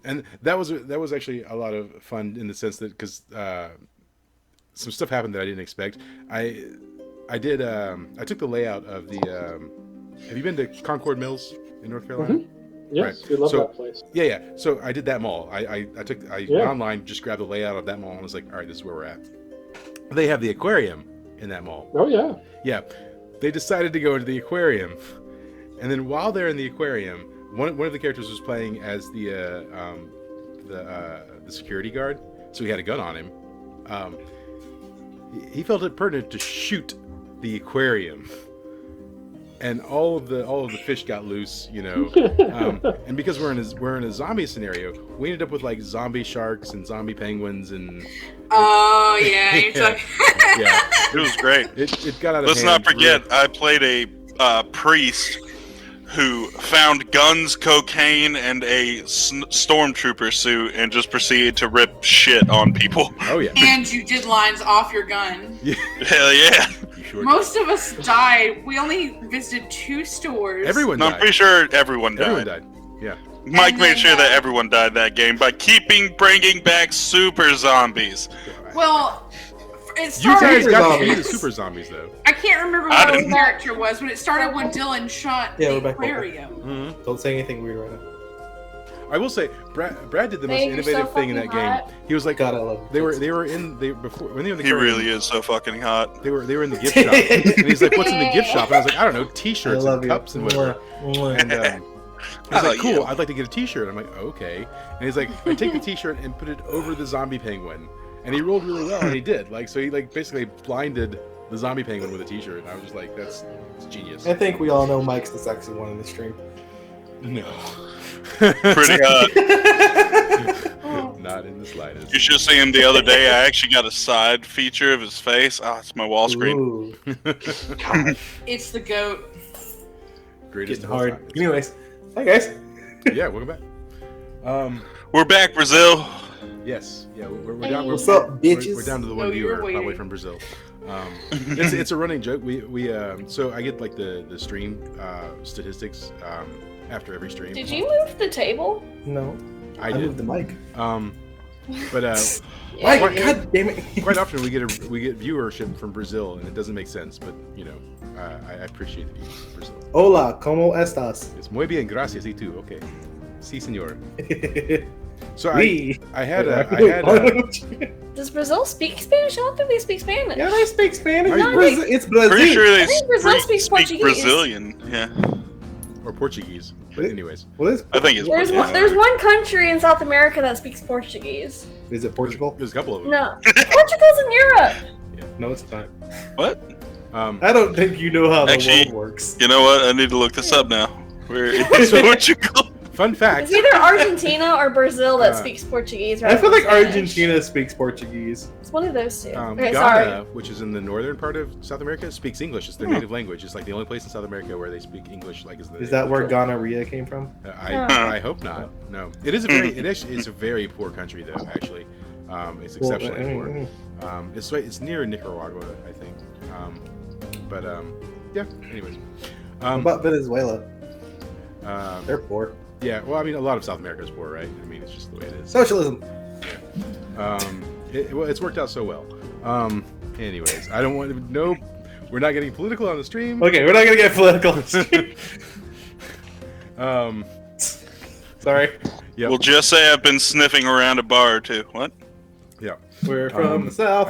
And that was actually a lot of fun in the sense that because some stuff happened that I didn't expect. I took the layout of the. Have you been to Concord Mills in North Carolina? Mm-hmm. Yes, Right. we love So- that place. Yeah. So I did that mall. I went online, just grabbed the layout of that mall, and was like, all right, this is where we're at. They have the aquarium in that mall. Oh yeah. Yeah, they decided to go into the aquarium, and then while they're in the aquarium, one of the characters was playing as the security guard, so he had a gun on him. He felt it pertinent to shoot the aquarium, and all of the fish got loose, and because we're in a zombie scenario, we ended up with like zombie sharks and zombie penguins and. Oh yeah, you're Yeah. talking. Yeah, It was great. it got out of Let's hand. not forget, I played a priest who found guns, cocaine, and a stormtrooper suit, and just proceeded to rip shit on people. Oh yeah. And you did lines off your gun. Hell yeah! You sure Most of us died. We only visited 2 stores. Everyone No, died. I'm pretty sure everyone died. Everyone died. Yeah. Mike And made then, sure that everyone died that game by bringing back super zombies. Well, it You started. guys got to zombies. be the super zombies though. I can't remember I what his didn't- character was, but it started when Dylan shot Yeah, the we're back. aquarium. Mm-hmm. Don't say anything weird right now. I will say, Brad did the most Man, you're innovative so thing in that fucking game. hot. He was like, God, I love they were in before when they were in the He aquarium, really is so fucking hot. They were in the gift shop, and he's like, "What's in the gift shop?" And I was like, "I don't know, I T-shirts love and you. cups and whatever." Mwah. And he's Oh, like, "Cool, yeah. I'd like to get a T-shirt." I'm like, "Okay." And he's like, "I take the T-shirt and put it over the zombie penguin," and he rolled really well, and he did. Like, so he like basically blinded the zombie penguin with a T-shirt, and I was just like, "That's genius." I think we all know Mike's the sexy one in the stream. No, Pretty hot. not in the slightest. You should see him the other day. I actually got a side feature of his face. Oh, it's my wall screen. Ooh, It's the goat. Greatest getting of all hard. time. Anyways, hi guys. Yeah, welcome back. We're back, Brazil. Yes, yeah, we're down. What's up, bitches? We're down to the Oh, one you're viewer, probably waiting. from Brazil. It's a running joke. We so I get like the stream statistics after every stream. Did you move the table? No, I moved did. the mic. But Yeah, Mike, you did. God damn it! quite often we get viewership from Brazil, and it doesn't make sense. But I appreciate the viewers from Brazil. Hola, ¿cómo estás? It's muy bien, gracias. Y tú? Okay. Sí, señor. So We. I had Does Brazil speak Spanish? I don't think they speak Spanish. Yeah, they speak Spanish. Are you- Brazil, it's Brazil. Pretty sure they I think Brazil speaks speak Portuguese. Brazilian. Yeah, or Portuguese. But anyways, What is? I think it's There's Portuguese. there's one country in South America that speaks Portuguese. Is it Portugal? there's a couple of them. No, Portugal's in Europe. No, it's not. What? I don't think you know how the Actually- world works. You know what? I need to look this up now. Where is Portugal? Fun fact. It's either Argentina or Brazil that Uh, speaks Portuguese. I rather feel than like Spanish. Argentina speaks Portuguese. It's one of those two. Okay, Ghana, sorry. which is in the northern part of South America, speaks English. It's their native language. It's like the only place in South America where they speak English. Like, Is that where gonorrhea came from? I hope not. No, it is a very. It actually is a very poor country though. Actually, it's exceptionally poor. It's near Nicaragua, I think. Yeah. Anyways, What about Venezuela? um, They're poor. yeah. Well, I mean, a lot of South America is poor, right? I mean, it's just the way it is. Socialism. It's worked out so well. Anyways, I don't want to. No, we're not getting political on the stream. Okay, we're not gonna get political. Um, Sorry. Yep. We'll just say I've been sniffing around a bar or two. What? Yeah. We're from the south.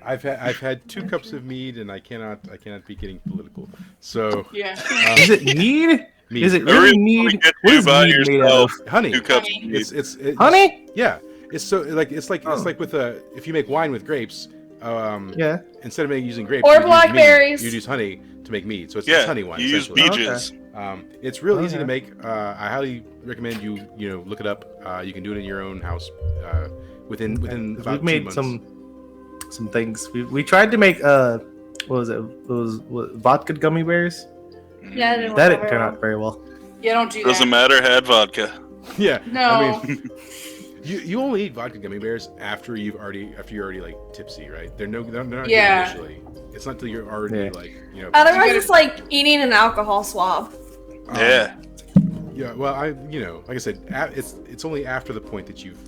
I've had 2 cups of mead, and I cannot be getting political. So Yeah. Is it mead? mead. Is it I really really wanna mead? get What you is by mead made out of? yourself. honey? 2 cups of Honey. mead. It's Honey? Yeah. It's so it's like with if you make wine with grapes. Yeah. Instead of using grapes, Or you use blackberries. mead. You use honey to make mead, so it's Yeah, honey wine. you use essentially. peaches. It's real easy to Okay. make. I highly recommend you look it up. You can do it in your own house within about We've made 2 months. some things. We tried to make what was it? It was vodka gummy bears. Yeah, it didn't work That out didn't very turn well. out very well. Yeah, don't do Doesn't that. matter. Had vodka. Yeah, No. I mean, you only eat vodka gummy bears after you're already like tipsy, right? They're not good Yeah. initially. It's not until you're already Yeah. like Otherwise, gotta- it's like eating an alcohol swab. Yeah. Yeah, well, like I said, it's only after the point that you've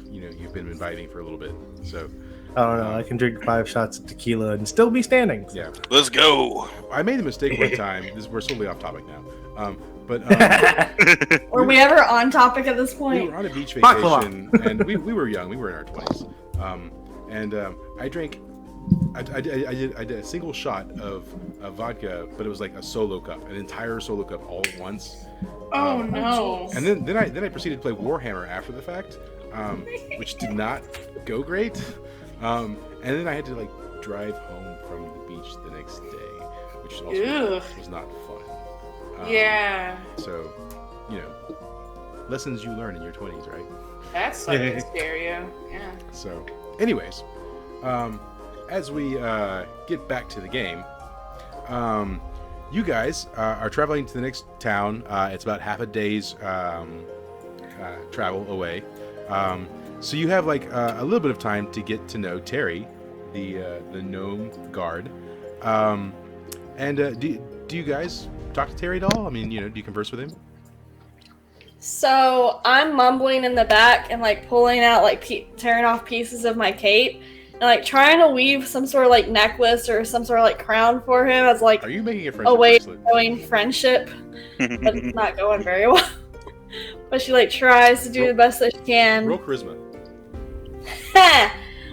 been imbibing for a little bit. So, I don't know. I can drink 5 shots of tequila and still be standing. yeah, Let's go. I made a mistake one time. We're totally off topic now. But Were we ever on topic at this we point? were on a beach Baklava. vacation, and we were young. We were in our 20s. I drank. I did a single shot of vodka, but it was like a solo cup, an entire solo cup all at once. Oh no. And then I proceeded to play Warhammer after the fact, which did not go great. And then I had to like drive home from the beach the next day, which also Ugh. was not fun. Yeah. So, lessons you learn in your 20s, right? That's like hysteria. Yeah. So, anyways, as we get back to the game, you guys are traveling to the next town. It's about half a day's travel away. So you have like a little bit of time to get to know Terry, the gnome guard. Do you guys talk to Terry at all? I mean, do you converse with him? So I'm mumbling in the back and like pulling out like tearing off pieces of my cape and like trying to weave some sort of like necklace or some sort of like crown for him as like Are you making a friendship a way of bracelet? showing friendship, but it's not going very well. But she like tries to do the best that she can. Roll charisma.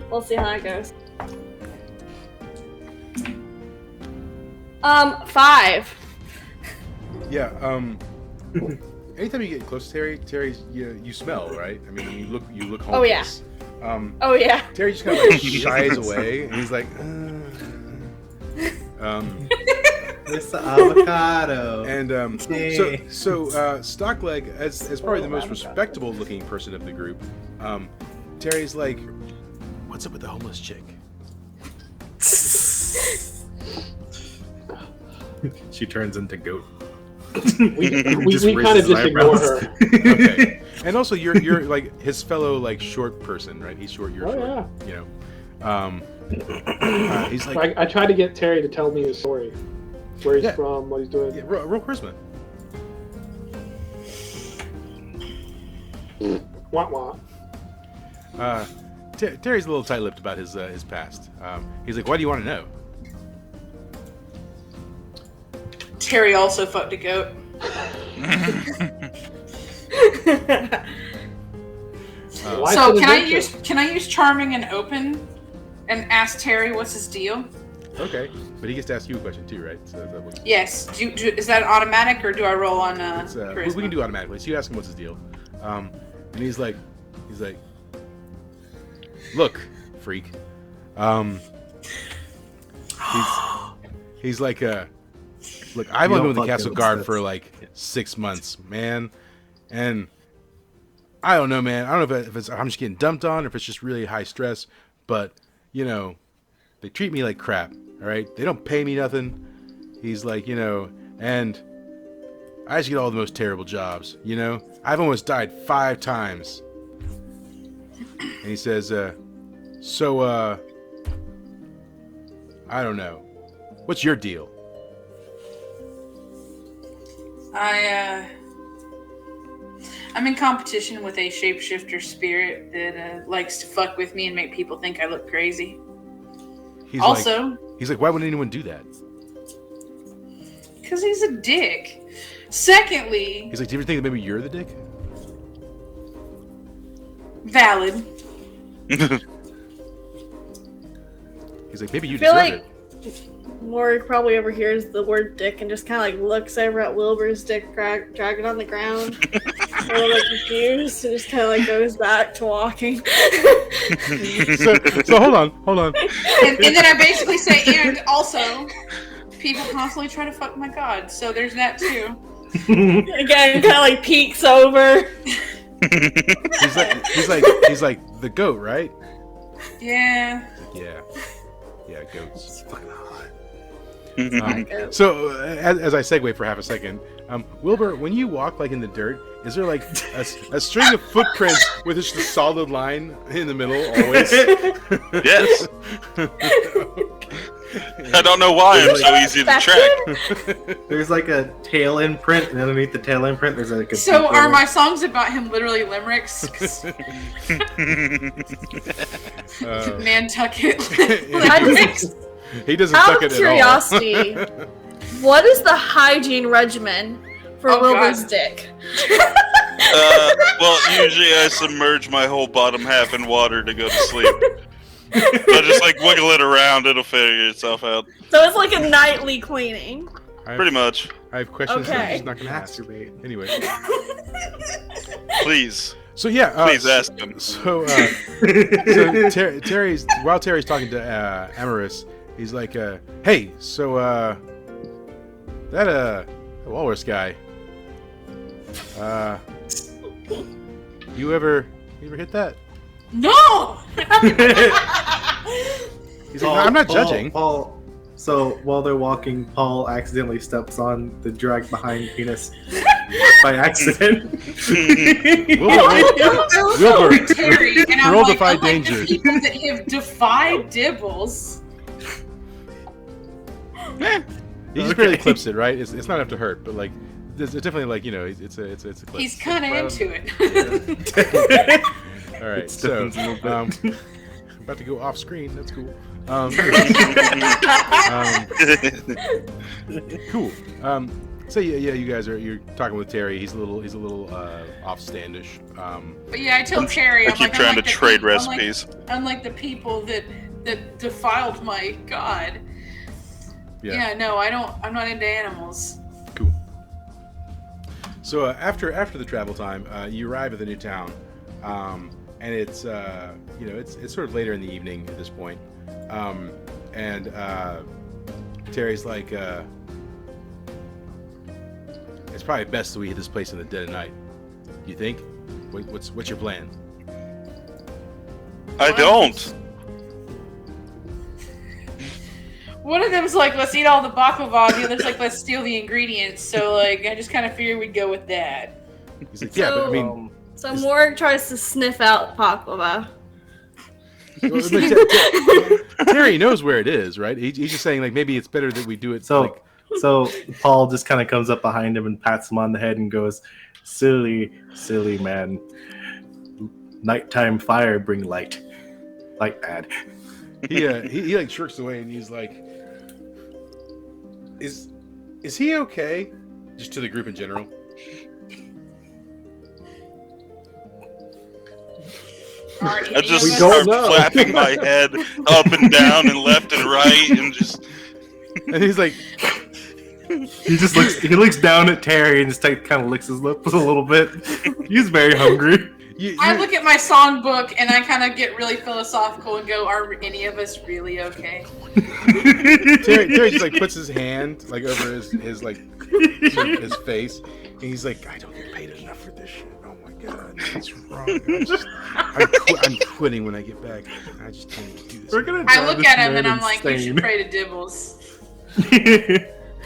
We'll see how that goes. 5. Yeah. Anytime you get close to Terry's you smell, right? I mean, you look Oh, yeah. homeless. Oh yeah. Terry just kind of like shies away, and he's like, It's the avocado. and Yay. so Stockleg, as probably the most respectable looking person of the group, Terry's like, what's up with the homeless chick? She turns into goat. We Just kind of raises just ignore eyebrows. her. Okay. And also, you're like his fellow like short person, right? He's short, you're Oh, short. He's like, I tried to get Terry to tell me his story, where he's Yeah. from, what he's doing. yeah, roll charisma. Wah wah. Terry's a little tight-lipped about his past. He's like, why do you want to know? Terry also fucked a goat. Life So is can I adventure. use charming and open and ask Terry what's his deal? Okay, but he gets to ask you a question too, right? So that was, Yes. Is that automatic or do I roll on it's, charisma? we can do automatically. So you ask him what's his deal, and he's like, look, freak. He's like, look, I've You only been don't with the fuck castle goats, guard that's- for like 6 months, man, and I don't know, man. I don't know if it's I'm just getting dumped on, or if it's just really high stress, but they treat me like crap. All right, they don't pay me nothing. He's like, and I just get all the most terrible jobs. I've almost died 5 times. And he says, so I don't know. What's your deal? I'm in competition with a shapeshifter spirit that likes to fuck with me and make people think I look crazy. He's Also, like, why would anyone do that? because he's a dick. Secondly, He's like, do you ever think that maybe you're the dick? Valid. He's like, maybe you I feel deserve like it. Morg probably overhears the word dick and just kind of like looks over at Wilbur's dick dragging on the ground. A little bit confused and just kind of like goes back to walking. So hold on. And then I basically say, and also, people constantly try to fuck my god, so there's that too. Again, kind of like peeks over. He's like the goat, right? Yeah. Yeah, goats. It's fucking hot. So as I segue for half a second, Wilbur, when you walk like in the dirt, is there like a string of footprints with just a solid line in the middle always? Yes. I don't know why I'm so easy to track. There's like a tail imprint, and underneath the tail imprint, there's like a. So are my songs about him literally limericks? Nantucket limericks. He doesn't Out suck of it curiosity, what is the hygiene regimen for Wilbur's dick? Well, usually I submerge my whole bottom half in water to go to sleep. I just like wiggle it around; it'll figure itself out. So it's like a nightly cleaning. Pretty much. I have questions that I'm Okay. just not going to ask. Masturbate. Anyway. Please. So yeah, Please ask him. So Terry's talking to Amaris, he's like, "Hey, so that walrus guy, you ever hit that?" No! He's like, "I'm not judging." Paul. So while they're walking, Paul accidentally steps on the drag behind penis by accident. Wilbur, Terry, and I'm roll like, defy unlike danger. the people that have defied Dibbles. He just barely clips it, right? It's not enough to hurt, but like, it's definitely like, you know, it's a clip. He's kind of into it. All right, It so stiffens a little bit. about to go off screen. That's cool. Cool. So yeah, you're talking with Terry. He's a little offstandish. But yeah, I tell Terry, I I'm keep like, trying to unlike the trade people- recipes. Unlike the people that defiled my god. Yeah, no, I'm not into animals. Cool. So after the travel time, you arrive at the new town, and it's it's sort of later in the evening at this point, and Terry's like, it's probably best that we hit this place in the dead of night. You think? What's your plan? I don't. One of them's like, let's eat all the baklava. The other's like, let's steal the ingredients. So like, I just kind of figured we'd go with that. He's like, yeah, but I mean, So Morg tries to sniff out baklava. Terry knows where it is, right? He's just saying like maybe it's better that we do it. So, like, so Paul just kind of comes up behind him and pats him on the head and goes, "Silly man. Nighttime fire bring light. Light bad." he like shirks away and he's like, Is he okay? Just to the group in general. I just We start don't know. flapping my head up and down and left and right and just. And he's like, He just looks down at Terry and just kind of licks his lips a little bit. He's very hungry. I look at my songbook and I kind of get really philosophical and go, are any of us really okay? Terry just like puts his hand like over his like his face, and he's like, I don't get paid enough for this shit. Oh my god, it's wrong. I'm quitting when I get back. I just can't do this. I look at him and I'm like, you should pray to Dibbles.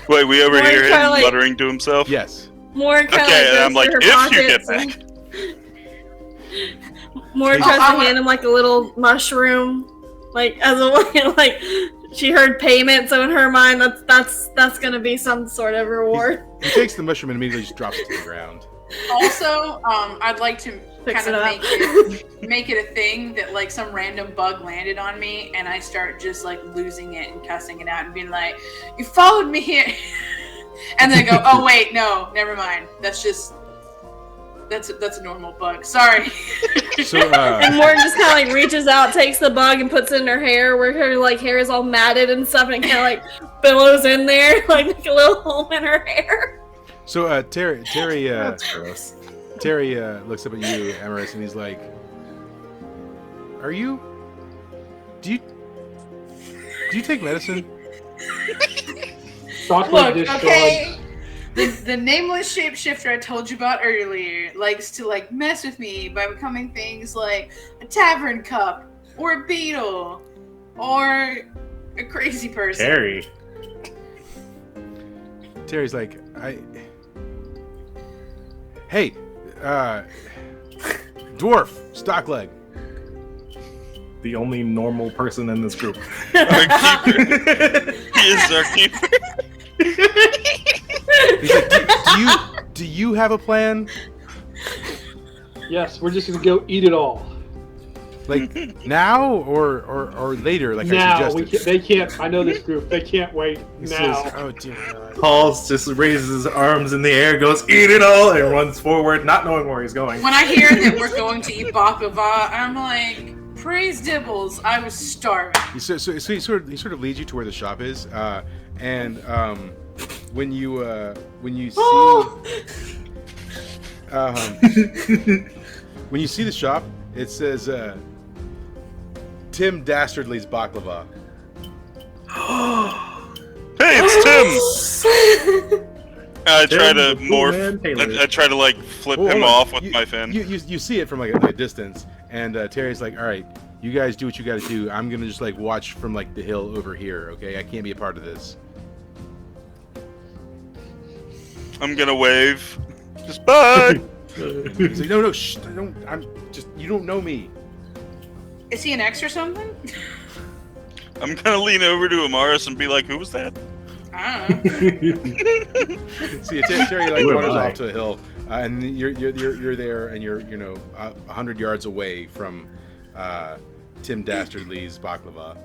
Wait, we over Morg here kinda him like- muttering to himself? Yes. Morg kind of Okay, and goes I'm like, through her if you get pockets back. Morg tries to hand him like a little mushroom, like as a way, like she heard payment, so in her mind that's gonna be some sort of reward. He takes the mushroom and immediately just drops it to the ground. Also, I'd like to Fix kind it of up. make it a thing that like some random bug landed on me and I start just like losing it and cussing it out and being like, you followed me here. And then I go, oh wait, no, never mind. That's just That's a normal bug. Sorry. So, And Morgan just kind of like reaches out, takes the bug, and puts it in her hair, where her like hair is all matted and stuff, and it kind of like billows in there, like a little hole in her hair. so Terry That's gross. Terry looks up at you, Amaris, and he's like, do you take medicine? Chocolate Look, discharge. okay. The nameless shapeshifter I told you about earlier likes to like mess with me by becoming things like a tavern cup or a beetle or a crazy person. Harry. Terry's like, hey, dwarf, stockleg. The only normal person in this group. Our keeper. He is our keeper. He's like, do you have a plan? Yes, we're just gonna go eat it all. Like now or later? Like I Now suggested. they can't. I know this group. They can't wait He now. says, oh dear God. Paul just raises his arms in the air, goes, eat it all, and runs forward, not knowing where he's going. When I hear that we're going to eat baklava, I'm like, praise Dibbles, I was starving. So he sort of leads you to where the shop is, and when you see when you see the shop, it says Tim Dastardly's Baklava. Hey, it's Tim. I try to Tim, the cool man, morph. Taylor. I try to like flip Well, him hold on. off with my fin. You see it from like a distance, and Terry's like, all right, you guys do what you got to do. I'm gonna just like watch from like the hill over here. Okay, I can't be a part of this. I'm gonna wave. Just bye. He's like, no, shh, you don't know me. Is he an X or something? I'm gonna lean over to Amaris and be like, "Who was that?" I don't know. See, Terry like Who am wanders I? off to a hill, and you're there, and you're 100 yards away from Tim Dastardly's Baklava.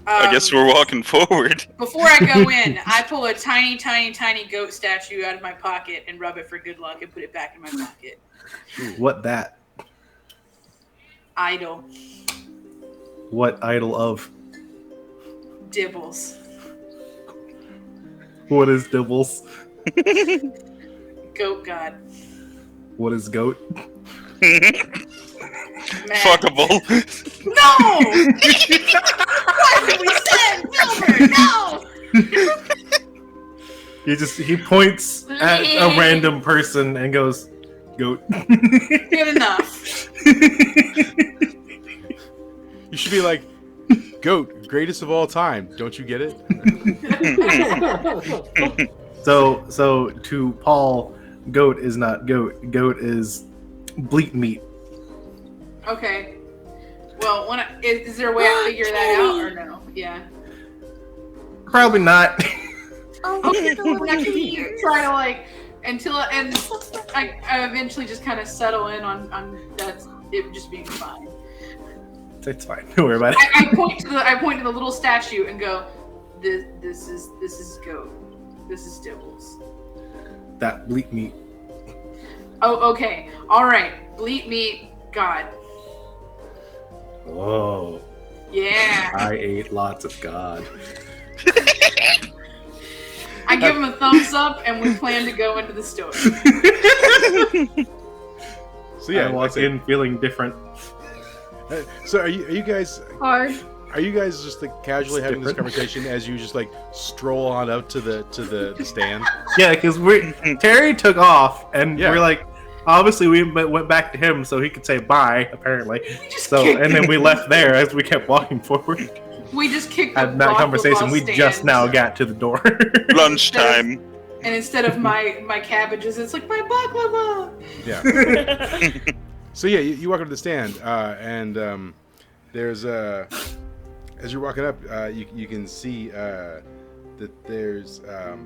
I guess we're walking forward. Before I go in, I pull a tiny, tiny, tiny goat statue out of my pocket and rub it for good luck and put it back in my pocket. What that? Idol. What idol of? Dibbles. What is Dibbles? Goat god. What is goat? Man. Fuckable. No! Why did we send Wilbur? No! He points at a random person and goes, goat. Good enough. You should be like, goat, greatest of all time. Don't you get it? So to Paul, goat is not goat. Goat is bleat meat. Okay. Well, is there a way I figure that out or no? Yeah. Probably not. Okay. Try to like until and I eventually just kind of settle in on that's it just being fine. It's fine. Don't worry about it. I point to the little statue and go, this is goat. This is Dibbles. That bleat meat. Oh, okay. All right. Bleat meat. God. Whoa. Yeah. I ate lots of God. I give him a thumbs up, and we plan to go into the store. So yeah, I walk in feeling different. So are you guys? Hard. Are you guys just like casually It's having this different. conversation as you just like stroll on up to the stand? Yeah, because Terry took off, and Yeah. we're like, obviously we went back to him so he could say bye. Apparently, just so kicked and then we left there as we kept walking forward. We just kicked the Had that baklava conversation. We just stand, now got to the door. Lunchtime. and instead of my cabbages, it's like my baklava. Yeah. So yeah, you walk up to the stand, and there's as you're walking up, you can see that there's what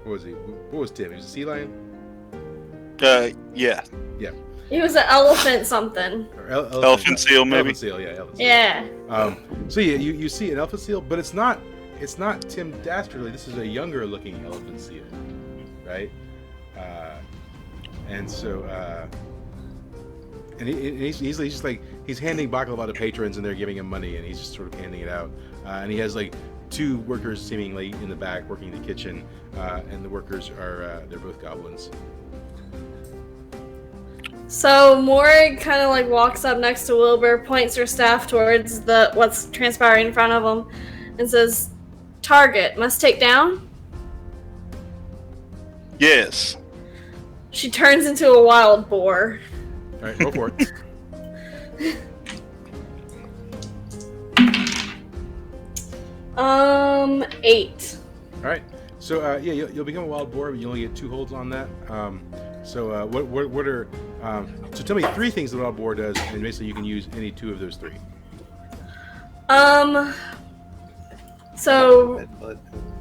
was he? What was Tim? He was a sea lion. Yeah. He was an elephant something. Or Elephant seal, maybe. Elephant seal, yeah. Elephant seal. Yeah. So yeah, you see an elephant seal, but it's not it's not Tim Dastardly. This is a younger looking elephant seal, right? And so, and he's just like, he's handing baklava to patrons, and they're giving him money, and he's just sort of handing it out. And he has like 2 workers seemingly in the back working the kitchen, and the workers are they're both goblins. So Morag kind of like walks up next to Wilbur, points her staff towards what's transpiring in front of him, and says, "Target must take down." Yes. She turns into a wild boar. All right, go for it. 8. All right. So yeah, you'll become a wild boar, but you only get 2 holds on that. So what are so tell me 3 things the wild boar does, and basically you can use any 2 of those 3. So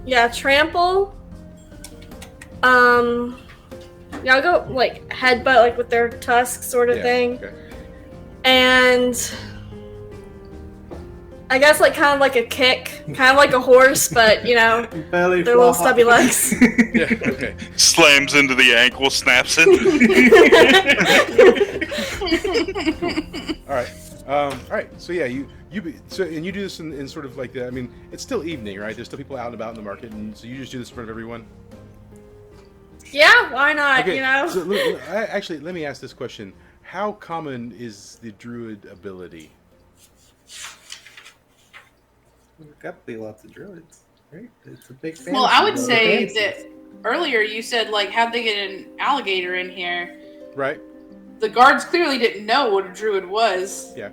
yeah, trample. Yeah, I'll go like headbutt, like with their tusks, sort of thing. Okay. And I guess like kind of like a kick, kind of like a horse, but you know, their little stubby legs. Yeah. Okay. Slams into the ankle, snaps it. All right. All right. So yeah, you do this in sort of like the. I mean, it's still evening, right? There's still people out and about in the market, and so you just do this in front of everyone. Yeah, why not? Okay. You know. So actually, let me ask this question: how common is the druid ability? There's got to be lots of druids, right? It's a big fantasy. Well, I would say that earlier you said, like, how'd they get an alligator in here? Right. The guards clearly didn't know what a druid was. Yeah.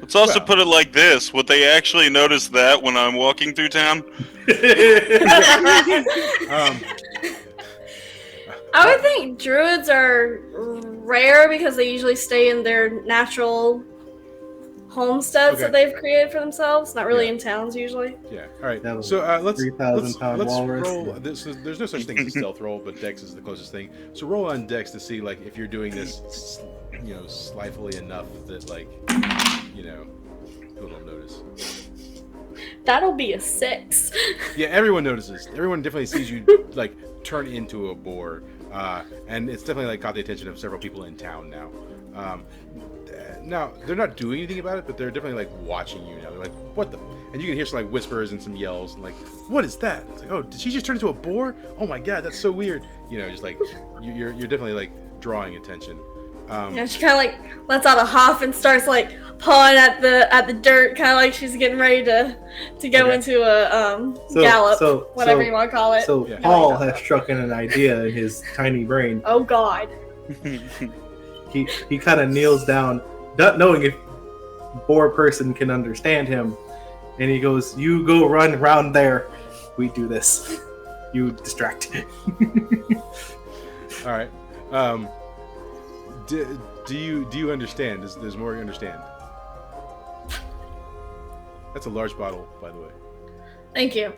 Let's also put it like this. Would they actually notice that when I'm walking through town? I would think druids are rare because they usually stay in their natural homesteads that they've created for themselves, not really in towns usually. Yeah. All right. That was So let's 3,000-pound walrus. roll. There's no such thing as a stealth roll, but Dex is the closest thing. So roll on Dex to see like if you're doing this, you know, slyly enough that like, you know, people don't notice. That'll be a 6. Yeah, everyone notices. Everyone definitely sees you like turn into a boar, and it's definitely like caught the attention of several people in town now. Now they're not doing anything about it, but they're definitely like watching you now. They're like, "What the?" And you can hear some like whispers and some yells, and like, "What is that?" It's like, "Oh, did she just turn into a boar? Oh my god, that's so weird." You know, just like you're definitely like drawing attention. Yeah, she kind of like lets out a huff and starts like pawing at the dirt, kind of like she's getting ready to go into a gallop, whatever you want to call it. So Paul has struck in an idea in his tiny brain. Oh God. He kind of kneels down, not knowing if boar person can understand him, and he goes, "You go run around there. We do this. You distract." All right. Do you understand? Does Morgan understand? That's a large bottle, by the way. Thank you.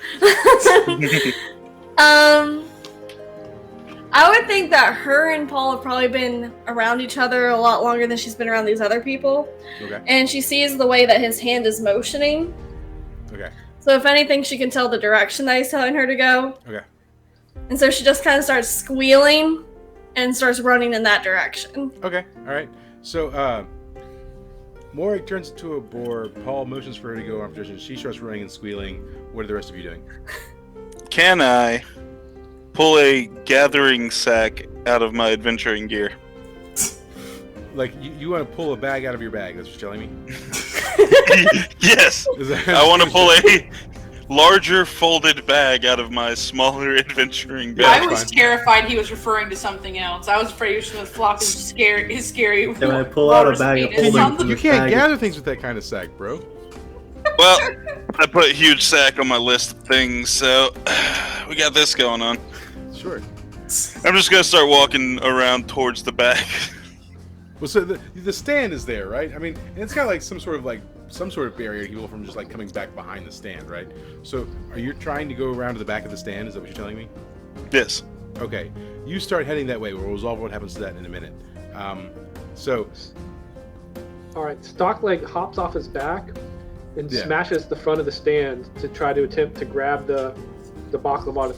I would think that her and Paul have probably been around each other a lot longer than she's been around these other people. Okay. And she sees the way that his hand is motioning. Okay. So if anything, she can tell the direction that he's telling her to go. Okay. And so she just kind of starts squealing and starts running in that direction. Okay. All right. So, Morag turns into a boar. Paul motions for her to go in position. She starts running and squealing. What are the rest of you doing? Can I pull a gathering sack out of my adventuring gear? Like, you want to pull a bag out of your bag, that's what you're telling me? Yes! I want to pull a larger folded bag out of my smaller adventuring bag. I was terrified he was referring to something else. I was afraid he was going to flop his scary Can I pull out a bag of holding? You can't gather things with that kind of sack, bro. Well, I put huge sack on my list of things, so we got this going on. Sure. I'm just going to start walking around towards the back. Well, so the stand is there, right? I mean, and it's got like some sort of barrier to people from just like coming back behind the stand, right? So, are you trying to go around to the back of the stand? Is that what you're telling me? Yes. Okay. You start heading that way. We'll resolve what happens to that in a minute. So. All right. Stockleg hops off his back and smashes the front of the stand to try to attempt to grab the baklava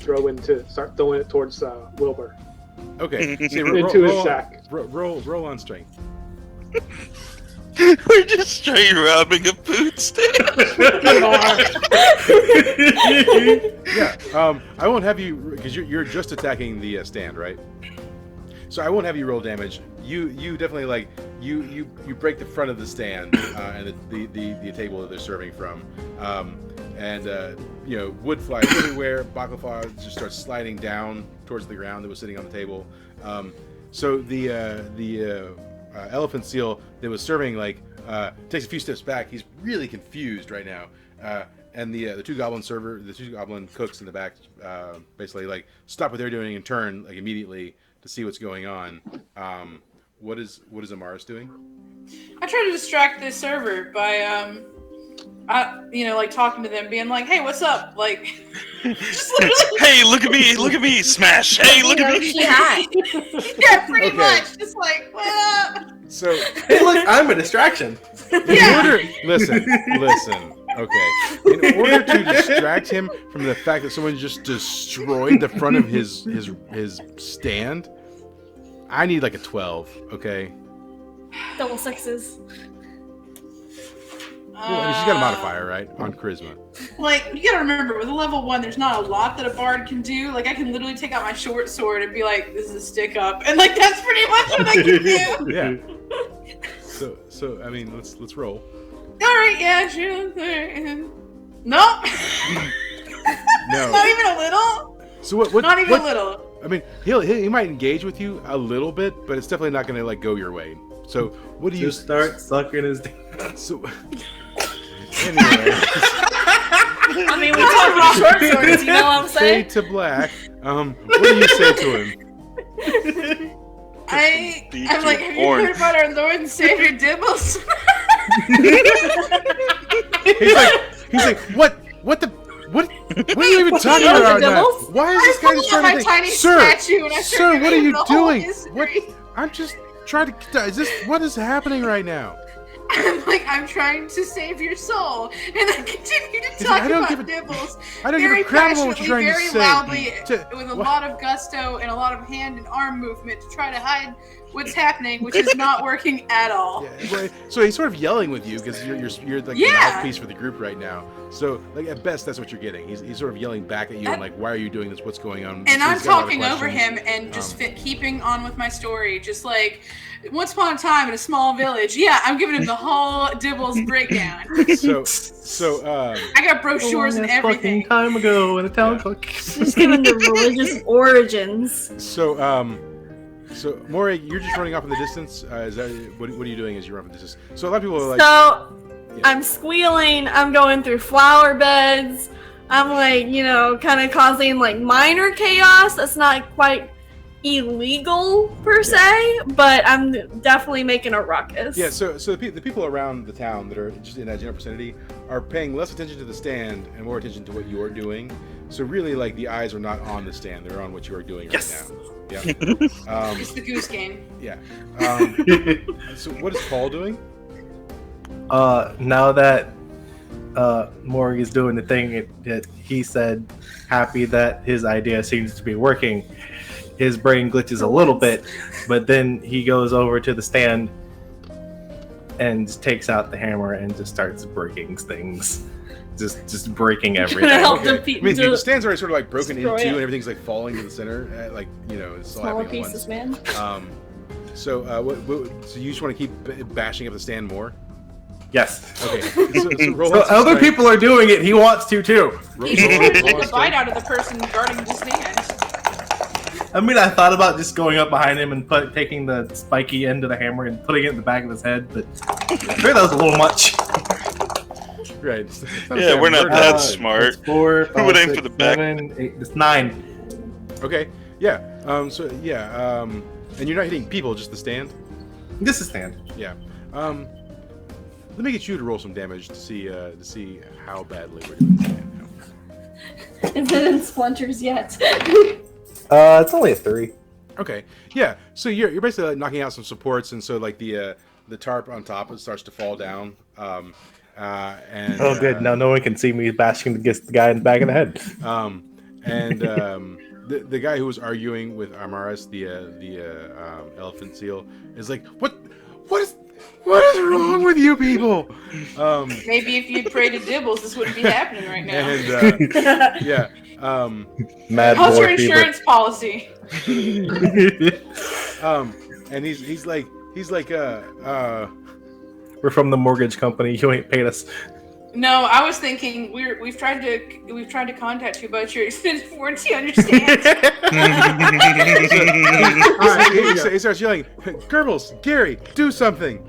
to start throwing it towards Wilbur. Okay. So Into his sack. Roll on strength. We're just straight robbing a food stand. Yeah. I won't have you because you're just attacking the stand, right? So I won't have you roll damage. You definitely like you break the front of the stand and the table that they're serving from, and wood flies everywhere. Baklava just starts sliding down towards the ground that was sitting on the table. So the elephant seal that was serving takes a few steps back. He's really confused right now. And the two goblin cooks in the back basically stop what they're doing and turn immediately to see what's going on. What is Amaris doing? I try to distract the server by talking to them, being like, "Hey, what's up?" Just literally. Hey, look at me, smash! Hey, look at me. Yeah, pretty much. Just what up? So, Hey, look, I'm a distraction. Listen. Okay. In order to distract him from the fact that someone just destroyed the front of his stand, I need a 12. Okay. Double sixes. Well, she's got a modifier, right, on charisma. You gotta remember, with a level 1, there's not a lot that a bard can do. I can literally take out my short sword and be like, "This is a stick up," and that's pretty much what I can do. Yeah. So I mean, let's roll. All right, yeah, sure. Nope. No. Not even a little. So what? Not even a little. I mean, he might engage with you a little bit, but it's definitely not going to go your way. So what do you start sucking his dick? So anyway, I mean, we talk about short swords. You know what I'm saying? Fade to black. What do you say to him? I'm like, have you heard about our Lord and Savior Dibbles? he's like, what are you even talking about now? Why is this guy just trying to tiny statue and I sir, what are you doing? What? I'm just trying to. What is happening right now? I'm trying to save your soul, and I continue to talk about Dibbles. I don't give a crap about what you're trying to say. Very loudly, with a lot of gusto and a lot of hand and arm movement to try to hide what's happening, which is not working at all. Yeah, so he's sort of yelling with you because you're the mouthpiece for the group right now. So at best, that's what you're getting. He's sort of yelling back at you and why are you doing this? What's going on? And I'm talking over him and just keeping on with my story, just once upon a time in a small village. Yeah, I'm giving him the whole Dibbles breakdown. So I got brochures and everything. Time ago in a town called. Just giving the religious origins. So Maury, you're just running off in the distance. Is that what are you doing as you run off in the distance? So a lot of people are I'm squealing. I'm going through flower beds. I'm kind of causing minor chaos. That's not quite illegal per se, but I'm definitely making a ruckus. Yeah. So the people around the town that are just in that general vicinity are paying less attention to the stand and more attention to what you're doing. So really, the eyes are not on the stand; they're on what you are doing right now. Yeah. It's the goose game. Yeah. So what is Paul doing? Now that Morg is doing the thing that he said, happy that his idea seems to be working, his brain glitches a little bit, but then he goes over to the stand and just takes out the hammer and just starts breaking things. Just breaking everything. The stand's already sort of broken into and everything's falling to the center. It's all smaller happening pieces, at once. man. So you just want to keep bashing up the stand more? Yes. Okay. So other people are doing it. He wants to too. He's trying to take a bite out of the person guarding the stand. I mean, I thought about just going up behind him and taking the spiky end of the hammer and putting it in the back of his head, but I think that was a little much. Right. Yeah, we're not that smart. 4, 5, Who would aim 6, for the back? 7, 8, it's 9. Okay. Yeah. And you're not hitting people, just the stand? Just the stand. Yeah. Let me get you to roll some damage to see how badly we're doing the stand now. Is it in splinters yet? It's only a 3. Okay. Yeah. So you're basically knocking out some supports, and so the tarp on top it starts to fall down. And Oh, good. Now no one can see me bashing against the guy in the back of the head. The guy who was arguing with Amaris, the elephant seal, is like, what is wrong with you people? Maybe if you'd prayed to Dibbles, this wouldn't be happening right now. And yeah, Mad How's your boar fever. insurance policy? and he's like, We're from the mortgage company. You ain't paid us. No, I was thinking we've tried to contact you about your extended warranty. Understand? He starts yelling, Goebbels, Gary, do something.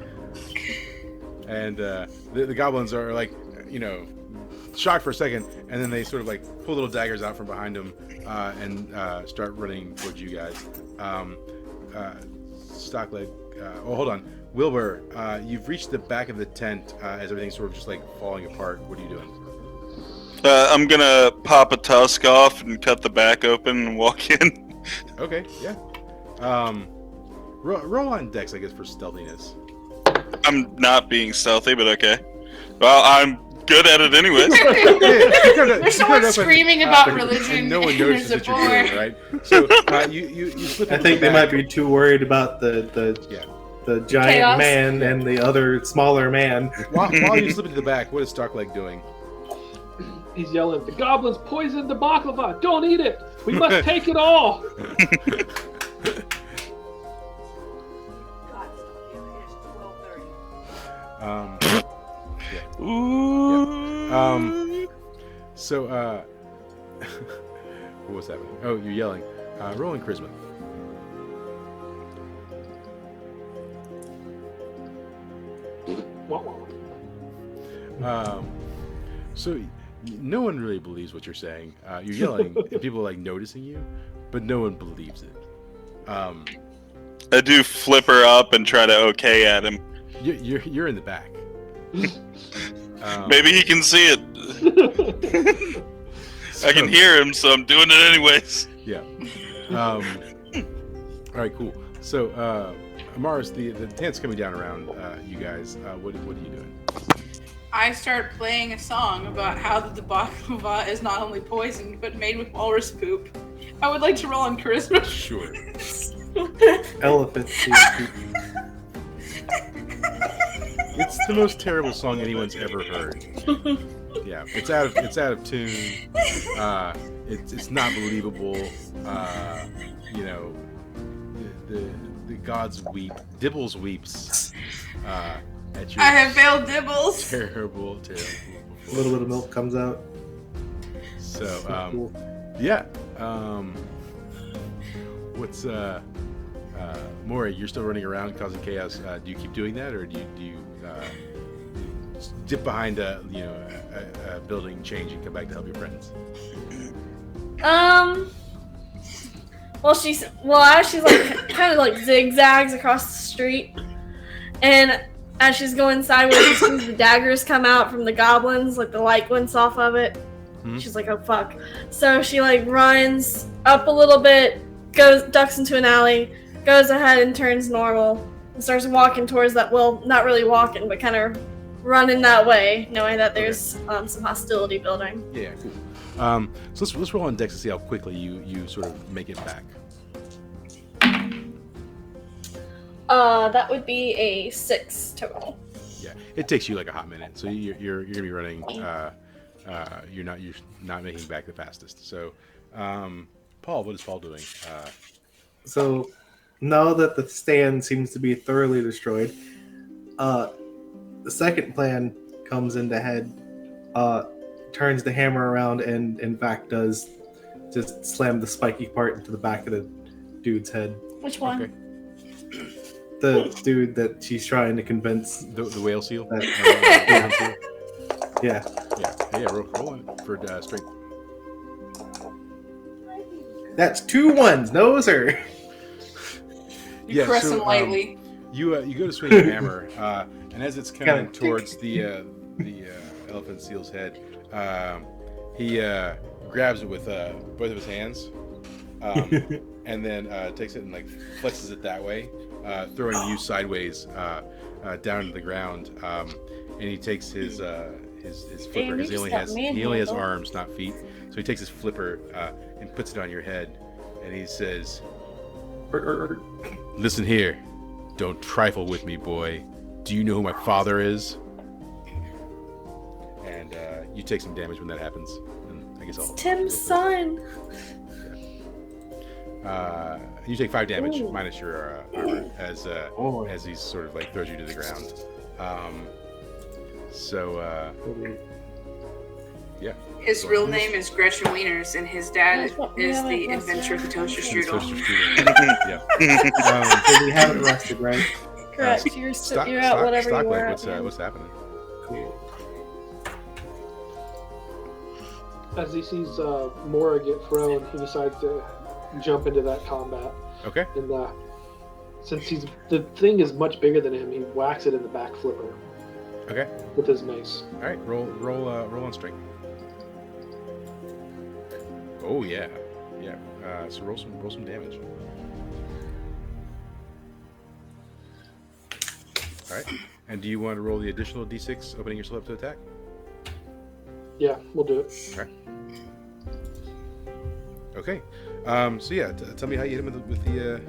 And the goblins are like, shocked for a second, and then they sort of like pull little daggers out from behind them and start running towards you guys. Stockleg, hold on. Wilbur, you've reached the back of the tent as everything's sort of just like falling apart. What are you doing? I'm gonna pop a tusk off and cut the back open and walk in. Okay, yeah. Roll on Dex, I guess, for stealthiness. I'm not being stealthy, but okay. Well, I'm good at it anyways. There's someone screaming about religion. And no one and notices there's a what you're doing, right? So you slip. I think they might be too worried about the giant Chaos. man and the other smaller man. While you slip into the back, what is Stockleg doing? He's yelling, "The goblins poisoned the baklava! Don't eat it! We must take it all!" So, what was happening? Oh, you're yelling. Rolling charisma. So, no one really believes what you're saying. You're yelling, and people are like noticing you, but no one believes it. I do flip her up and try to okay at him. You're in the back. Maybe he can see it. I can hear him, so I'm doing it anyways. Yeah. All right, cool. So, Amaris, the tent's coming down around you guys. What are you doing? I start playing a song about how the baklava is not only poisoned but made with walrus poop. I would like to roll on charisma. Sure. Elephant. It's the most terrible song anyone's ever heard. Yeah, it's out of tune. It's not believable. The gods weep. Dibbles weeps. At your I have failed Dibbles. terrible. A little bit of milk comes out. So, Cool. yeah. What's Maury? You're still running around causing chaos. Do you keep doing that, or do you dip behind a building, change, and come back to help your friends? Well, she's like kind of like zigzags across the street, and as she's going sideways, she sees the daggers come out from the goblins, like the light glints off of it. Hmm? She's like, oh fuck. So she like runs up a little bit, ducks into an alley, goes ahead and turns normal, and starts walking towards that, well, not really walking, but kind of running that way, knowing that there's some hostility building. Yeah, cool. So let's roll on Dex to see how quickly you sort of make it back. That would be a 6 total. Yeah, it takes you like a hot minute, so you're gonna be running. You're not making back the fastest. So, Paul, what is Paul doing? So now that the stand seems to be thoroughly destroyed, the second plan comes into head. Turns the hammer around and in fact does just slam the spiky part into the back of the dude's head. Which one? Okay. The dude that she's trying to convince. The whale seal. That, yeah. Roll on it for strength. That's 2 1s. No, sir. You caress him lightly. You go to swing your hammer, and as it's coming towards the elephant seal's head, he grabs it with both of his hands, and then takes it and like flexes it that way, throwing you sideways down to the ground, and he takes his flipper Damn, because you he just only got has manhandled. arms, not feet. So he takes his flipper and puts it on your head, and he says, "Listen here, don't trifle with me, boy. Do you know who my father is?" And you take some damage when that happens. And I guess I'll. Tim's son. You take 5 damage Ooh. minus your armor as he sort of like throws you to the ground. Yeah. His real name is Gretchen Wieners, and his dad That's what- is yeah, the that's- inventor of the toaster It's strudel. toaster strudel. Yeah. So we have it arrested, right? Correct. You're at whatever you were What's at. what's happening? Cool. As he sees Mora get thrown, he decides to jump into that combat. Okay. And since the thing is much bigger than him, he whacks it in the back flipper Okay. with his mace. All right. Roll on strength. Oh yeah. Yeah. So roll some damage. All right. And do you want to roll the additional d6, opening yourself up to attack? Yeah, we'll do it. Okay. So yeah, tell me how you hit him with the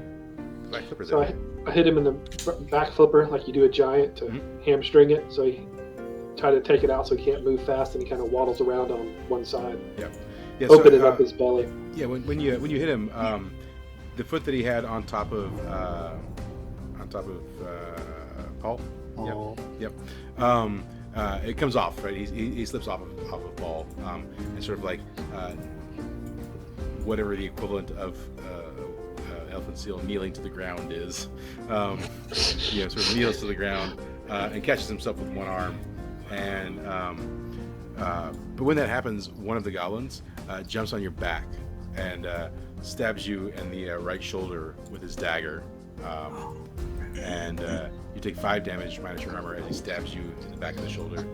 back flipper. So There. I hit him in the back flipper like you do a giant to hamstring it. So he tried to take it out so he can't move fast, and he kind of waddles around on one side, Yeah, opening up his belly. Yeah, when you hit him, the foot that he had on top of Paul. Oh. Yep. It comes off, right? He slips off of Paul, and sort of like whatever the equivalent of elephant seal kneeling to the ground is. Sort of kneels to the ground and catches himself with one arm. And but when that happens, one of the goblins jumps on your back and stabs you in the right shoulder with his dagger. And you take 5 damage minus your armor as he stabs you in the back of the shoulder,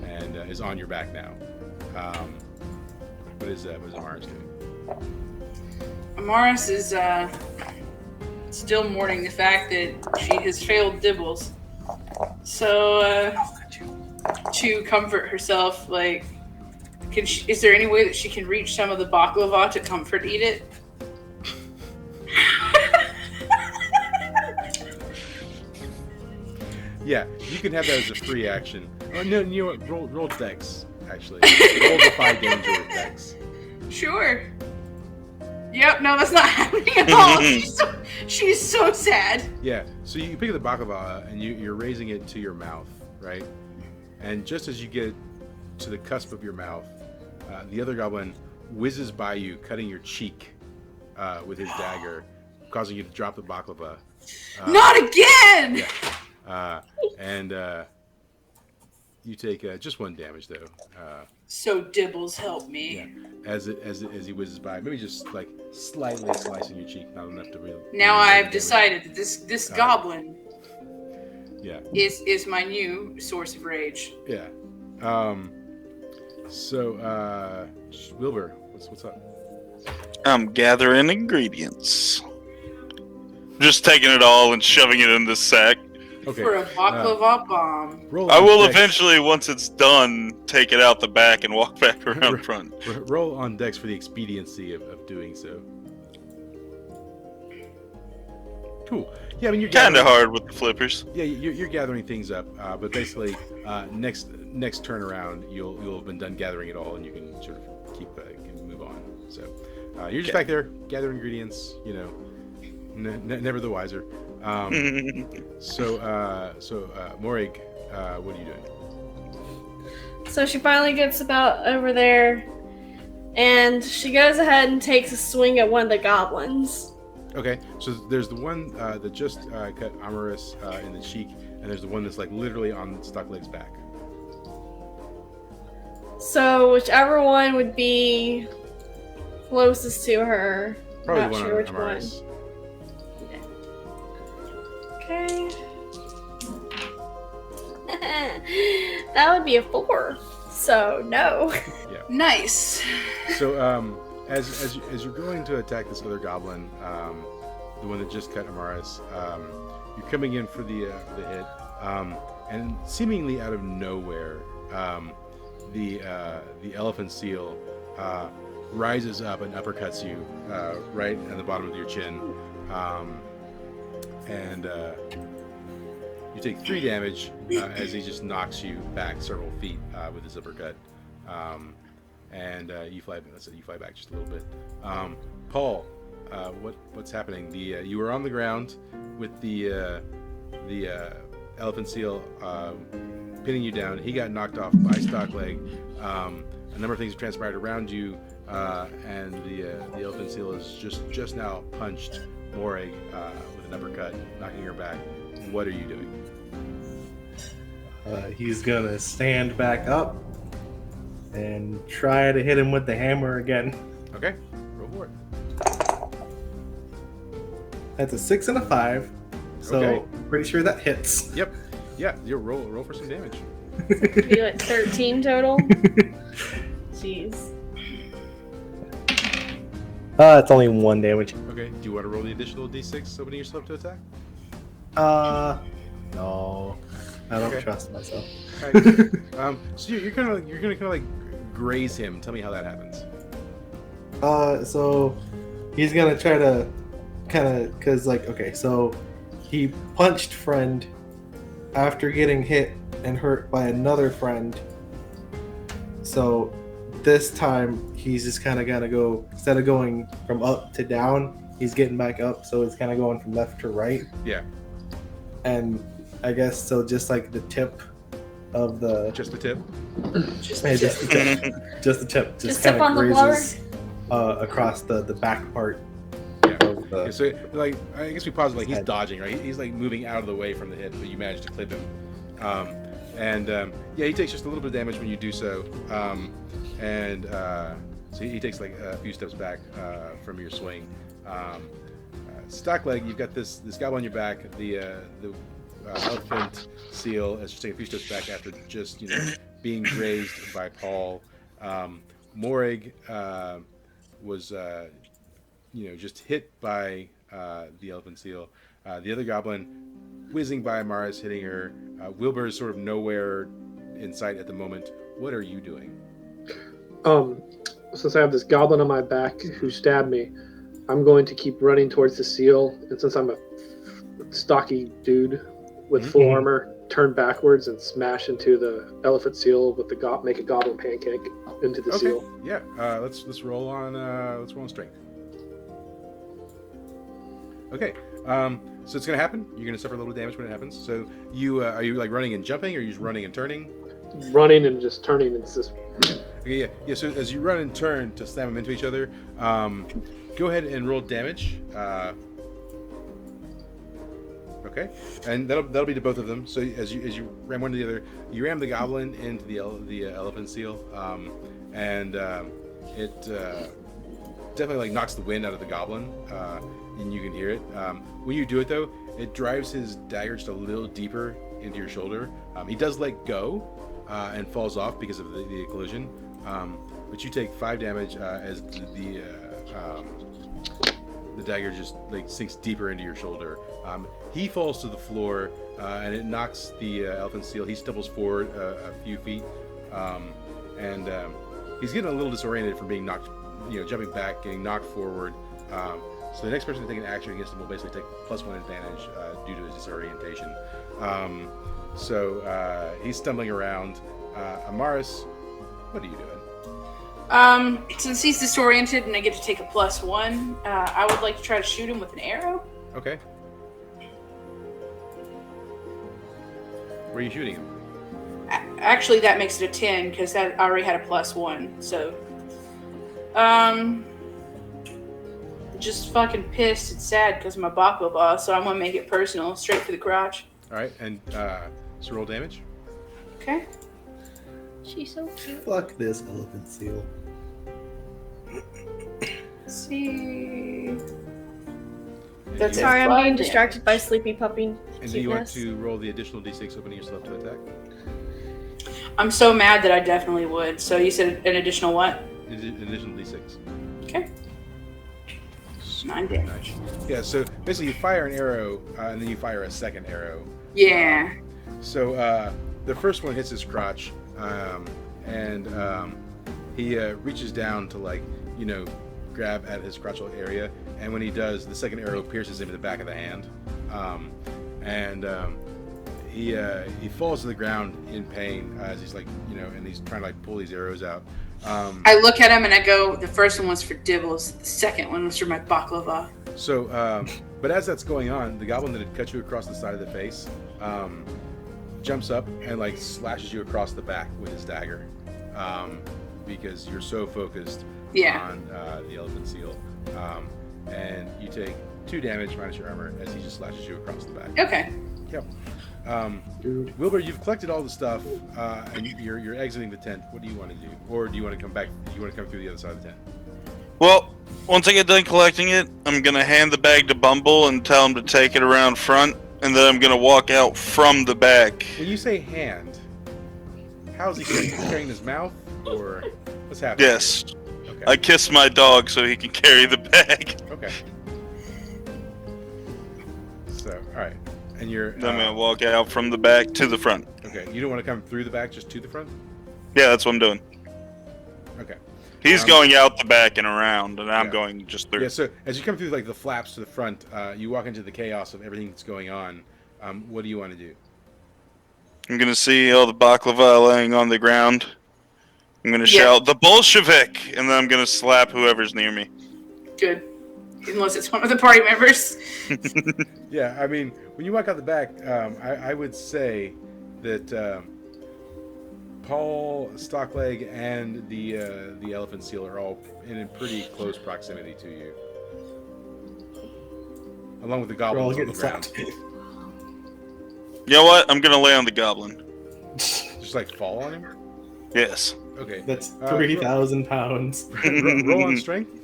and is on your back now. What is Amaris doing? Amaris is still mourning the fact that she has failed Dibbles. So to comfort herself, like, is there any way that she can reach some of the baklava to comfort eat it? Yeah, you can have that as a free action. Oh, no, you know what? Roll Dex, actually. Roll Defy Danger with Dex. Sure. Yep, no, that's not happening at all. She's so sad. Yeah, so you pick up the baklava and you're raising it to your mouth, right? And just as you get to the cusp of your mouth, the other goblin whizzes by you, cutting your cheek with his dagger, causing you to drop the baklava. Not again! Yeah. And you take just 1 damage though. So Dibbles, help me. Yeah. As he whizzes by, maybe just like slightly slicing your cheek, not enough to really. Now really I've damage. decided that this goblin Yeah. is my new source of rage. Yeah. So Wilbur, what's up? I'm gathering ingredients. Just taking it all and shoving it in this sack. Okay. For a baklava bomb. Roll I on will Dex. eventually, once it's done, take it out the back and walk back around front. Roll on Dex for the expediency of doing so. Cool. Yeah, I mean you're Kind of gathering- hard with the flippers. Yeah, you're gathering things up, but basically next turn around you'll have been done gathering it all, and you can sort of can move on. So you're just back there gathering ingredients. You know, never the wiser. So Morig, what are you doing? So she finally gets about over there, and she goes ahead and takes a swing at one of the goblins. Okay, so there's the one that just cut Amaris in the cheek, and there's the one that's like literally on Stockleg's back. So whichever one would be closest to her. Probably Not the one sure on which Amaris. one. Okay. That would be a 4. So no. Yeah. Nice. So as you're going to attack this other goblin, the one that just cut Amaris. You're coming in for the hit, and seemingly out of nowhere, the elephant seal rises up and uppercuts you right at the bottom of your chin, and you take 3 damage as he just knocks you back several feet with his uppercut, and you fly. That's it. You fly back just a little bit. Paul, what's happening? You were on the ground with the elephant seal pinning you down. He got knocked off by Stockleg. A number of things transpired around you, and the elephant seal is just now punched Morag with an uppercut, knocking her back. What are you doing? He's gonna stand back up and try to hit him with the hammer again. Okay, roll for it. That's a 6 and a 5, so Okay. pretty sure that hits. Yep. Yeah, you roll for some damage. Be like 13 total. Jeez. It's only 1 damage. Okay. Do you want to roll the additional d6 opening yourself to attack? No, I don't Okay. trust myself. Alright. So you're gonna kind of like graze him. Tell me how that happens. So he's gonna try to cause okay, so he punched friend after getting hit and hurt by another friend. So this time he's just kind of gonna go, instead of going from up to down, he's getting back up. So it's kind of going from left to right. Yeah. And I guess so, just like the tip of the Just the tip. just the tip, just the tip, Just kind tip on of the blower. grazes across the back part. Yeah. Of the, Okay, so like I guess we pause it, like he's Head. dodging, right? He's like moving out of the way from the hit, but you managed to clip him. Yeah, he takes just a little bit of damage when you do so. So he takes like a few steps back from your swing. Stockleg, you've got this goblin on your back. The elephant seal has just taken a few steps back after just being grazed by Paul. Morag was just hit by the elephant seal. The other goblin whizzing by Mara's hitting her. Wilbur is sort of nowhere in sight at the moment. What are you doing? Since I have this goblin on my back who stabbed me, I'm going to keep running towards the seal. And since I'm a stocky dude with full armor, turn backwards and smash into the elephant seal with the make a goblin pancake into the seal. Yeah. Let's roll on strength. Okay. So it's gonna happen. You're gonna suffer a little damage when it happens. So you are you like running and jumping, or are you just running and turning? Running and just turning. It's just Okay, yeah. So as you run and turn to slam them into each other, go ahead and roll damage. Okay, and that'll be to both of them. So as you ram one to the other, you ram the goblin into the elephant seal, and it definitely like knocks the wind out of the goblin, and you can hear it. When you do it though, it drives his dagger just a little deeper into your shoulder. He does let go and falls off because of the collision, but you take 5 damage as the dagger just like sinks deeper into your shoulder. He falls to the floor, and it knocks the elephant seal. He stumbles forward a few feet, and he's getting a little disoriented from being knocked, jumping back, getting knocked forward. So the next person to take an action against him will basically take +1 advantage due to his disorientation. So he's stumbling around. Amaris, what are you doing? Since he's disoriented and I get to take a +1, I would like to try to shoot him with an arrow. Okay. Where are you shooting him? Actually, that makes it a 10 because I already had a +1. So, just fucking pissed and sad because of my baklava. So I'm gonna make it personal, straight for the crotch. All right, and so roll damage. Okay. She's so cute. fuck this elephant seal. Let's see. And That's do you- Sorry, I'm Fun getting damage. distracted by sleepy puppy And do you want cuteness. to roll the additional d6 opening yourself to attack? I'm so mad that I definitely would. So you said an additional what? An additional d6. Okay. 9 damage. Yeah, so basically you fire an arrow, and then you fire a second arrow. Yeah. So the first one hits his crotch, and he reaches down to, like, grab at his crotchal area, and when he does, the second arrow pierces him in the back of the hand, he falls to the ground in pain as he's like, and he's trying to like pull these arrows out. I look at him and I go, the first one was for Dibbles, the second one was for my baklava. So, but as that's going on, the goblin that had cut you across the side of the face jumps up and like slashes you across the back with his dagger, because you're so focused on the elephant seal, and you take 2 damage minus your armor as he just slashes you across the back. Okay. Yep. Wilbur, you've collected all the stuff, and you're exiting the tent. What do you want to do, or do you want to come back? Do you want to come through the other side of the tent? Well, once I get done collecting it, I'm gonna hand the bag to Bumble and tell him to take it around front, and then I'm gonna walk out from the back. When you say hand, how's he carrying? Is he carrying his mouth, or what's happening? Yes. Okay. I kissed my dog so he can carry the bag. Okay. So, all right. And you're... Then I'm going to walk out from the back to the front. Okay. You don't want to come through the back, just to the front? Yeah, that's what I'm doing. Okay. He's going out the back and around, and I'm going just through. Yeah, so as you come through like the flaps to the front, you walk into the chaos of everything that's going on. What do you want to do? I'm going to see all the baklava laying on the ground. I'm going to shout, "The Bolshevik!" And then I'm going to slap whoever's near me. Good. Unless it's one of the party members. Yeah, I mean, when you walk out the back, I would say that Paul, Stockleg, and the elephant seal are all in pretty close proximity to you, along with the goblins on the ground. You know what? I'm going to lay on the goblin. Just like fall on him? Yes. Okay. That's 3,000 pounds. Roll on strength?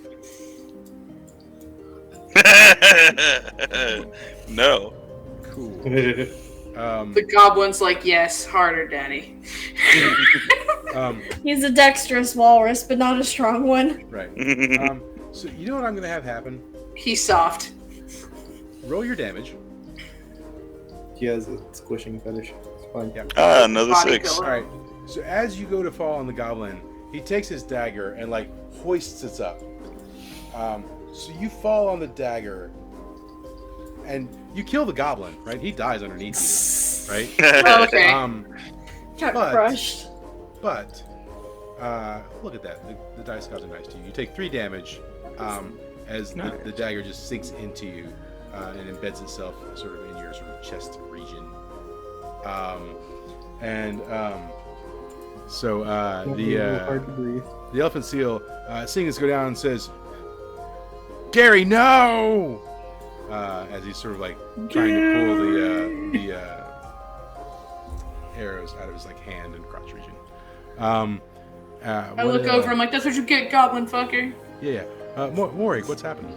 No. Cool. The goblin's like, yes, harder, Daddy. He's a dexterous walrus, but not a strong one. Right. So you know what I'm going to have happen? He's soft. Roll your damage. He has a squishing fetish. It's fine. Yeah. Another Body 6. pillow. All right. So as you go to fall on the goblin, he takes his dagger and like hoists it up. So you fall on the dagger, and you kill the goblin. Right? He dies underneath you. Right? Oh, okay. Got But- crushed. But look at that. The dice gods are nice to you. You take 3 damage as the dagger just sinks into you and embeds itself sort of in your sort of chest region. So Hard to breathe. the elephant seal, seeing this go down, and says, "Gary, no!" As he's sort of like trying to pull the arrows out of his like hand and crotch region. I look over, I'm like, that's what you get, goblin fucker. Yeah. Morik, what's happening?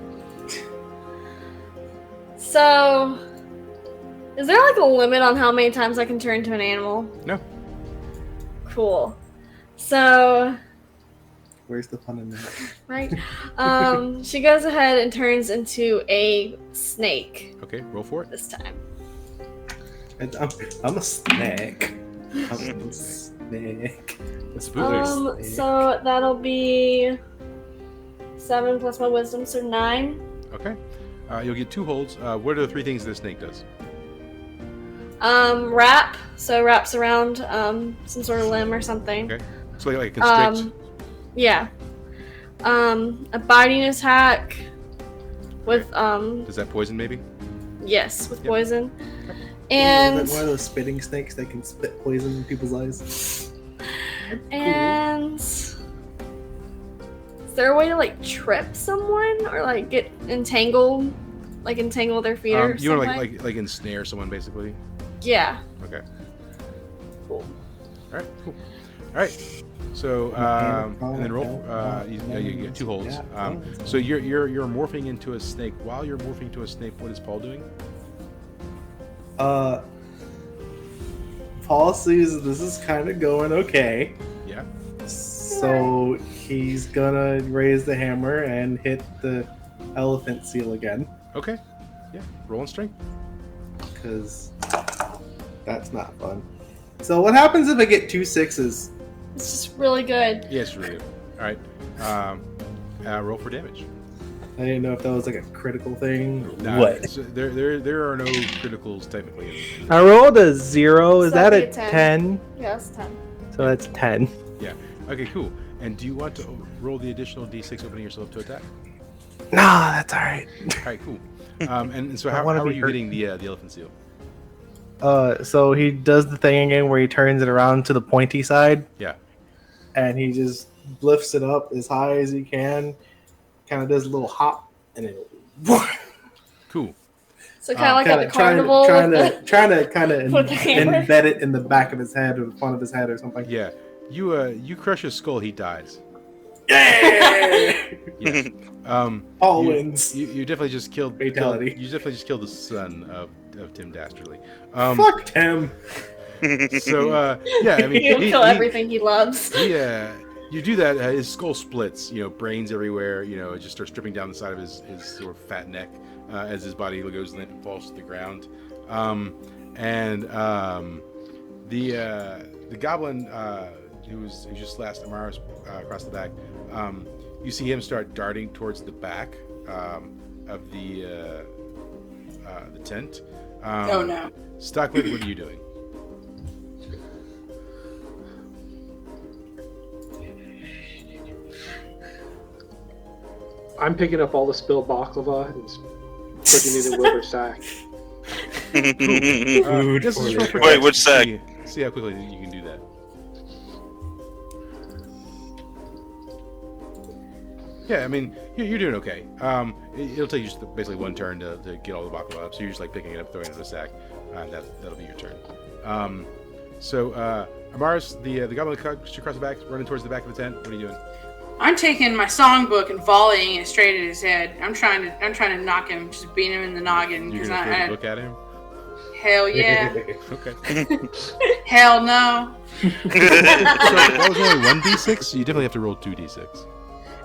So, is there like a limit on how many times I can turn into an animal? No. Cool. So, Where's the fun in that? right? She goes ahead and turns into a snake Okay, roll for it. this time. I'm a snake. I'm a snake. What's the booster? So that'll be 7 plus my wisdom, so 9. Okay. You'll get 2 holds. What are the 3 things that a snake does? Wrap. So wraps around some sort of limb or something. Okay. So like a constrict. Yeah. A biting attack with Does that poison maybe? yes, with Yep. poison. Is And that one of those spitting snakes that can spit poison in people's eyes? is there a way to like trip someone or like get entangled, like entangle their feet or You something? want to like ensnare someone basically? Yeah. Okay. Cool. All right. Cool. All right. So and then roll. You get 2 holds. So you're morphing into a snake. While you're morphing into a snake, what is Paul doing? Paul sees this is kind of going okay, Yeah. so he's gonna raise the hammer and hit the elephant seal again. Okay. Yeah. Roll on strength. Because that's not fun. So what happens if I get 2 6s? It's just really good. Yeah, it's really good. All right. Roll for damage. I didn't know if that was like a critical thing. Or Nah, what? so there are no criticals technically. I rolled a 0. Is So that that'd a be a 10? Yes, 10. So that's 10. Yeah. Okay. Cool. And do you want to roll the additional d6 opening yourself to attack? Nah, that's alright. All right. Cool. And so I how wanna are be you hurt. hitting the elephant seal? So he does the thing again where he turns it around to the pointy side. Yeah. And he just lifts it up as high as he can. Kind of does a little hop, and it. Cool. So kind of like at the trying carnival. to with kind of with the hammer. embed it in the back of his head or the front of his head or something. Yeah. You crush his skull. He dies. Yeah! Yeah. All you, wins. You definitely just killed. Fatality. You definitely just killed the son of Tim Dastardly. Fuck him. So yeah, I mean, He'll kill everything he loves. You do that. His skull splits. Brains everywhere. It just starts dripping down the side of his sort of fat neck as his body goes limp and falls to the ground. The goblin who just slashed Amara's across the back. You see him start darting towards the back of the tent. Oh no. Stockwood, what are you doing? I'm picking up all the spilled baklava and putting it in Wilbur's sack. This is roll for Wait, dex. which sack? See how quickly you can do that. Yeah, I mean, you're doing okay. It'll take you just basically one turn to get all the baklava up, so you're just like picking it up, throwing it in a sack, and that'll be your turn. Amaris, the goblin cuts across the back, running towards the back of the tent. What are you doing? I'm taking my songbook and volleying it straight at his head. I'm trying to knock him, just beat him in the noggin. You're 'Cause gonna throw I the book at him? hell yeah, Okay. hell no. So that was only 1d6, so you definitely have to roll 2d6.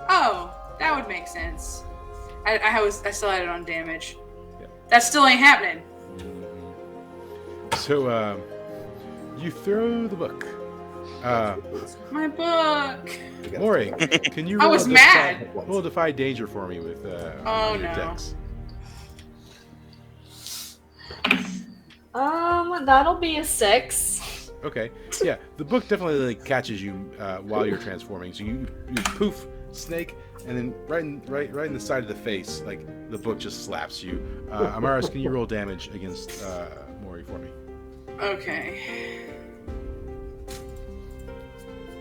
Oh, that would make sense. I still had it on damage. Yeah. That still ain't happening. So you throw the book. My book. Maury, can you I roll was a mad. roll a defy danger for me with Oh, your no. dex? That'll be a 6. Okay. Yeah, the book definitely catches you while you're transforming. So you poof, snake, and then right in the side of the face, like the book just slaps you. Amaris, can you roll damage against Maury for me? Okay.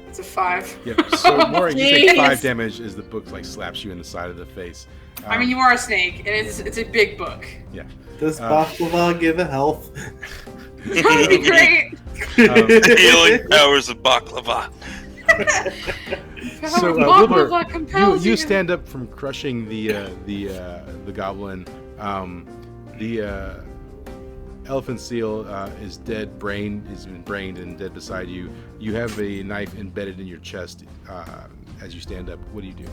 It's a 5. Yep. So Maury, you take 5 Jeez. damage as the book like slaps you in the side of the face. I mean, you are a snake, and it's a big book. Yeah. Does baklava give a health? That would be great. Healing powers of baklava. So Baklava Wilbur, compels you stand up from crushing the goblin. The elephant seal is dead. Has been brained and dead beside you. You have a knife embedded in your chest as you stand up. What do you do?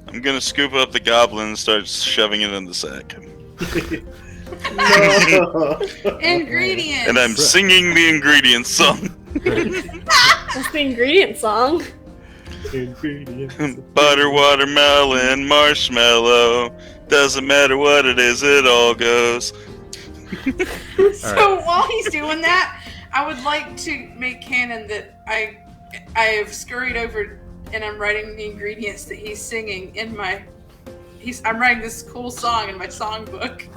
I'm gonna scoop up the goblin and start shoving it in the sack. No. Ingredients. And I'm singing the ingredients song. That's the ingredient song. Ingredients. Butter, watermelon, marshmallow. Doesn't matter what it is, it all goes. So while he's doing that, I would like to make canon that I have scurried over and I'm writing the ingredients that he's singing in my. I'm writing this cool song in my songbook.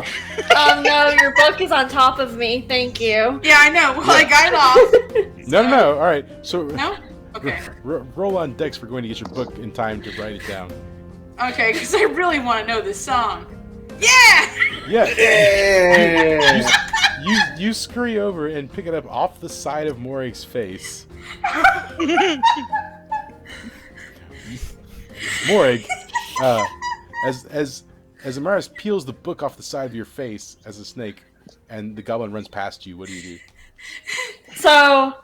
Oh no, your book is on top of me. Thank you. Yeah, I know. Well, I got it off. No. All right. So No? Okay. roll on dex for going to get your book in time to write it down. Okay, because I really want to know this song. Yeah! Yeah. You scurry over and pick it up off the side of Morig's face. Morig, as Amaris peels the book off the side of your face as a snake, and the goblin runs past you, what do you do? So,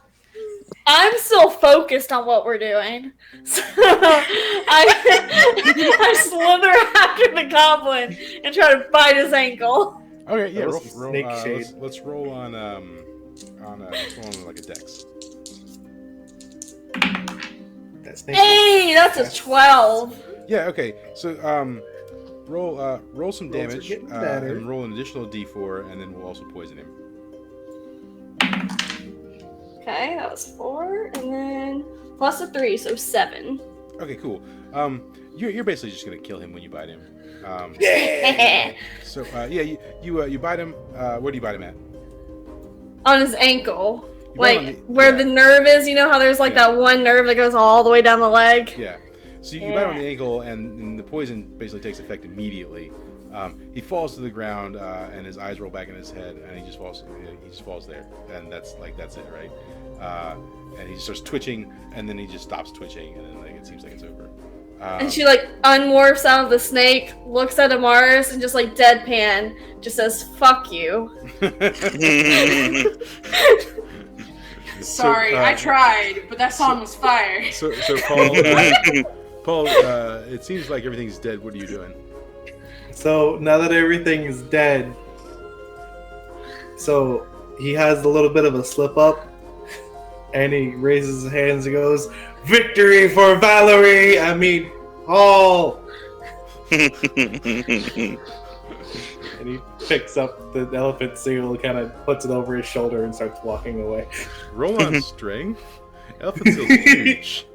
I'm still focused on what we're doing. So I slither after the goblin and try to bite his ankle. Okay, yeah, That roll, was roll, snake shade. let's roll on let's roll on like a dex. That snake. Hey, that's a 12. Yeah, okay. So roll some Rolls are damage getting better. and roll an additional d4, and then we'll also poison him. Okay, that was 4, and then plus a 3, so 7. Okay, cool. You're basically just gonna kill him when you bite him. So yeah, you bite him. Where do you bite him at? On his ankle. You bite him Like, on where the nerve is, you know how there's like that one nerve that goes all the way down the leg? Yeah. So you bite him on the ankle, and the poison basically takes effect immediately. He falls to the ground, and his eyes roll back in his head, and he just falls there, and that's it, right? And he just starts twitching, and then he just stops twitching, and then it seems like it's over. And she like unmorphs out of the snake, looks at Amaris, and just like deadpan, just says "fuck you." Sorry, I tried, but that song was fire. So Paul, Paul, it seems like everything's dead. What are you doing? So now that everything is dead, so he has a little bit of a slip up, and he raises his hands and goes, "Victory for Valerie! I mean, all!" And he picks up the elephant seal, kind of puts it over his shoulder, and starts walking away. Roll on strength. Elephant seal's huge.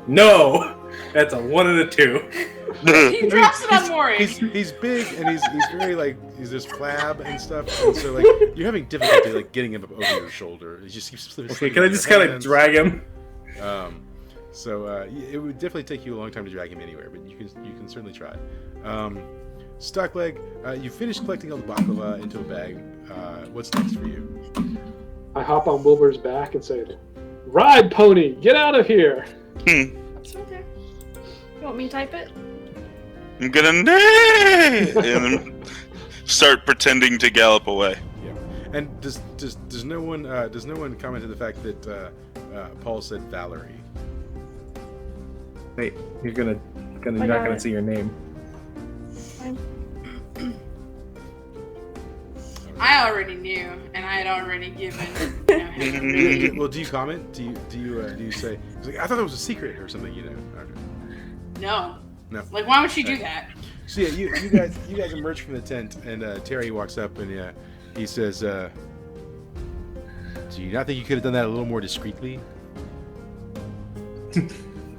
No! That's a 1 and a 2. He drops it on Maury. He's big, and he's very like he's this flab and stuff, and so like you're having difficulty like getting him up over your shoulder. He just keeps slipping. Okay, can I just kind of drag him? So it would definitely take you a long time to drag him anywhere, but you can certainly try. Stockleg, you finished collecting all the baklava into a bag. What's next for you? I hop on Wilbur's back and say, "Ride, pony! Get out of here!" It's right there. You want me to type it? I'm gonna and then start pretending to gallop away. Yeah. And does no one comment to the fact that Paul said Valerie? Wait, you're not gonna see your name. I already knew, and I had already given. Him Well, do you comment? Do you say? He's like, I thought it was a secret or something, you know? Okay. No. No. Like, why would she do that? So yeah, you guys emerge from the tent, and Terry walks up and he says, "Do you not think you could have done that a little more discreetly?"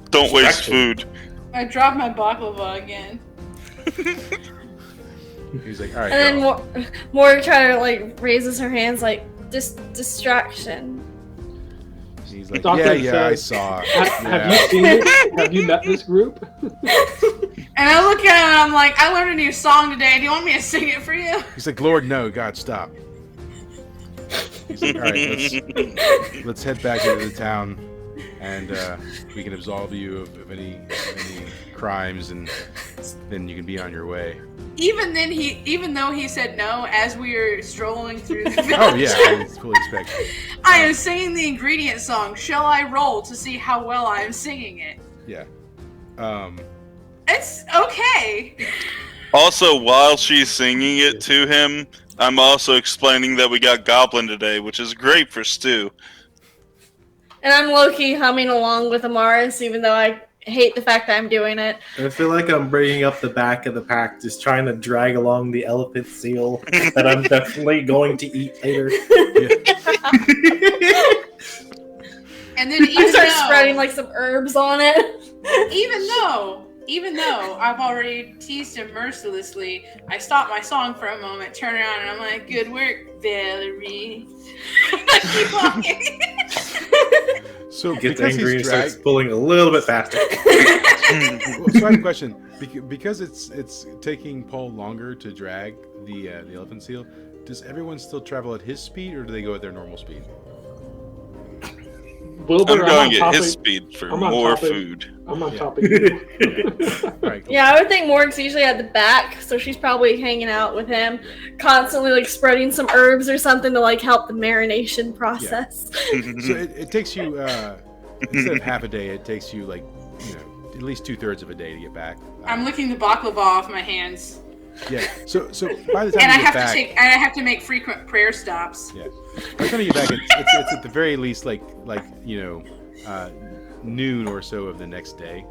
Don't waste food. I dropped my baklava again. He's like, "All right." And then Maury kind of like raises her hands like distraction. He's like, Doctor "Yeah, I says, saw." Have you seen it? Have you met this group? And I look at him and I'm like, I learned a new song today. Do you want me to sing it for you? He's like, "Lord, no, God, stop." He's like, "All right, let's head back into the town, and we can absolve you of any crimes, and then you can be on your way." Even though he said no, as we were strolling through the village, Oh yeah, I fully expect. I am singing the ingredient song. Shall I roll to see how well I am singing it? Yeah. It's okay. Also, while she's singing it to him, I'm also explaining that we got Goblin today, which is great for stew. And I'm low-key humming along with Amaris, even though I hate the fact that I'm doing it. I feel like I'm bringing up the back of the pack, just trying to drag along the elephant seal that I'm definitely going to eat later. And then I start spreading like some herbs on it. Even though I've already teased him mercilessly, I stop my song for a moment, turn around, and I'm like, "Good work, Valerie." I keep walking. So Gets because angry and he's starts pulling a little bit faster. So I have a question. Because it's taking Paul longer to drag the elephant seal, does everyone still travel at his speed, or do they go at their normal speed? Wilbur, I'm going on at his topic. speed for I'm on more topic. food. I'm on Yeah. topic. All right, cool. Yeah, I would think Morg's usually at the back, so she's probably hanging out with him, constantly like spreading some herbs or something to like help the marination process. So it takes you instead of half a day, it takes you like at least 2/3 of a day to get back. I'm licking the baklava off my hands, Yeah. So by the time and I you get have back, to I have to make frequent prayer stops. yeah. By the time you get back, it's at the very least like noon or so of the next day.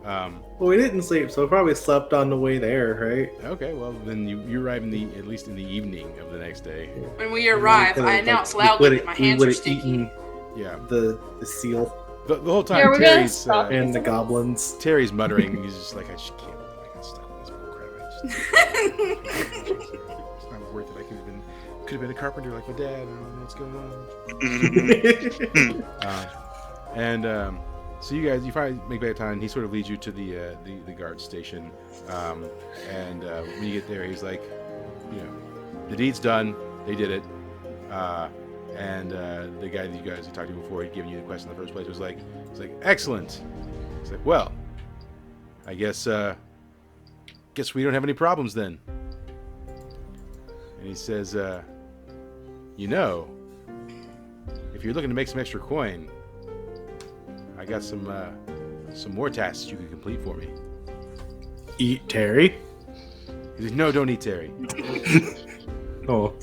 Well, we didn't sleep, so we probably slept on the way there, right? Okay, well then you arrive at least in the evening of the next day. When we arrive, I announce loudly that my hands are sticky. Eaten Yeah. the seal The whole time Yeah, we're gonna Terry's stop. and the goblins. Terry's muttering. He's just like, I just can't believe I got stuck in this bull crap. It's not worth it. I could have been a carpenter like my dad. I don't know what's going on. So you finally make back time. He sort of leads you to the guard station, when you get there, he's like, the deed's done. They did it. The guy that you guys had talked to before, he'd given you the quest in the first place, was like, he's like, excellent. He's like, well, I guess we don't have any problems then. And he says, if you're looking to make some extra coin, I got some more tasks you can complete for me. Eat Terry. He says, no, don't eat Terry. Oh,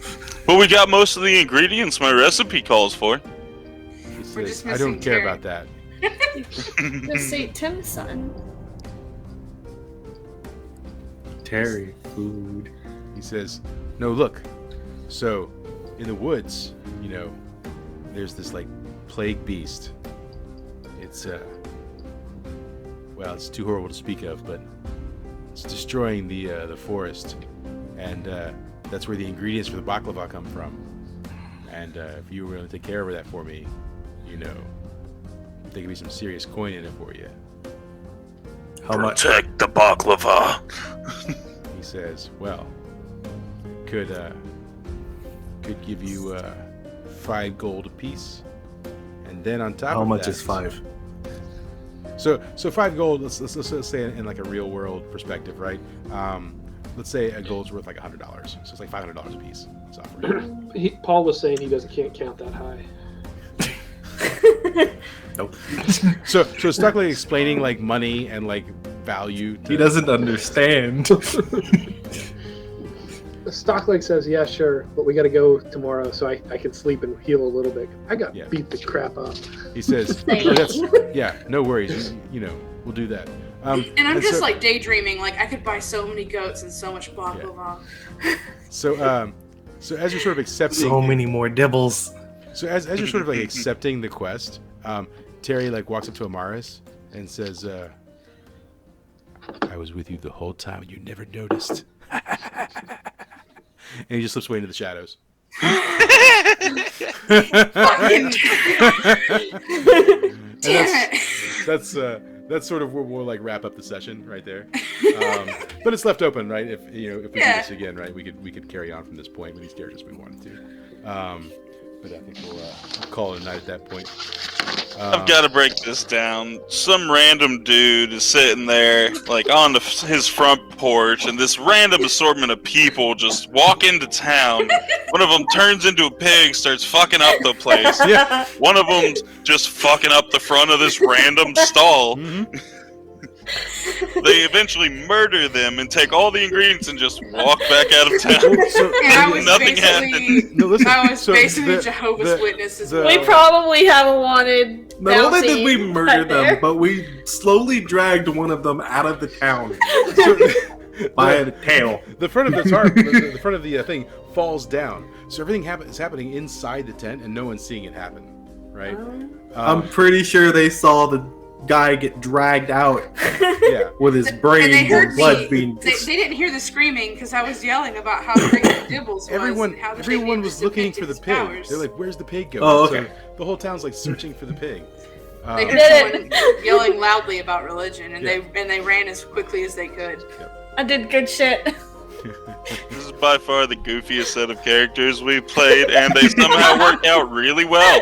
But we got most of the ingredients my recipe calls for. He We're says, just I don't missing care Terry. about that. Just say Tim's son. Terry food. He says, no, look. So, in the woods, there's this like plague beast. It's it's too horrible to speak of, but it's destroying the forest, and that's where the ingredients for the baklava come from. And if you were willing to take care of that for me, there could be some serious coin in it for you. How much? Protect the baklava. He says, well, could give you 5 gold apiece, and then on top How of much that, is 5? So 5 gold. Let's say in like a real world perspective, right? Let's say a gold's worth like $100, so it's like $500 a piece. It's offering. Paul was saying he can't count that high. Nope. So Stockley explaining like money and like value. He doesn't understand. Stockleg says, yeah, sure, but we got to go tomorrow so I can sleep and heal a little bit. I got Yeah. beat the crap up. He says, no worries. We'll do that. And I'm and just so- like daydreaming, like I could buy so many goats and so much baklava. So as you're sort of accepting, So many more dibbles. So as you're sort of like accepting the quest, Terry like walks up to Amaris and says, I was with you the whole time and you never noticed. And he just slips away into the shadows. Fucking damn it! That's sort of where we'll like wrap up the session right there. But it's left open, right? If we do this again, right, we could carry on from this point with these characters if we wanted to. But I think we'll call it a night at that point. I've got to break this down. Some random dude is sitting there, like on his front porch, and this random assortment of people just walk into town. One of them turns into a pig, starts fucking up the place. Yeah. One of them's just fucking up the front of this random stall. Mm-hmm. They eventually murder them and take all the ingredients and just walk back out of town. And I was Nothing basically, happened. No, listen, I was so basically the- Jehovah's the- Witness as the- well. We probably have a wanted. Not only did we bounty murder right there. them, but we slowly dragged one of them out of the town So, by the tail. the front of the tarp, the front of the thing falls down. So everything is happening inside the tent, and no one's seeing it happen, right? I'm pretty sure they saw the guy get dragged out Yeah. with his And they brain heard and blood me. being. They didn't hear the screaming because I was yelling about how great the dibbles was. Everyone, and how that everyone they was looking for the his pig. powers. They're like, "Where's the pig going?" Oh, okay. So the whole town's like searching for the pig. They heard Did someone yelling loudly about religion, and Yeah. they ran as quickly as they could. I did good shit. This is by far the goofiest set of characters we played, and they somehow worked out really well.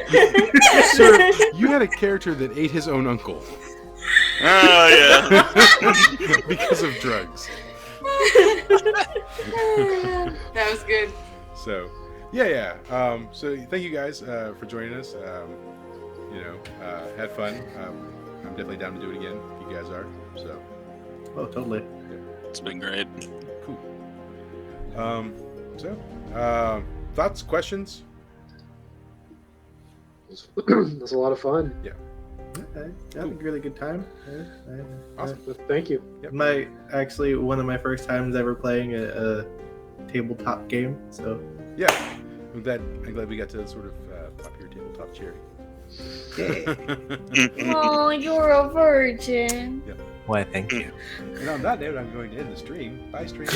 Sir, you had a character that ate his own uncle. Oh, yeah. Because of drugs. That was good. So, yeah. So thank you guys for joining us. Had fun. I'm definitely down to do it again if you guys are. So. Oh, totally. It's been great. Cool. Thoughts, questions? It was a lot of fun. Yeah. I had a really good time. Awesome. Thank you. Yep. Actually one of my first times ever playing a tabletop game. So Yeah. I'm glad we got to sort of pop your tabletop cherry. Oh, you're a virgin. why? Thank you. And on that note, I'm going to end the stream. Bye, stream.